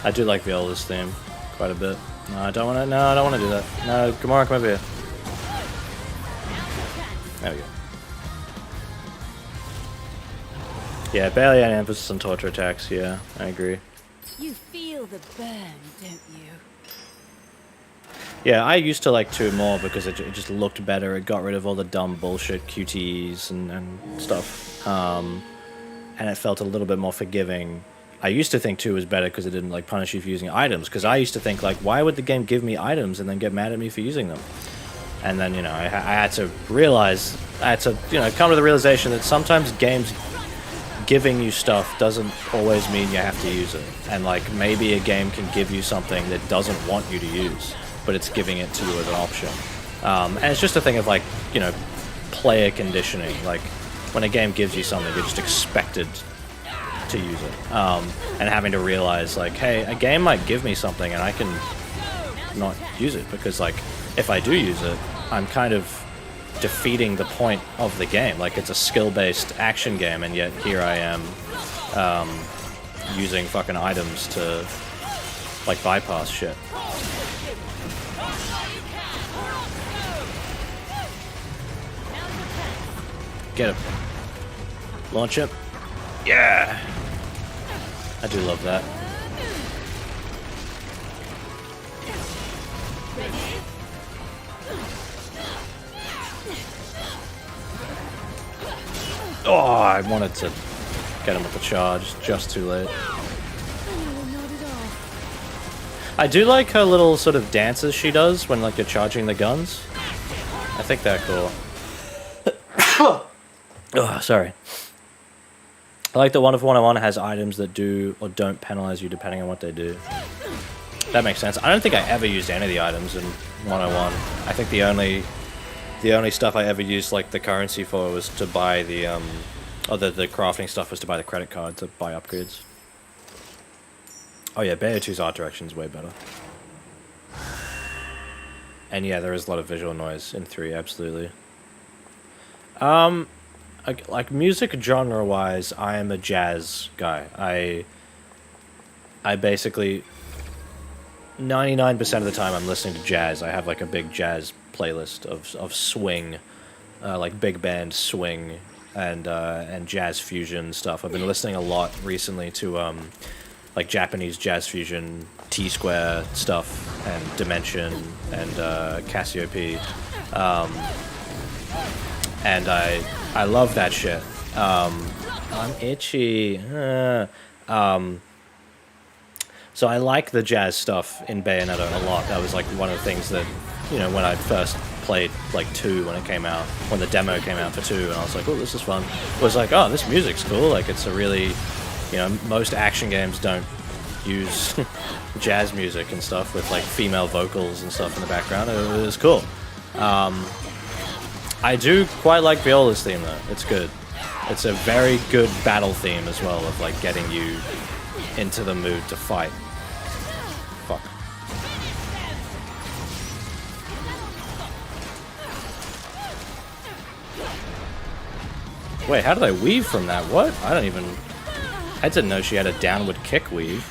I do like Viola's theme quite a bit. No, I don't want to. No, I don't want to do that. No, Gamora, come over here. There we go. Yeah, barely any emphasis on torture attacks. Yeah, I agree. You feel the burn, don't you? Yeah, I used to like 2 more because it just looked better. It got rid of all the dumb bullshit QTEs and stuff, and it felt a little bit more forgiving. I used to think 2 was better because it didn't like punish you for using items, because I used to think like, why would the game give me items and then get mad at me for using them? And then, you know, I had to realize, I had to, you know, come to the realization that sometimes games giving you stuff doesn't always mean you have to use it. And like, maybe a game can give you something that doesn't want you to use, but it's giving it to you as an option. And it's just a thing of like, you know, player conditioning. Like, when a game gives you something, you're just expected to use it, and having to realize like, hey, a game might give me something and I can not use it, because like if I do use it, I'm kind of defeating the point of the game. Like, it's a skill-based action game, and yet here I am using fucking items to like bypass shit. Get him. Launch him. Yeah! I do love that. Oh, I wanted to get him with the charge, just too late. I do like her little sort of dances she does when like you're charging the guns. I think they're cool. Oh, sorry. I like that 1 of 101 has items that do or don't penalize you depending on what they do. That makes sense. I don't think I ever used any of the items in 101. I think the only stuff I ever used like the currency for was to buy the the crafting stuff was to buy the credit card to buy upgrades. Oh yeah, Bayonetta 2's art direction is way better. And yeah, there is a lot of visual noise in 3, absolutely. Like music genre wise, I am a jazz guy. I basically 99% of the time I'm listening to jazz. I have like a big jazz playlist of swing, like big band swing and jazz fusion stuff. I've been listening a lot recently to like Japanese jazz fusion, T-Square stuff, and Dimension and Cassiope. And I love that shit. I'm itchy. So I like the jazz stuff in Bayonetta a lot. That was like one of the things that, you know, when I first played like 2 when it came out, when the demo came out for 2, and I was like, oh, this is fun. It was like, oh, this music's cool. Like, it's a really, you know, most action games don't use jazz music and stuff with like female vocals and stuff in the background. It was cool. I do quite like Viola's theme though. It's good. It's a very good battle theme as well, of like getting you into the mood to fight. Fuck. Wait, how did I weave from that? What? I didn't know she had a downward kick weave.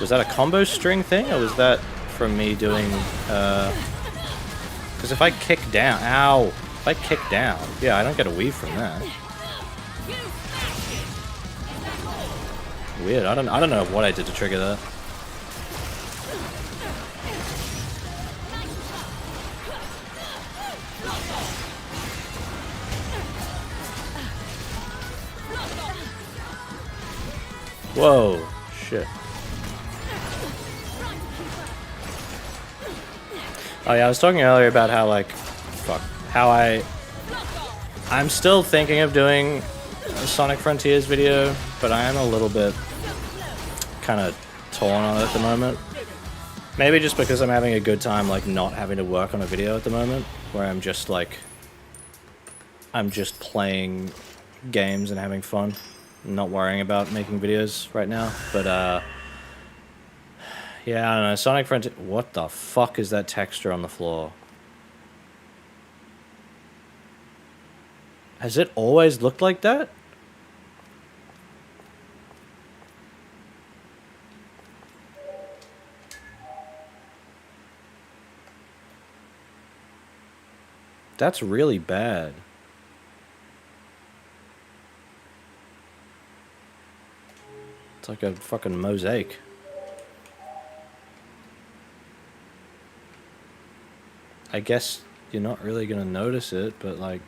Was that a combo string thing, or was that from me doing, because if I kick down, ow! If I kick down, yeah, I don't get a weave from that. Weird, I don't know what I did to trigger that. Whoa, shit. Oh yeah, I was talking earlier about how, like, I'm still thinking of doing a Sonic Frontiers video, but I am a little bit kind of torn on it at the moment. Maybe just because I'm having a good time, like, not having to work on a video at the moment, where I'm just, like, I'm just playing games and having fun, not worrying about making videos right now, but, yeah, I don't know, Sonic Frontier... What the fuck is that texture on the floor? Has it always looked like that? That's really bad. It's like a fucking mosaic. I guess you're not really gonna notice it, but like,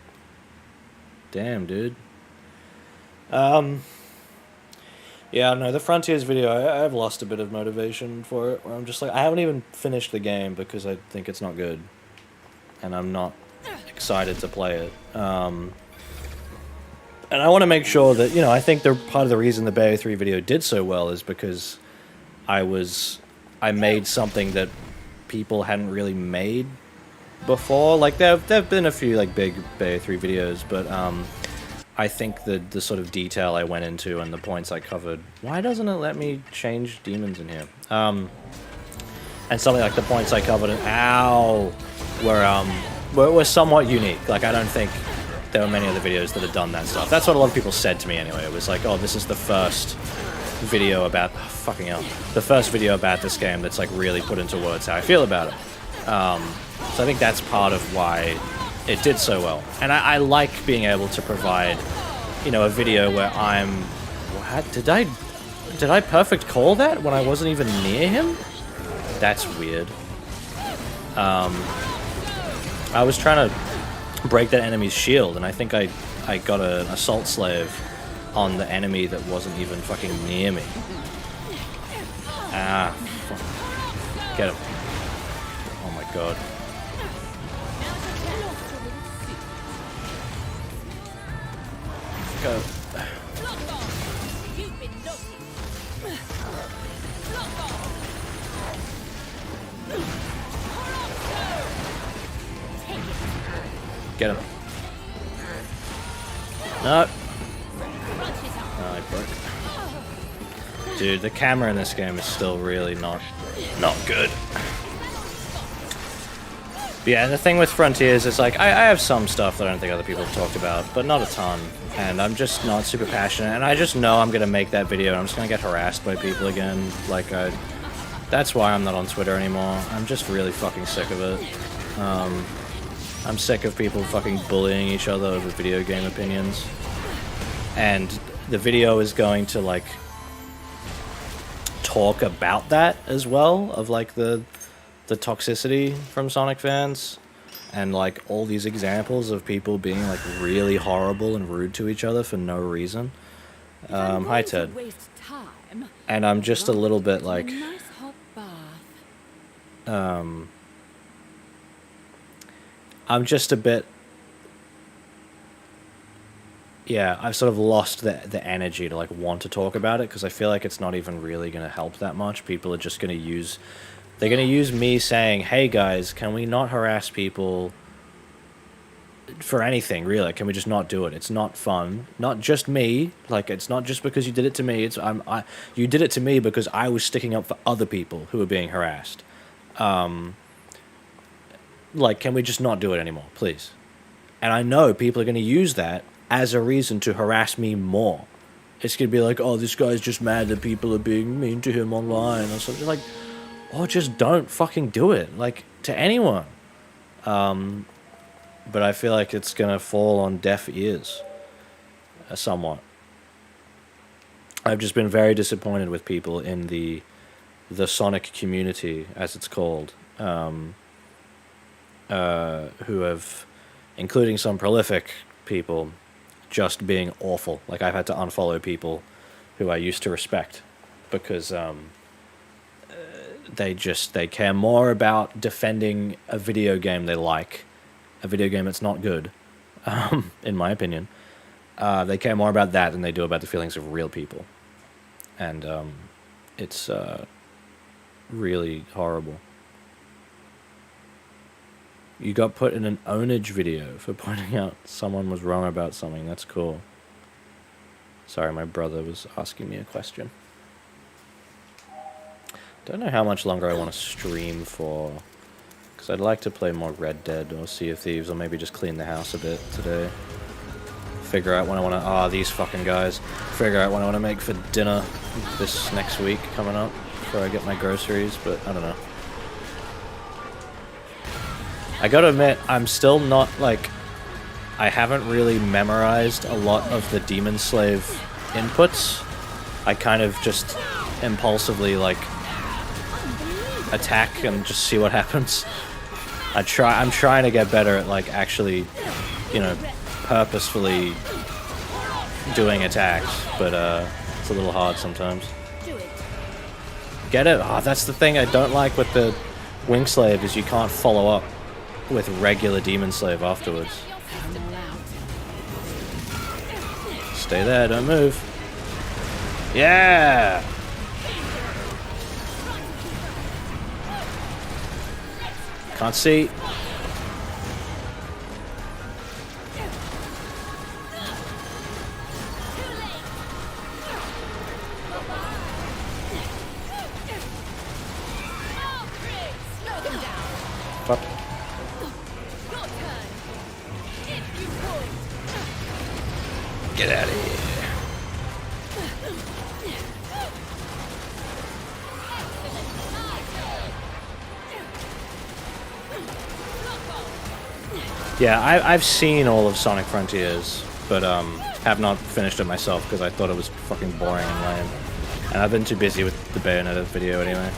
damn, dude. Yeah, I don't know, the Frontiers video, I've lost a bit of motivation for it, where I'm just like, I haven't even finished the game because I think it's not good. And I'm not excited to play it. And I want to make sure that, you know, I think part of the reason the Bayo 3 video did so well is because I made something that people hadn't really made before. Like, there've been a few, like, big Bayo 3 videos, but, I think the sort of detail I went into and the points I covered... Why doesn't it let me change demons in here? And something like the points I covered in... Ow! Were somewhat unique. Like, I don't think there were many other videos that had done that stuff. That's what a lot of people said to me anyway. It was like, oh, this is the first video about... Oh, fucking hell. The first video about this game that's, like, really put into words how I feel about it. So I think that's part of why it did so well. And I like being able to provide, you know, a video where I'm... What? Did I perfect call that when I wasn't even near him? That's weird. I was trying to break that enemy's shield, and I think I got an assault slave on the enemy that wasn't even fucking near me. Ah, fuck. Get him. Oh my god. Go. Get him. No. Oh, I broke it. Dude, the camera in this game is still really not good. But yeah, the thing with Frontiers is, like, I have some stuff that I don't think other people have talked about, but not a ton. And I'm just not super passionate, and I just know I'm gonna make that video and I'm just gonna get harassed by people again. Like, that's why I'm not on Twitter anymore. I'm just really fucking sick of it. I'm sick of people fucking bullying each other over video game opinions. And the video is going to, like, talk about that as well, of, like, the toxicity from Sonic fans. and like all these examples of people being like really horrible and rude to each other for no reason. Hi Ted. And I'm just a little bit like, I'm just a bit, yeah, I've sort of lost the energy to like want to talk about it, because I feel like it's not even really going to help that much. People are just going to use, they're going to use me saying, hey guys, can we not harass people for anything, really? Can we just not do it? It's not fun. Not just me, like, it's not just because you did it to me, it's, you did it to me because I was sticking up for other people who were being harassed. Like, can we just not do it anymore, please? And I know people are going to use that as a reason to harass me more. It's going to be like, oh, this guy's just mad that people are being mean to him online or something. Like, oh, just don't fucking do it. Like, to anyone. But I feel like it's going to fall on deaf ears. Somewhat. I've just been very disappointed with people in the Sonic community, as it's called. Who have, including some prolific people, just being awful. Like, I've had to unfollow people who I used to respect because they care more about defending a video game they like, a video game that's not good, in my opinion. They care more about that than they do about the feelings of real people. And it's really horrible. You got put in an ownage video for pointing out someone was wrong about something. That's cool. Sorry, my brother was asking me a question. Don't know how much longer I want to stream for, because I'd like to play more Red Dead or Sea of Thieves, or maybe just clean the house a bit today. Figure out when I want to... these fucking guys. Figure out when I want to make for dinner this next week coming up before I get my groceries, but I don't know. I gotta admit, I'm still not, like... I haven't really memorized a lot of the Demon Slave inputs. I kind of just impulsively, like, attack and just see what happens. I'm trying to get better at, like, actually, you know, purposefully doing attacks, but it's a little hard sometimes. Get it? Oh, that's the thing I don't like with the Wing Slave, is you can't follow up with regular Demon Slave afterwards. Stay there, don't move. Yeah! Can't see. Fuck. Get out of here. Yeah, I've seen all of Sonic Frontiers, but have not finished it myself because I thought it was fucking boring and lame. And I've been too busy with the Bayonetta video anyway.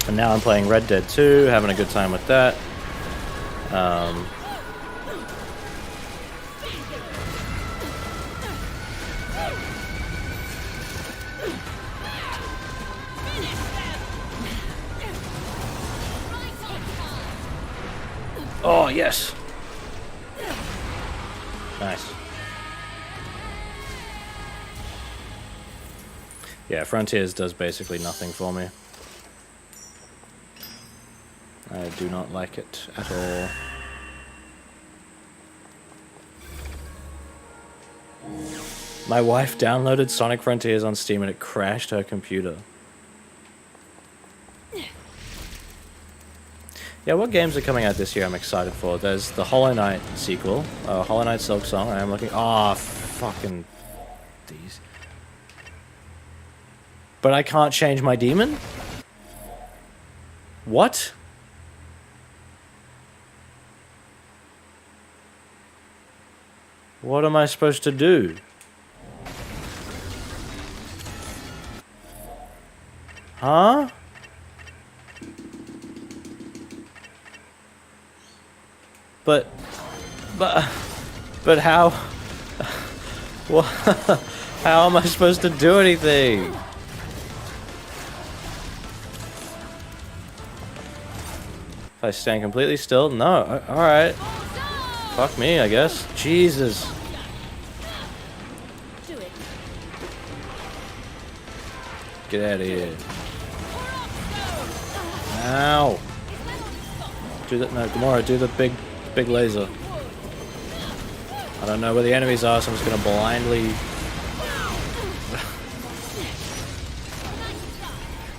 And now I'm playing Red Dead 2, having a good time with that. Oh, yes. Nice. Yeah, Frontiers does basically nothing for me. I do not like it at all. My wife downloaded Sonic Frontiers on Steam and it crashed her computer. Yeah, what games are coming out this year I'm excited for? There's the Hollow Knight sequel, Hollow Knight Silksong. I am looking... Oh, fucking... these. But I can't change my demon? What? What am I supposed to do? Huh? But how? What? How am I supposed to do anything? If I stand completely still? No. Alright. Fuck me, I guess. Jesus. Get out of here. Ow. Do that. No, Gamora, do the big laser. I don't know where the enemies are, so I'm just gonna blindly...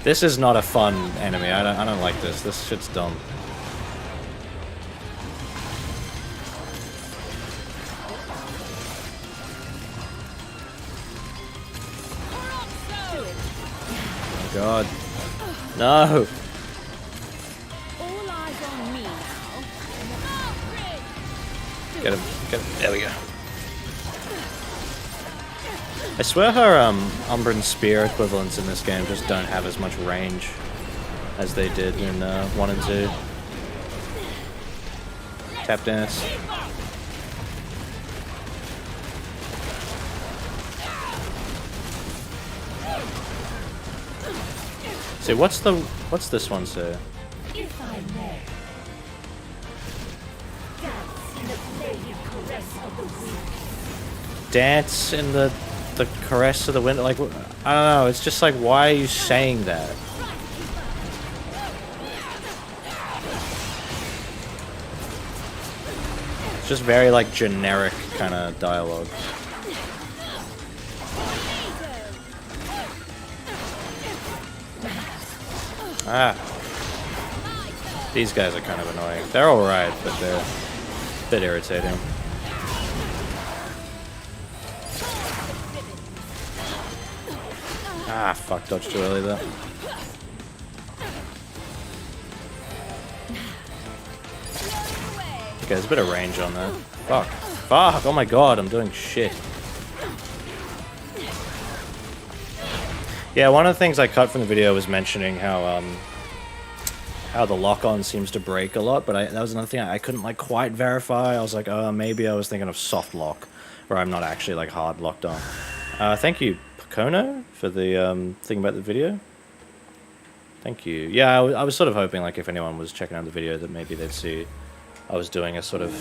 This is not a fun enemy. I don't like this. This shit's dumb. Oh god. No! All eyes on me now. Get him. Get him. There we go. I swear her Umbran Spear equivalents in this game just don't have as much range as they did in 1 and 2. Tap dance. See, what's this one say? If I may, dance in the caress of the wind. Dance in the caress of the wind. Like, I don't know. It's just like, why are you saying that? It's just very like generic kind of dialogue. Ah. These guys are kind of annoying. They're alright, but they're a bit irritating. Ah, fuck, dodged too early there. Okay, there's a bit of range on that. Fuck. Fuck, oh my god, I'm doing shit. Yeah, one of the things I cut from the video was mentioning how the lock-on seems to break a lot, but that was another thing I couldn't like quite verify. I was like, maybe I was thinking of soft lock, where I'm not actually like hard locked on. Thank you, Pocono, for the thing about the video. Thank you. Yeah, I was sort of hoping like if anyone was checking out the video that maybe they'd see I was doing a sort of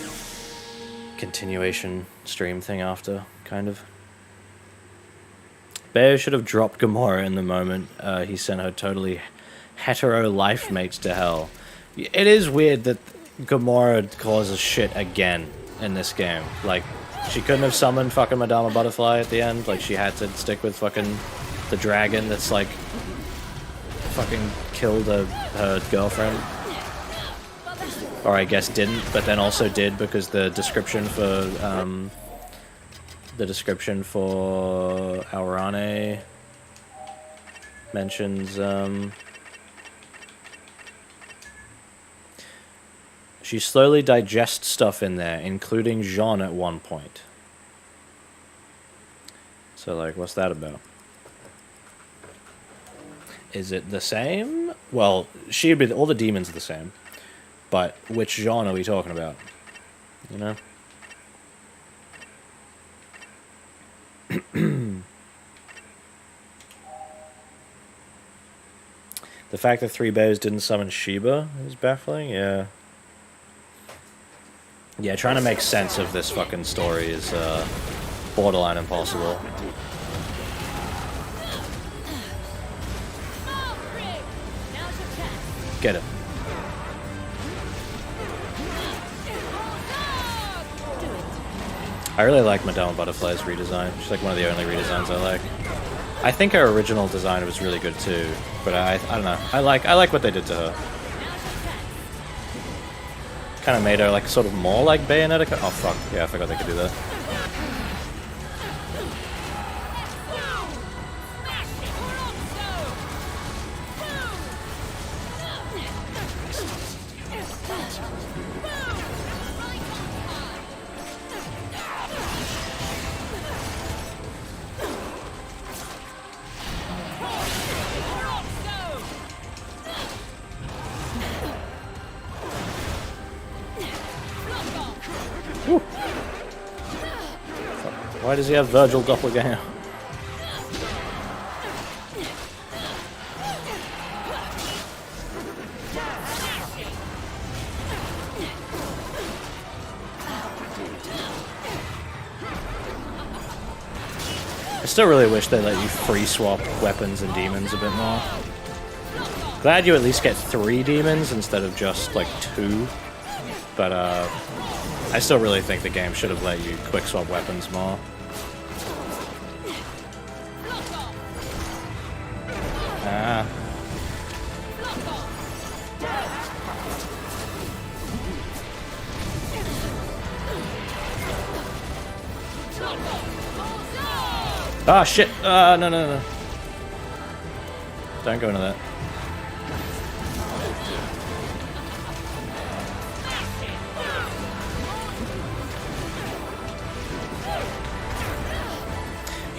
continuation stream thing after, kind of. Bayo should have dropped Gamora in the moment he sent her totally hetero life mates to hell. It is weird that Gamora causes shit again in this game. Like, she couldn't have summoned fucking Madama Butterfly at the end. Like, she had to stick with fucking the dragon that's like fucking killed her girlfriend. Or I guess didn't, but then also did because the description for Aurane mentions she slowly digests stuff in there, including Jean at one point. So like, what's that about? Is it the same? Well, she'd be all the demons are the same. But which Jean are we talking about? You know? The fact that 3 Bears didn't summon Sheba is baffling, yeah. Yeah, trying to make sense of this fucking story is borderline impossible. Get it. I really like Madama Butterfly's redesign. She's like one of the only redesigns I like. I think her original design was really good too, but I don't know. I like what they did to her. Kind of made her like sort of more like Bayonetta. Oh fuck, yeah, I forgot they could do that. Why does he have Virgil Doppelganger? I still really wish they let you free swap weapons and demons a bit more. Glad you at least get 3 demons instead of just like 2. But I still really think the game should have let you quick swap weapons more. Ah. Ah, shit! No. Don't go into that.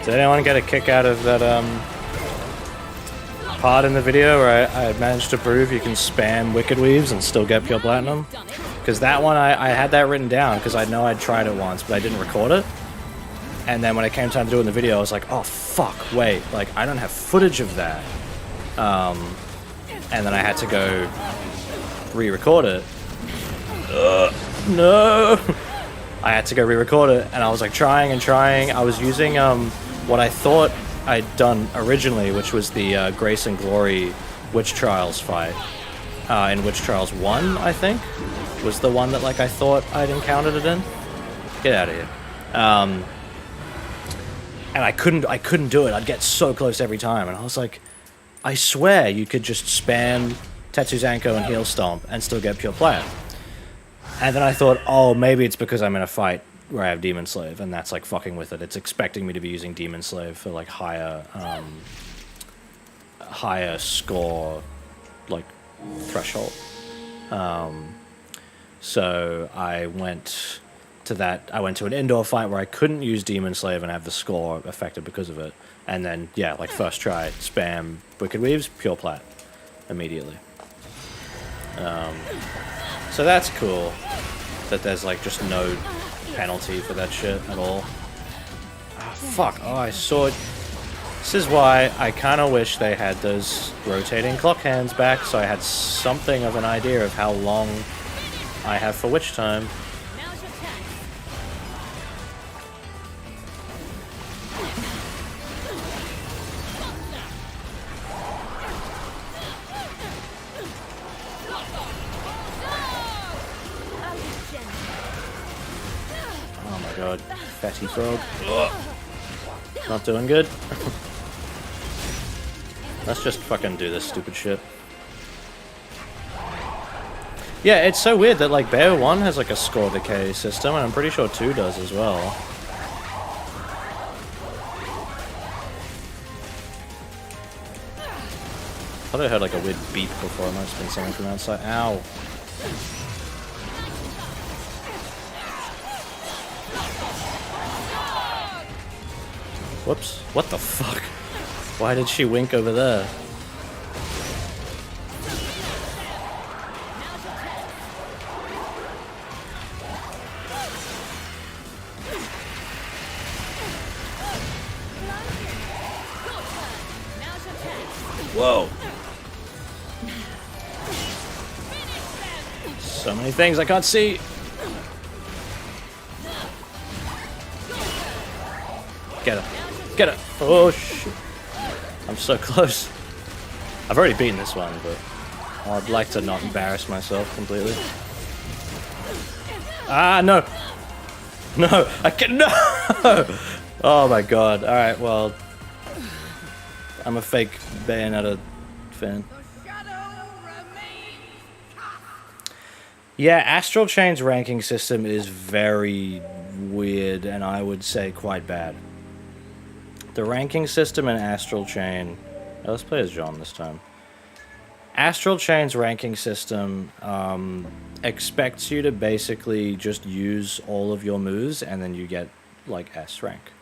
Did anyone get a kick out of that, part in the video where I managed to prove you can spam Wicked Weaves and still get pure platinum? Because that one, I had that written down because I know I'd tried it once, but I didn't record it. And then when it came time to do it in the video, I was like, oh fuck, wait, like I don't have footage of that. And then I had to go re-record it. No! I had to go re-record it, and I was like trying and trying. I was using what I thought I'd done originally, which was the Grace and Glory Witch Trials fight. In Witch Trials 1, I think, was the one that like I thought I'd encountered it in. Get out of here. And I couldn't do it. I'd get so close every time, and I was like, I swear you could just spam Tetsuzanko and Heel Stomp and still get pure platinum. And then I thought, oh, maybe it's because I'm in a fight where I have Demon Slave, and that's like fucking with it. It's expecting me to be using Demon Slave for like higher score, like threshold. So I went to an indoor fight where I couldn't use Demon Slave and have the score affected because of it. And then, yeah, like first try, spam Wicked Weaves, pure plat, immediately. So that's cool, that there's like just no penalty for that shit at all. Ah, fuck, oh, I saw it. This is why I kind of wish they had those rotating clock hands back, so I had something of an idea of how long I have for witch time. God, fatty frog. Ugh. Not doing good. Let's just fucking do this stupid shit. Yeah, it's so weird that like Bayo 1 has like a score decay system, and I'm pretty sure 2 does as well. I thought I heard like a weird beep before. It might have been something from outside. Ow. Whoops. What the fuck? Why did she wink over there? Whoa. So many things I can't see. Get her. Get it! Oh shit! I'm so close. I've already beaten this one, but I'd like to not embarrass myself completely. Ah, no! No! I can no! Oh my god. Alright, well, I'm a fake Bayonetta fan. Yeah, Astral Chain's ranking system is very weird, and I would say quite bad. The ranking system in Astral Chain... Oh, let's play as John this time. Astral Chain's ranking system expects you to basically just use all of your moves, and then you get, like, S rank.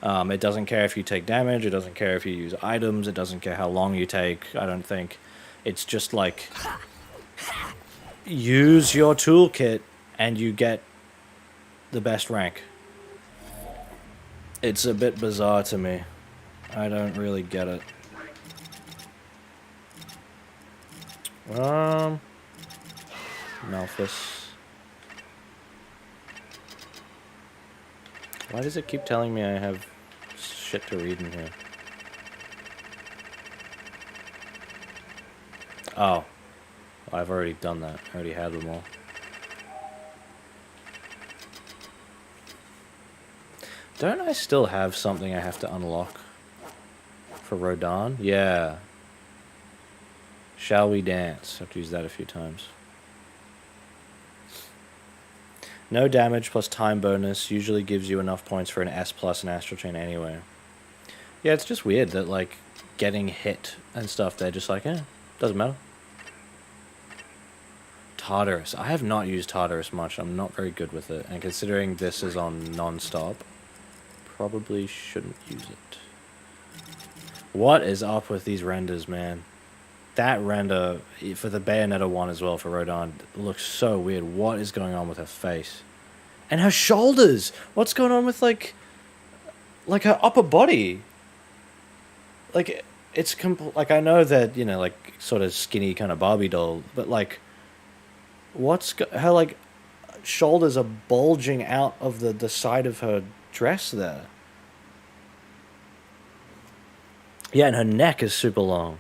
It doesn't care if you take damage, it doesn't care if you use items, it doesn't care how long you take, I don't think. It's just, like... Use your toolkit, and you get the best rank. It's a bit bizarre to me. I don't really get it. Malphus. Why does it keep telling me I have shit to read in here? Oh. I've already done that. I already had them all. Don't I still have something I have to unlock for Rodan? Yeah. Shall we dance? I have to use that a few times. No damage plus time bonus usually gives you enough points for an S plus and Astral Chain anyway. Yeah, it's just weird that, like, getting hit and stuff, they're just like, doesn't matter. Tartarus. I have not used Tartarus much. I'm not very good with it. And considering this is on non-stop, probably shouldn't use it. What is up with these renders, man? That render, for the Bayonetta one as well, for Rodan, looks so weird. What is going on with her face? And her shoulders! What's going on with, like her upper body? Like, it's like, I know that, you know, like, sort of skinny kind of Barbie doll, but, like, her, like, shoulders are bulging out of the side of her dress there. Yeah, and her neck is super long.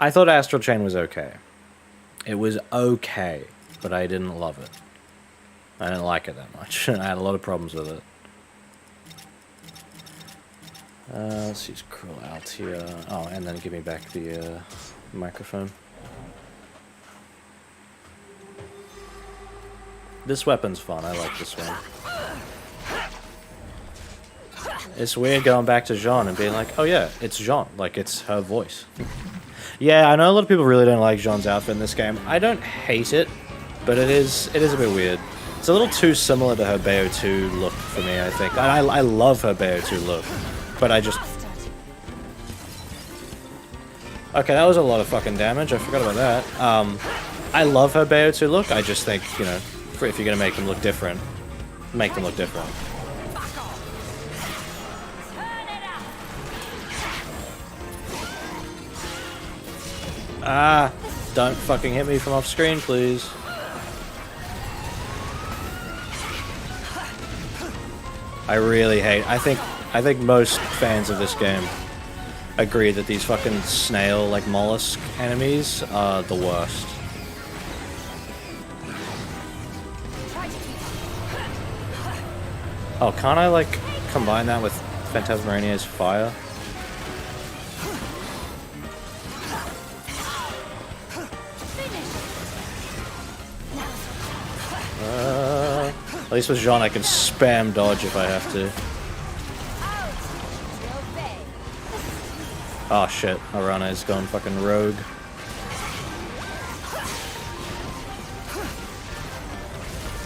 I thought Astral Chain was okay. It was okay, but I didn't love it. I didn't like it that much. I had a lot of problems with it. Let's use Cruel Out here. Oh, and then give me back the microphone. This weapon's fun. I like this one. It's weird going back to Jean and being like, oh yeah, it's Jean. Like, it's her voice. Yeah, I know a lot of people really don't like Jean's outfit in this game. I don't hate it, but it is a bit weird. It's a little too similar to her Bayo 2 look for me, I think. I love her Bayo 2 look, but I just... Okay, that was a lot of fucking damage. I forgot about that. I love her Bayo 2 look. I just think, you know, if you're going to make them look different, make them look different. Ah, don't fucking hit me from off screen, please. I really hate... I think most fans of this game agree that these fucking snail, like, mollusk enemies are the worst. Oh, can't I, like, combine that with Phantasmagoria's fire? At least with Jean I can spam dodge if I have to. Oh shit, Arana's gone fucking rogue.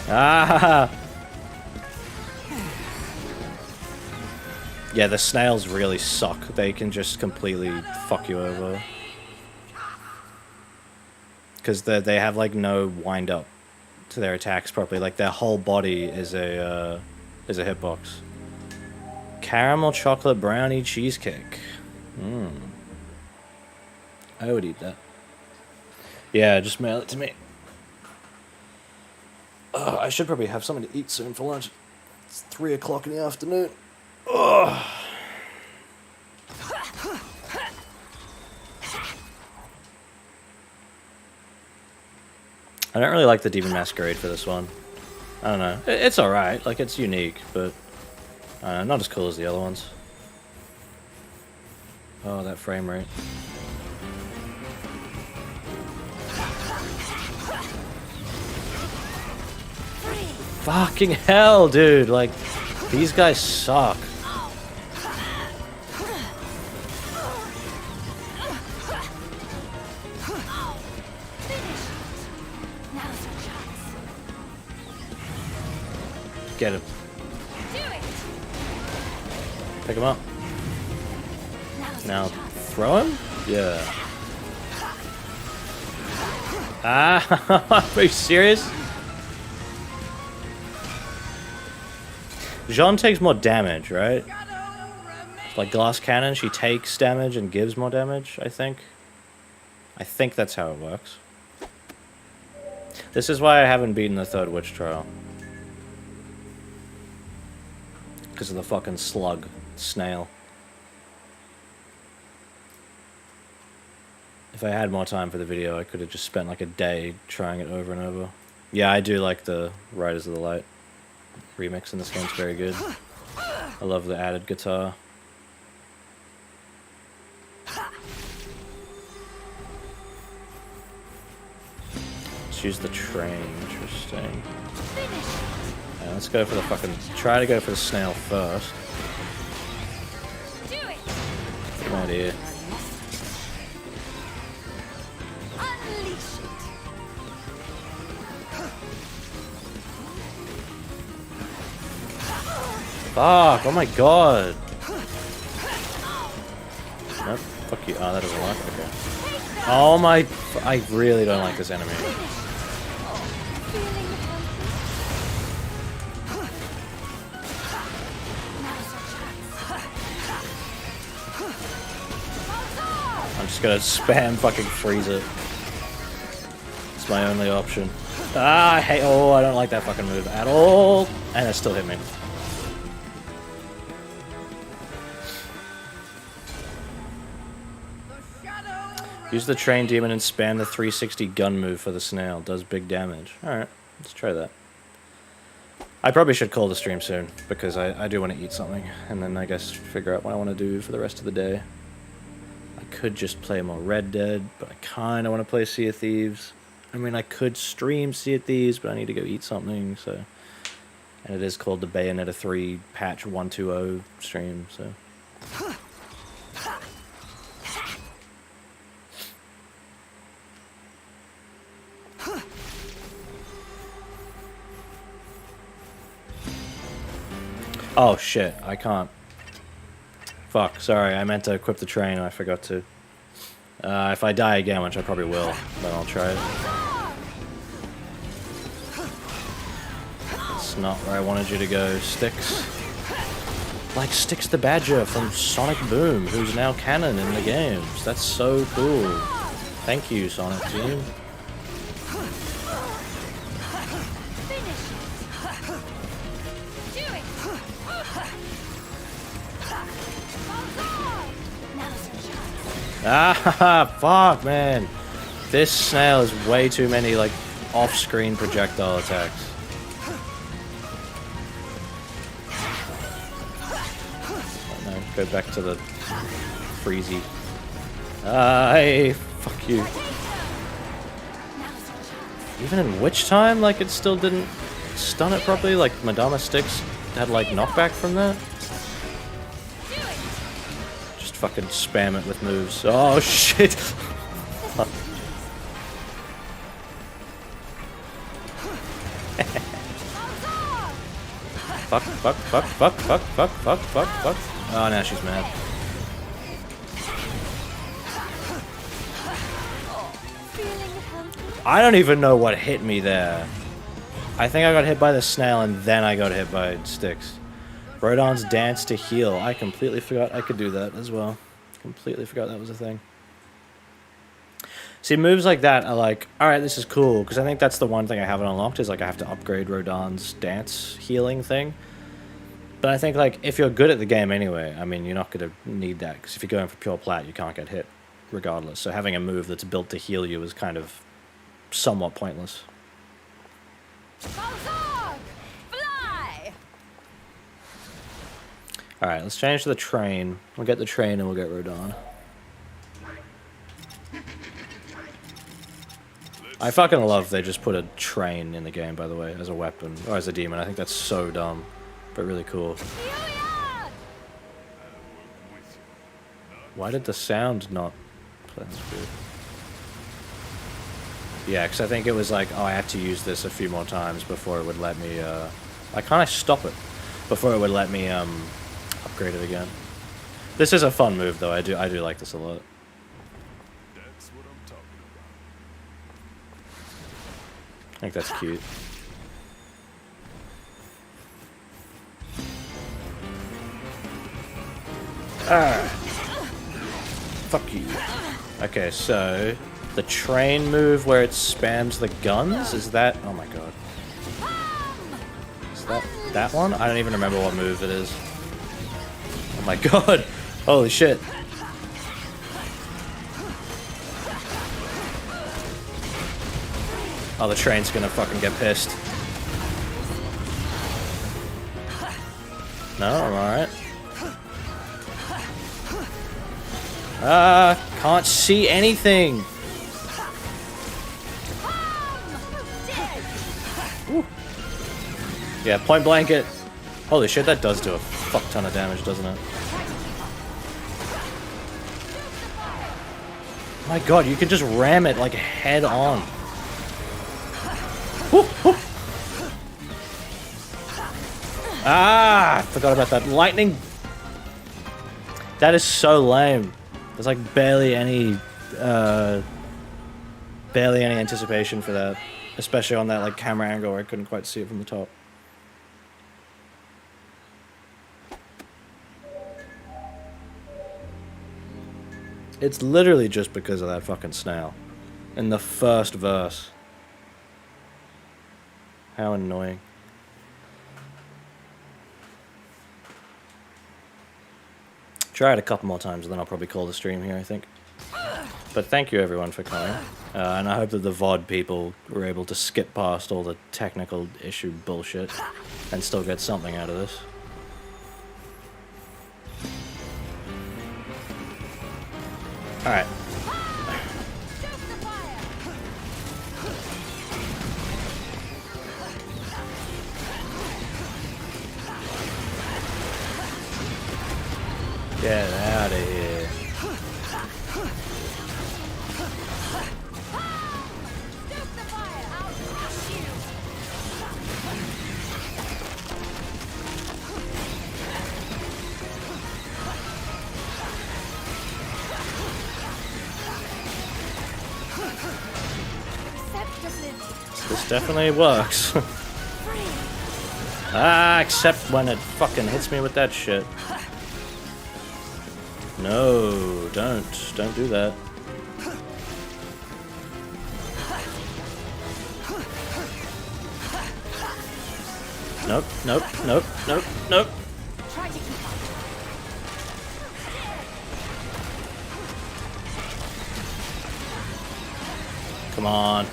Ah! Yeah, the snails really suck. They can just completely fuck you over. Because they have like no wind up to their attacks properly. Like their whole body is a hitbox. Caramel chocolate brownie cheesecake. I would eat that. Yeah, just mail it to me. I should probably have something to eat soon for lunch. It's 3 o'clock in the afternoon. Ugh. I don't really like the Demon Masquerade for this one. I don't know. It's alright. Like, it's unique, but not as cool as the other ones. Oh, that frame rate. Fucking hell, dude. Like, these guys suck. Get him. Pick him up. Now, throw him? Yeah. Ah, are you serious? Jean takes more damage, right? Like glass cannon, she takes damage and gives more damage, I think. I think that's how it works. This is why I haven't beaten the third witch trial. Because of the fucking slug. Snail. If I had more time for the video, I could have just spent like a day trying it over and over. Yeah, I do like the Riders of the Light remix in this game. It's very good. I love the added guitar. Let's use the train. Interesting. Yeah, let's go for the fucking... Try to go for the snail first. Do it. Good idea. Unleash it. Fuck! Oh my god! Nope. Fuck you. Oh, that doesn't work. Okay. Oh my... I really don't like this enemy. I'm just gonna spam fucking freeze it. It's my only option. Ah, I hate... Oh, I don't like that fucking move at all. And it still hit me. Use the train demon and spam the 360 gun move for the snail. Does big damage. Alright, let's try that. I probably should call the stream soon, because I do want to eat something, and then I guess figure out what I want to do for the rest of the day. I could just play more Red Dead, but I kind of want to play Sea of Thieves. I mean, I could stream Sea of Thieves, but I need to go eat something, so... And it is called the Bayonetta 3 patch 120 stream, so... Oh shit, I can't. Fuck, sorry, I meant to equip the train and I forgot to. If I die again, which I probably will, then I'll try it. It's not where I wanted you to go, Styx. Like Styx the Badger from Sonic Boom, who's now canon in the games. That's so cool. Thank you, Sonic team. Ah, fuck, man. This snail has way too many, like, off-screen projectile attacks. Oh, no, go back to the freezy. Hey, fuck you. Even in Witch Time, like, it still didn't stun it properly? Like, Madama Styx had, like, knockback from that? Fucking spam it with moves. Oh shit! Fuck, fuck, fuck, fuck, fuck, fuck, fuck, fuck, fuck. Oh, now she's mad. I don't even know what hit me there. I think I got hit by the snail and then I got hit by Styx. Rodon's dance to heal. I completely forgot I could do that as well. Completely forgot that was a thing. See, moves like that are like, alright, this is cool, because I think that's the one thing I haven't unlocked, is like I have to upgrade Rodon's dance healing thing. But I think, like, if you're good at the game anyway, I mean, you're not going to need that, because if you're going for pure plat, you can't get hit regardless. So having a move that's built to heal you is kind of somewhat pointless. Alright, let's change to the train. We'll get the train and we'll get Rodon. I fucking love they just put a train in the game, by the way, as a weapon. Or as a demon. I think that's so dumb. But really cool. Why did the sound not play? That's weird. Yeah, because I think it was like, oh, I had to use this a few more times before it would let me, Like, can't I stop it? Before it would let me, upgrade it again. This is a fun move, though. I do like this a lot. That's what I'm talking I think that's cute. Fuck you. Okay, so the train move where it spams the guns, is that... Oh my god. Is that one? I don't even remember what move it is. Oh my god. Holy shit. Oh, the train's gonna fucking get pissed. No, I'm alright. Can't see anything. Woo. Yeah, point blanket. Holy shit, that does do a fuck ton of damage, doesn't it? My god, you can just ram it like head on. Woo, woo. Ah, I forgot about that. Lightning. That is so lame. There's like barely any anticipation for that. Especially on that like camera angle where I couldn't quite see it from the top. It's literally just because of that fucking snail. In the first verse. How annoying. Try it a couple more times and then I'll probably call the stream here, I think. But thank you everyone for coming. And I hope that the VOD people were able to skip past all the technical issue bullshit and still get something out of this. Alright. Get out of here. This definitely works. Ah, except when it fucking hits me with that shit. No, don't do that. Nope, nope, nope, nope, nope. Come on.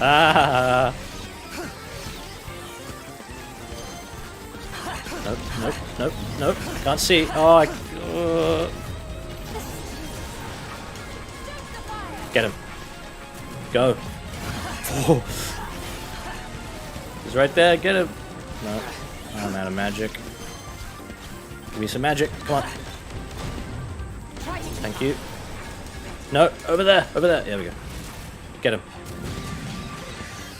Ah. Nope, nope, nope, nope. Can't see. Oh, Get him. Go. Oh. He's right there. Get him. No. I'm out of magic. Give me some magic. Come on. Thank you. No, over there. Over there. There we go. Get him.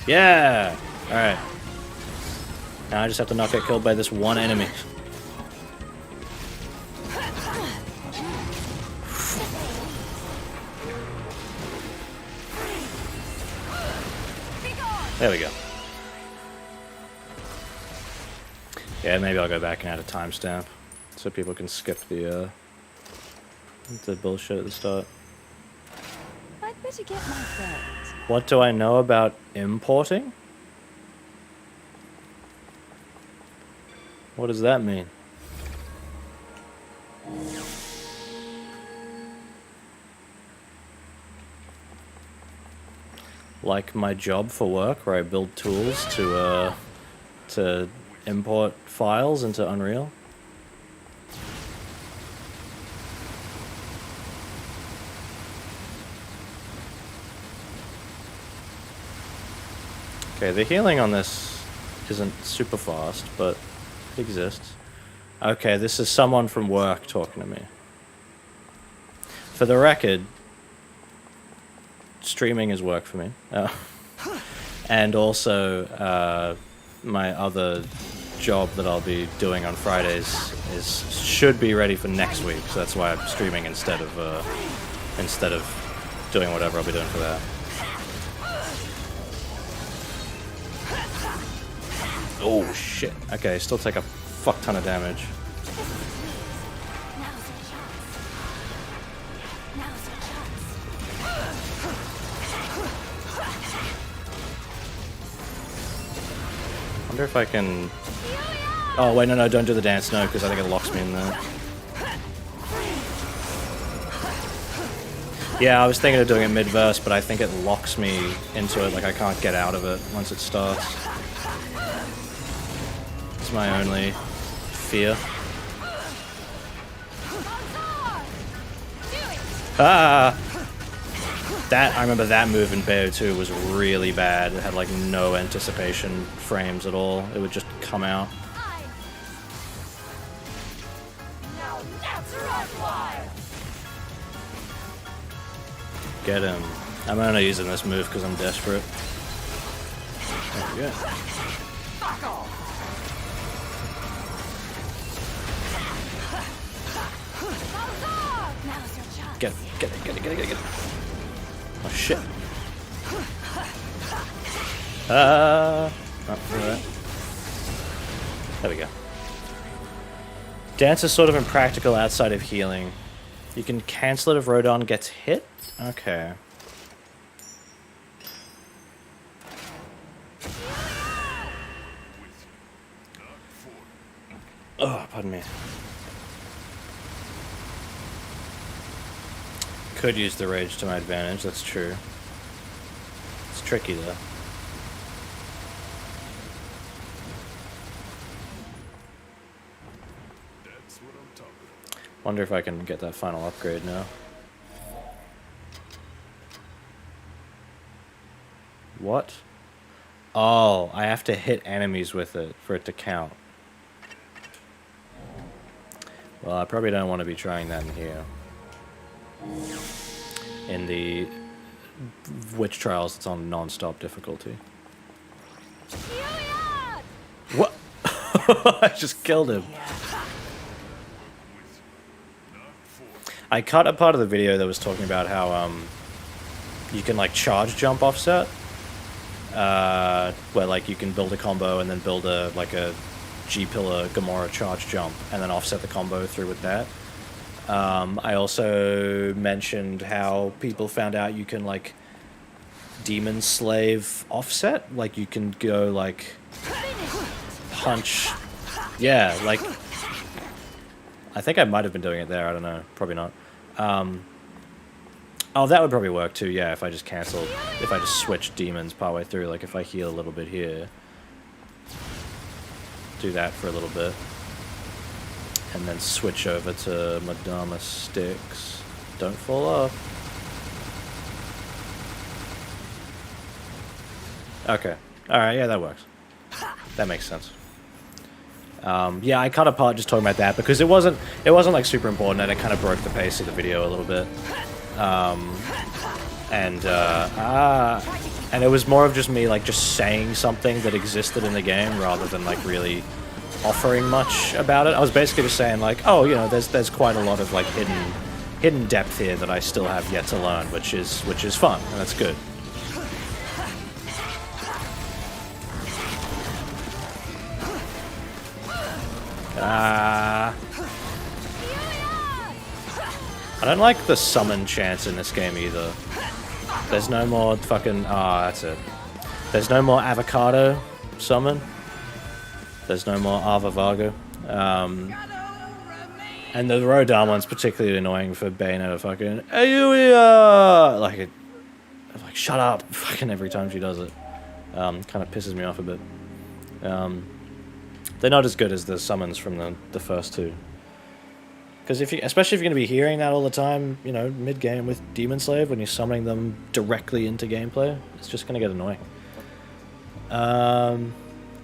Yeah. All right. Now I just have to not get killed by this one enemy. There we go. Yeah, maybe I'll go back and add a timestamp so people can skip the bullshit at the start. I'd better get my friend. What do I know about importing? What does that mean? Like my job for work, where I build tools to import files into Unreal. Okay, the healing on this isn't super fast, but it exists. Okay, this is someone from work talking to me. For the record, streaming is work for me. And also, my other job that I'll be doing on Fridays should be ready for next week, so that's why I'm streaming instead of doing whatever I'll be doing for that. Oh shit. Okay, still take a fuck ton of damage. Now's your chance. Now's your chance. Wonder if I can... Oh wait, no, don't do the dance, no, because I think it locks me in there. Yeah, I was thinking of doing it mid-verse, but I think it locks me into it, like I can't get out of it once it starts. It's my only fear. Ah! That, I remember that move in Bayo 2 was really bad. It had like no anticipation frames at all. It would just come out. Now that's right wire. Get him. I'm only using this move because I'm desperate. There we go. Fuck off. Now's your chance. Get it. Oh shit. Oh, right. There we go. Dance is sort of impractical outside of healing. You can cancel it if Rodon gets hit? Okay. Oh, pardon me. Could use the rage to my advantage, that's true. It's tricky though. That's what I'm talking about. Wonder if I can get that final upgrade now. What? Oh, I have to hit enemies with it for it to count. Well, I probably don't want to be trying that in here. In the Witch Trials, it's on non-stop difficulty. What? I just killed him. I cut a part of the video that was talking about how you can like charge jump offset, where like you can build a combo and then build a G-pillar Gamora charge jump and then offset the combo through with that. I also mentioned how people found out you can like Demon Slave offset, like you can go like punch, yeah, like I think I might have been doing it there, I don't know, probably not. Oh, that would probably work too, yeah, if I just canceled, if I just switched demons partway through, like if I heal a little bit here, do that for a little bit. And then switch over to Madama sticks. Don't fall off. Okay. Alright, yeah, that works. That makes sense. Yeah, I cut apart just talking about that because it wasn't like super important and it kind of broke the pace of the video a little bit. And it was more of just me like just saying something that existed in the game rather than like really offering much about it. I was basically just saying like, oh, you know, there's quite a lot of like hidden depth here that I still have yet to learn, which is fun and that's good. I don't like the summon chance in this game either. There's no more fucking that's it. There's no more avocado summon. There's no more Ava Vago. And the Rodon one's particularly annoying for Bayonetta fucking Ayuya! Like, shut up fucking every time she does it. Kind of pisses me off a bit. They're not as good as the summons from the first two. Because especially if you're going to be hearing that all the time, you know, mid-game with Demon Slave, when you're summoning them directly into gameplay, it's just going to get annoying.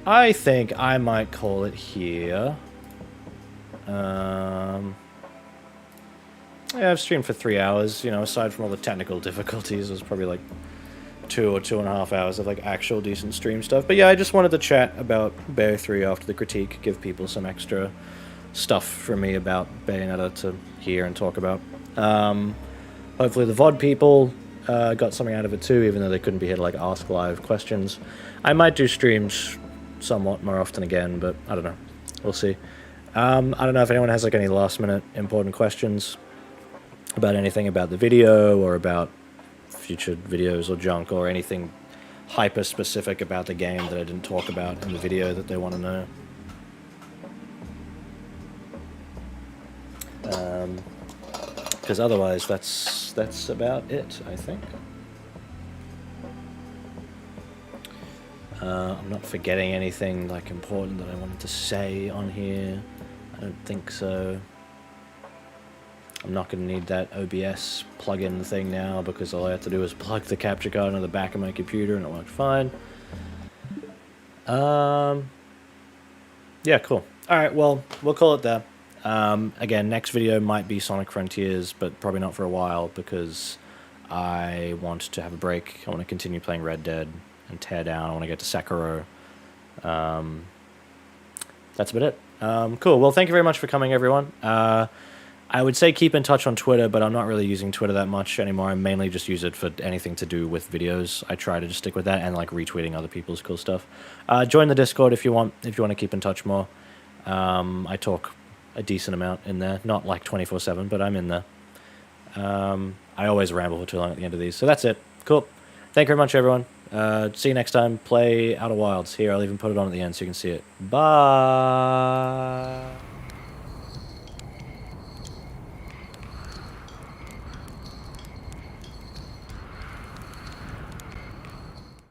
I think I might call it here. Yeah, I've streamed for 3 hours, you know, aside from all the technical difficulties, it was probably like 2 or 2.5 hours of like actual decent stream stuff. But yeah, I just wanted to chat about Bayo 3 after the critique, give people some extra stuff from me about Bayonetta to hear and talk about. Hopefully the VOD people got something out of it too, even though they couldn't be here to like ask live questions. I might do streams somewhat more often again, but I don't know. We'll see. I don't know if anyone has like any last-minute important questions about anything about the video or about future videos or junk or anything hyper-specific about the game that I didn't talk about in the video that they want to know. Because otherwise, that's about it, I think. I'm not forgetting anything like important that I wanted to say on here. I don't think so. I'm not going to need that OBS plugin thing now because all I have to do is plug the capture card into the back of my computer and it works fine. Yeah, cool. Alright, well, we'll call it there. Again, next video might be Sonic Frontiers, but probably not for a while because I want to have a break. I want to continue playing Red Dead and tear down. I want to get to Sekiro. That's about it. Cool. Well, thank you very much for coming, everyone. I would say keep in touch on Twitter, but I'm not really using Twitter that much anymore. I mainly just use it for anything to do with videos. I try to just stick with that and like retweeting other people's cool stuff. Join the Discord if you want to keep in touch more. I talk a decent amount in there, not like 24/7, but I'm in there. I always ramble for too long at the end of these, so that's it. Cool. Thank you very much, everyone. See you next time. Play Outer Wilds. Here, I'll even put it on at the end so you can see it. Bye.